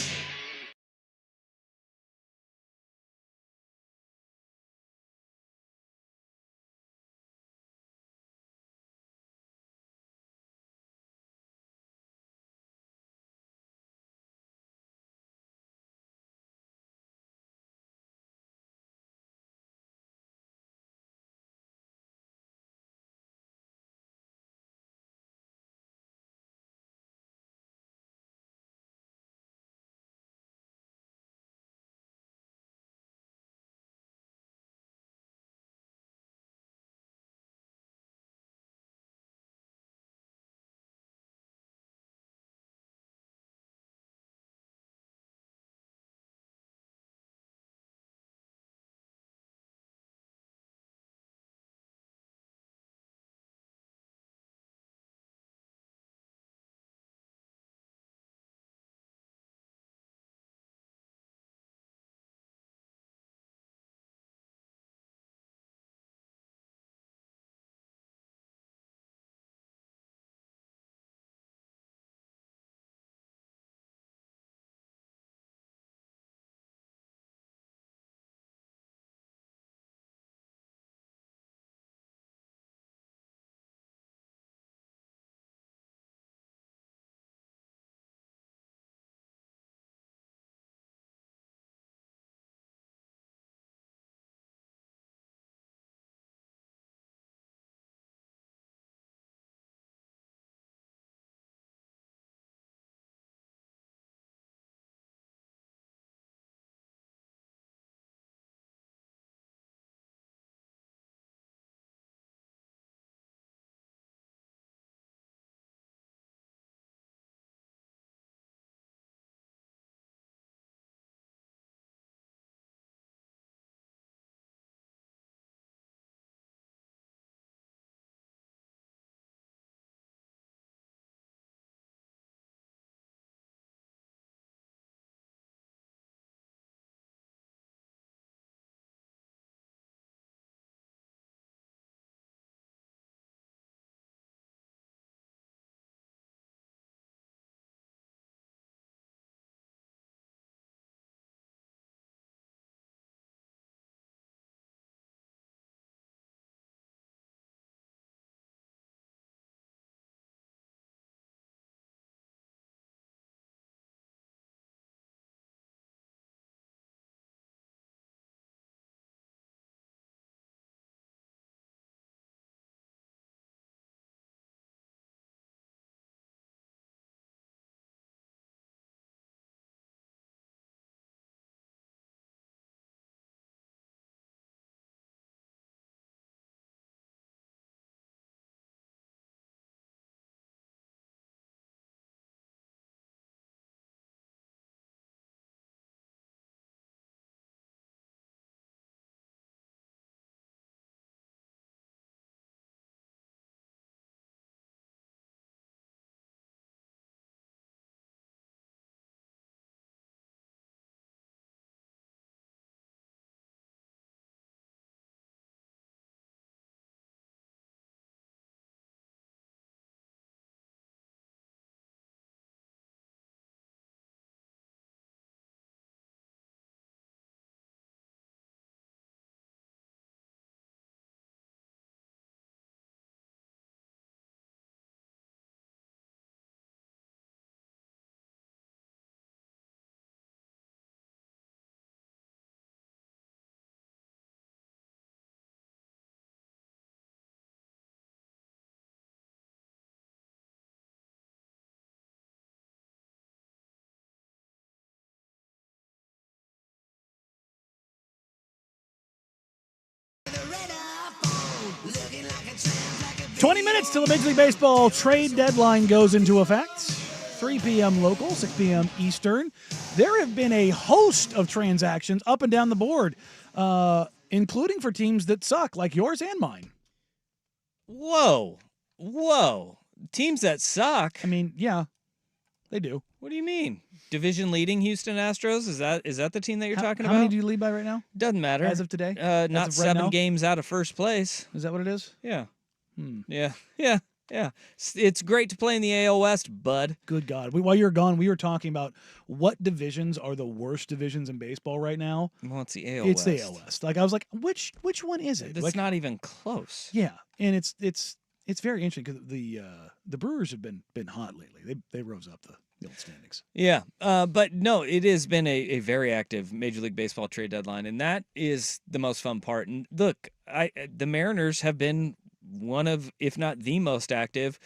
minutes till the Major League Baseball trade deadline goes into effect. 3 p.m. local, 6 p.m. Eastern. There have been a host of transactions up and down the board, including for teams that suck, like yours and mine. Whoa. Teams that suck? I mean, yeah, they do. What do you mean? Division leading Houston Astros? Is that the team that you're talking how about? many do you lead by right now? Doesn't matter. As of today? Not of right 7 now? games out of first place. Is that what it is? Yeah. Yeah. It's great to play in the AL West, bud. Good God. While you were gone, we were talking about what divisions are the worst divisions in baseball right now. Well, it's the AL It's West. the AL West. Like, I was like, which one is it? It's Like, not even close. yeah, and it's very interesting because the Brewers have been hot lately. They rose up the old standings. Yeah, but no, it has been a very active Major League Baseball trade deadline, and that is the most fun part. And look, the Mariners have been one of, if not the most active.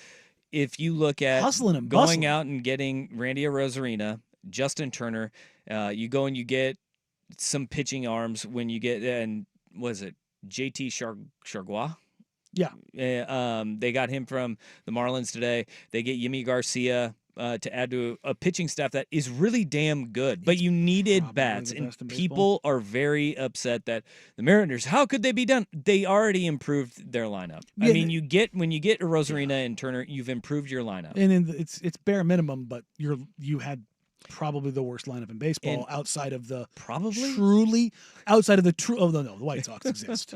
If you look at Hustling and going bustling. out and getting Randy Arozarena, Justin Turner, you go and you get some pitching arms when you get, and was it JT Chargois? Yeah. They got him from the Marlins today. They get Yimi Garcia to add to a pitching staff that is really damn good. But you needed probably bats, the and best in people are very upset that the Mariners, how could they be done? They already improved their lineup. I Yeah, mean, when you get Rosarina and Turner, you've improved your lineup. And it's bare minimum, but you had probably the worst lineup in baseball outside of the probably outside of the true. Oh no, the White Sox exist.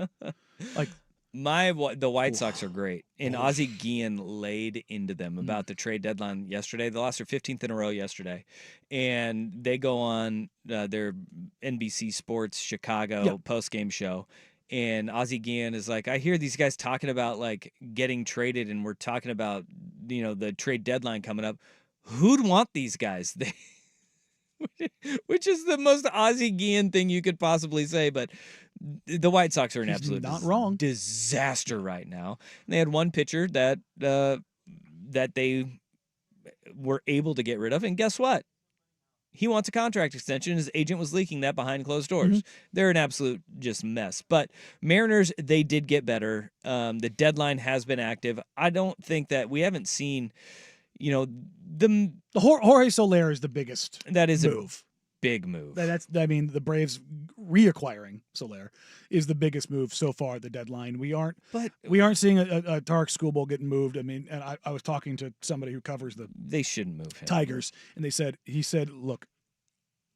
Like. The White Sox are great, and Ozzie Guillen laid into them about the trade deadline yesterday. They lost their 15th in a row yesterday, and they go on their NBC Sports Chicago post-game show, and Ozzie Guillen is like, I hear these guys talking about like getting traded, and we're talking about the trade deadline coming up. Who'd want these guys? Which is the most Ozzie Guillen thing you could possibly say, but the White Sox are an absolute disaster right now. And they had one pitcher that they were able to get rid of, and guess what? He wants a contract extension. His agent was leaking that behind closed doors. They're an absolute just mess. But Mariners, they did get better. The deadline has been active. I don't think that we haven't seen, the Jorge Soler is the biggest. That is move. Big move. The Braves reacquiring Soler is the biggest move so far at the deadline. We aren't seeing a Tarek Schoolbowl getting moved. I mean, and I was talking to somebody who covers they shouldn't move him. Tigers, and he said, look,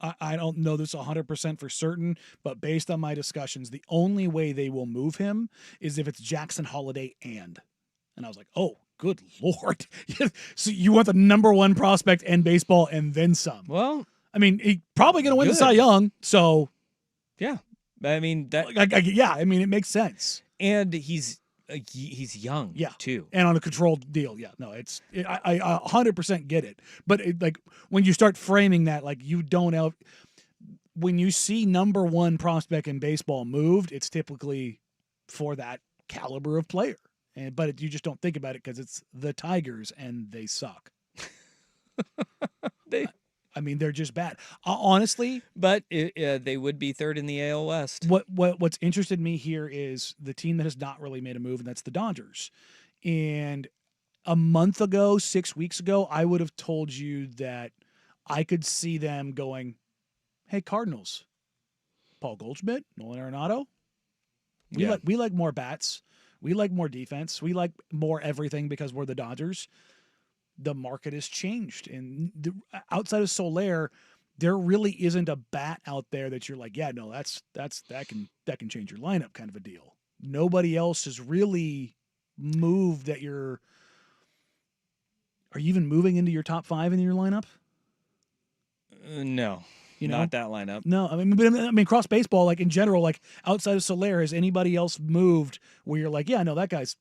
I don't know this 100% for certain, but based on my discussions, the only way they will move him is if it's Jackson Holiday and I was like, oh, good Lord. So you want the number one prospect in baseball and then some. Well, I mean, he's probably going to win the Cy Young, so yeah. I mean that. I mean, it makes sense. And he's young, too, and on a controlled deal. Yeah, no, I 100% get it. But when you start framing that, like you don't have, when you see number one prospect in baseball moved, it's typically for that caliber of player. But you just don't think about it because it's the Tigers and they suck. They're just bad, honestly. But they would be third in the AL West. What's interested me here is the team that has not really made a move, and that's the Dodgers. And a month ago, 6 weeks ago, I would have told you that I could see them going, "Hey, Cardinals, Paul Goldschmidt, Nolan Arenado. We like more bats. We like more defense. We like more everything because we're the Dodgers." The market has changed, and outside of Soler, there really isn't a bat out there that you're like, yeah, no, that can change your lineup kind of a deal. Nobody else has really moved that you're. Are you even moving into your top 5 in your lineup? No, not that lineup. No, I mean, cross baseball, like in general, like outside of Soler, has anybody else moved where you're like, yeah, no, that guy's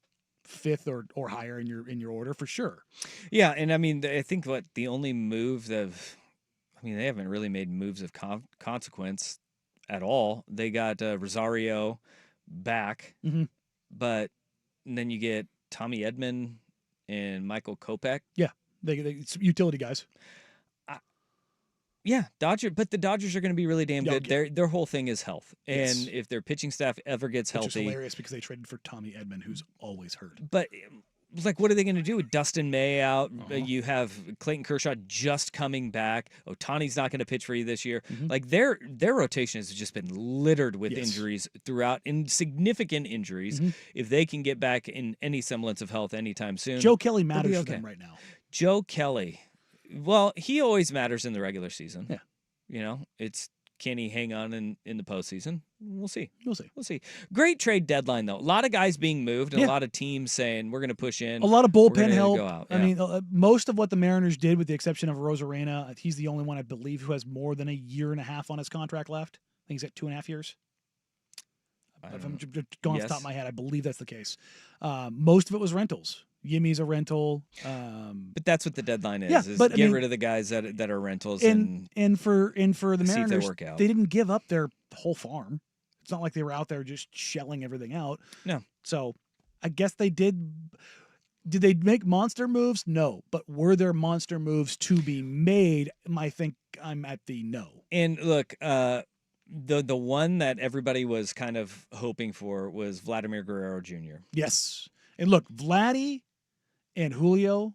5th or higher in your order for sure. Yeah, and I mean, I think the only move they haven't really made moves of consequence at all. They got Rosario back, but then you get Tommy Edman and Michael Kopech. Yeah, they utility guys. Yeah, but the Dodgers are going to be really damn good. Their whole thing is health, and if their pitching staff ever gets healthy, which is hilarious because they traded for Tommy Edman, who's always hurt. But like, what are they going to do with Dustin May out? You have Clayton Kershaw just coming back. Otani's not going to pitch for you this year. Like, their rotation has just been littered with injuries throughout, significant injuries. If they can get back in any semblance of health anytime soon, Joe Kelly matters for them right now. Joe Kelly, well, he always matters in the regular season. Yeah, you know, it's can he hang on in the postseason? We'll see. We'll see. We'll see. Great trade deadline, though. A lot of guys being moved and a lot of teams saying, we're going to push in. A lot of bullpen help. Go out. I mean, most of what the Mariners did, with the exception of Rosarena, he's the only one, I believe, who has more than a year and a half on his contract left. I think he's at 2.5 years. If I'm going off the top of my head, I believe that's the case. Most of it was rentals. Yimmy's a rental. But that's what the deadline is. Yeah, but get rid of the guys that are rentals and for the see if they Mariners, work out. they didn't give up their whole farm. It's not like they were out there just shelling everything out. No. So I guess they did. Did they make monster moves? No. But were there monster moves to be made? I think I'm at the no. And look, the one that everybody was kind of hoping for was Vladimir Guerrero Jr. Yes. And look, Vladdy and Julio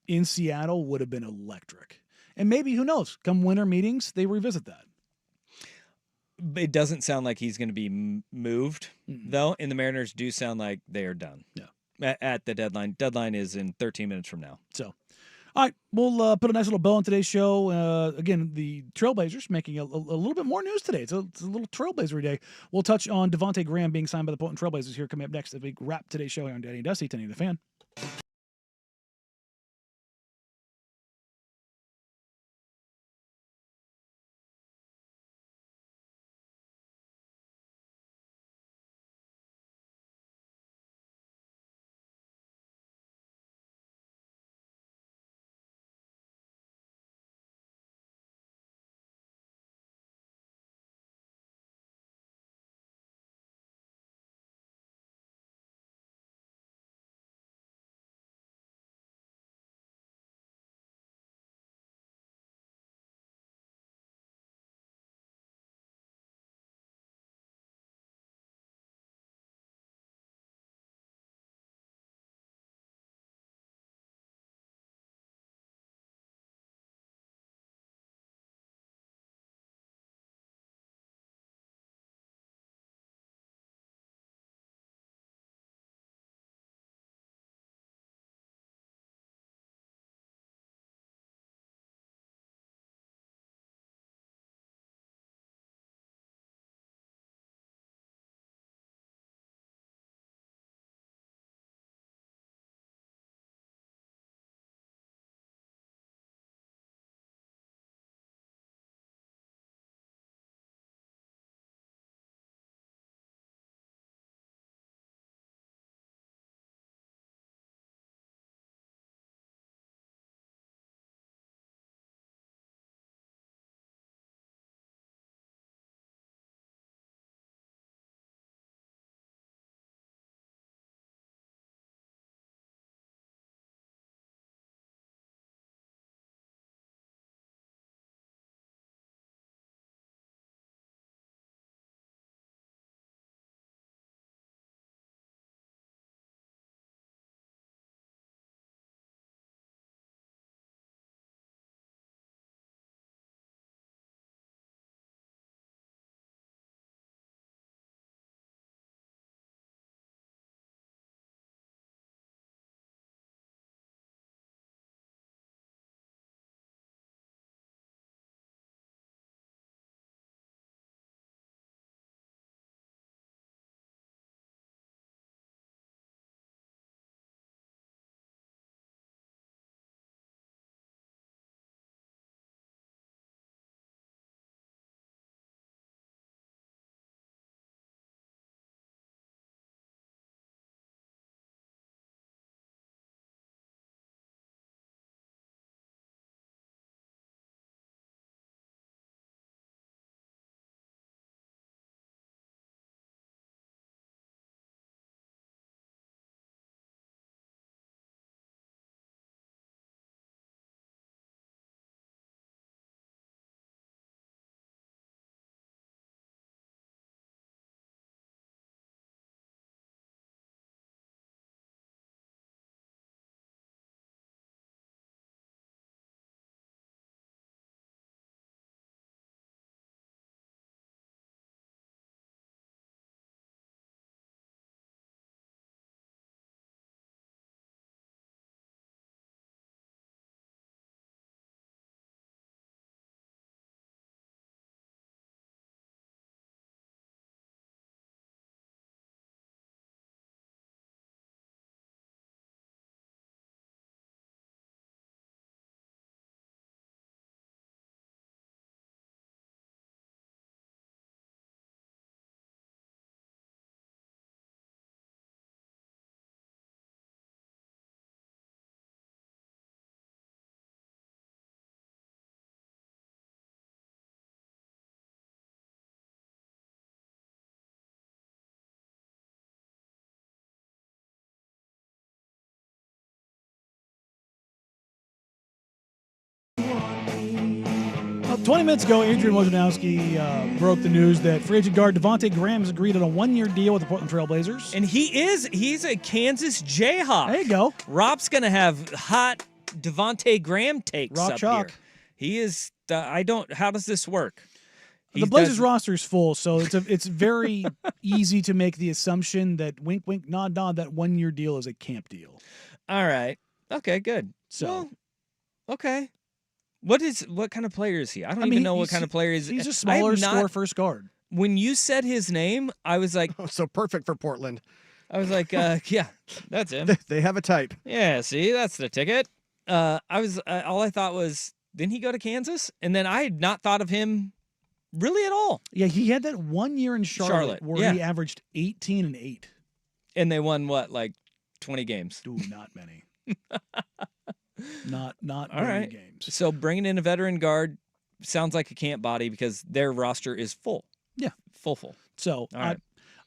in Seattle would have been electric. And maybe, who knows, come winter meetings, they revisit that. It doesn't sound like he's going to be moved, though, and the Mariners do sound like they are done. Yeah. At the deadline. Deadline is in 13 minutes from now. So, all right, we'll put a nice little bow on today's show. Again, the Trailblazers making a little bit more news today. It's a little Trailblazer day. We'll touch on Devontae Graham being signed by the Portland Trailblazers here coming up next as we wrap today's show here on Danny and Dusty, 1080 The Fan. 20 minutes ago, Adrian Wojnarowski broke the news that free agent guard Devontae Graham has agreed on a 1-year deal with the Portland Trail Blazers. And he's a Kansas Jayhawk. There you go. Rob's going to have hot Devontae Graham takes Rock up chalk. here. He is, how does this work? The Blazers roster is full, so it's very easy to make the assumption that wink, wink, nod, nod, that 1-year deal is a camp deal. All right. Okay, good. So, well, okay. What kind of player is he? I don't even know what kind of player he is. He's a smaller score first guard. When you said his name, I was like, oh, so perfect for Portland. I was like, yeah, that's him. They have a type. Yeah, see, that's the ticket. All I thought was, didn't he go to Kansas? And then I had not thought of him really at all. Yeah, he had that 1 year in Charlotte where he averaged 18 and 8. And they won what, like 20 games? Ooh, not many. Not all many right. games. So bringing in a veteran guard sounds like a camp body because their roster is full. Yeah, full. So all right.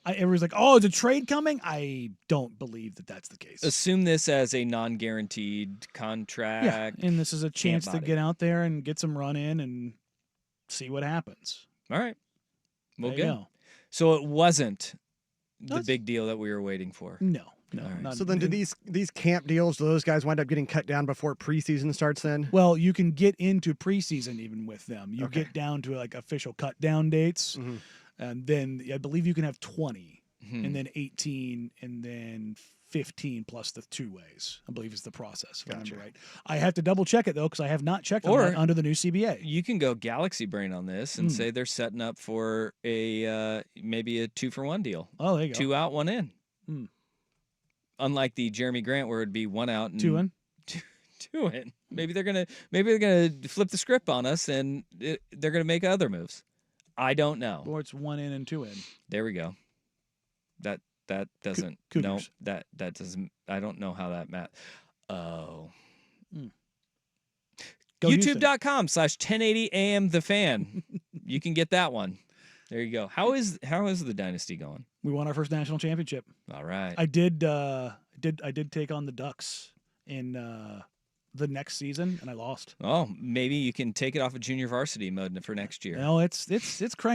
Everyone's like, "Oh, is a trade coming?" I don't believe that that's the case. Assume this as a non-guaranteed contract. Yeah, and this is a chance to get out there and get some run in and see what happens. All right. Well, there you good. go. So it wasn't the big deal that we were waiting for. No. Right. So then, do these camp deals? Do those guys wind up getting cut down before preseason starts? Then, well, you can get into preseason even with them. You get down to like official cut down dates, and then I believe you can have 20, and then 18, and then 15 plus the 2 ways. I believe is the process. If I remember right. I have to double check it though because I have not checked on that under the new CBA. You can go galaxy brain on this and say they're setting up for a maybe a 2-for-1 deal. Oh, there you go. 2 out, 1 in. Unlike the Jeremy Grant, where it'd be 1 out and 2 in, 2 in. Maybe they're gonna flip the script on us, and they're gonna make other moves. I don't know. Or it's 1 in and 2 in. There we go. That doesn't no that doesn't. I don't know how that math. Oh. YouTube.com/1080am the fan. You can get that one. There you go. How is the dynasty going? We won our first national championship. All right. I did take on the Ducks in the next season, and I lost. Oh, maybe you can take it off of junior varsity mode for next year. No, it's cranking.